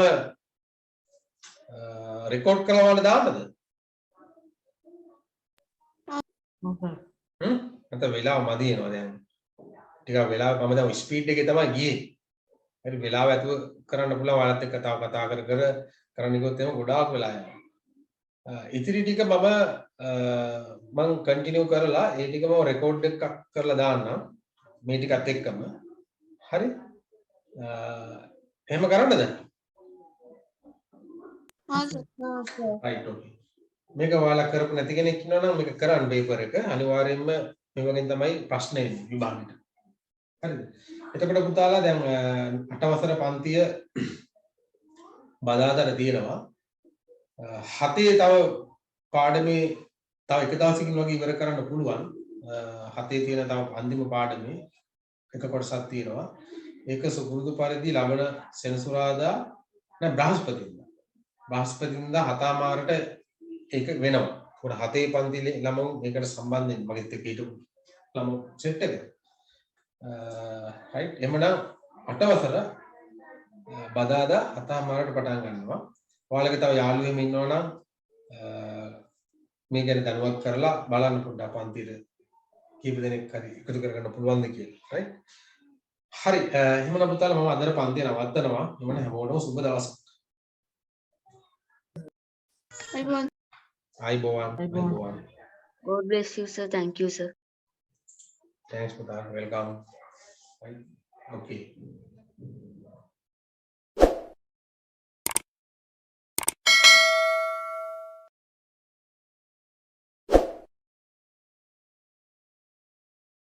රෙකෝඩ් කරලා වල දාන්නද? නැත්නම් වෙලාව මදි වෙනවා දැන්. ටිකක් වෙලාව මම දැන් ස්පීඩ් එකේ තමයි ගියේ. හරි වෙලාව ඇතුව කරන්න පුළුවන් ඔයාලත් එක්ක තව කතා කර කරන්න ගියොත් එහෙම ගොඩාක් වෙලා යනවා. ඉතිරි ටික මම කන්ටිනියු කරලා ඒ ටික මම රෙකෝඩ් එකක් කරලා දාන්නම්. මේ ටිකත් එක්කම. හරි? එහෙම කරන්නද? right okay. මේක ඔයාලා කරපු නැති කෙනෙක් ඉන්නවා නම් මේක කරන්න පේපර් එක. අනිවාර්යයෙන්ම මේ වගේ තමයි ප්‍රශ්න එන්නේ විභාගෙට. හරිද? එතකොට පුතාලා දැන් 8 වසර පන්තිය බදාදා තියෙනවා. 7 තව පාඩමේ තව එක දවසකින් වගේ ඉවර කරන්න පුළුවන්. 7 තියෙන තව අන්තිම පාඩමේ එක කොටසක් තියෙනවා. ඒක සුපුරුදු පරිදි ලබන සෙනසුරාදා නෑ බ්‍රහස්පතින්දා 7:00 ඒක වෙනවා. උඩ 7 පන්ති ළමෝ මේකට සම්බන්ධ වෙන්න මගෙත් එක්ක හිටපු ළමෝ සෙට් එක. right එහෙමනම් 8 වසර බදාදා 7:00 පටන් ගන්නවා. ඔයාලගේ තව යාළුවෝ එහෙම ඉන්නවා නම් මේ ගැන දැනුවත් කරලා බලන්න පොඩ්ඩක් පන්තියේ කීප දෙනෙක් හරි එකතු කරගන්න පුළුවන්ද කියලා. right හරි එහෙමනම් පුතාලා මම අදට පන්තිය නවත්තනවා. එමන හැමෝටම සුබ දවසක්. අයබෝවන්. God bless you, sir. Thank you, sir. Thanks, Puta. Welcome. Right. Okay.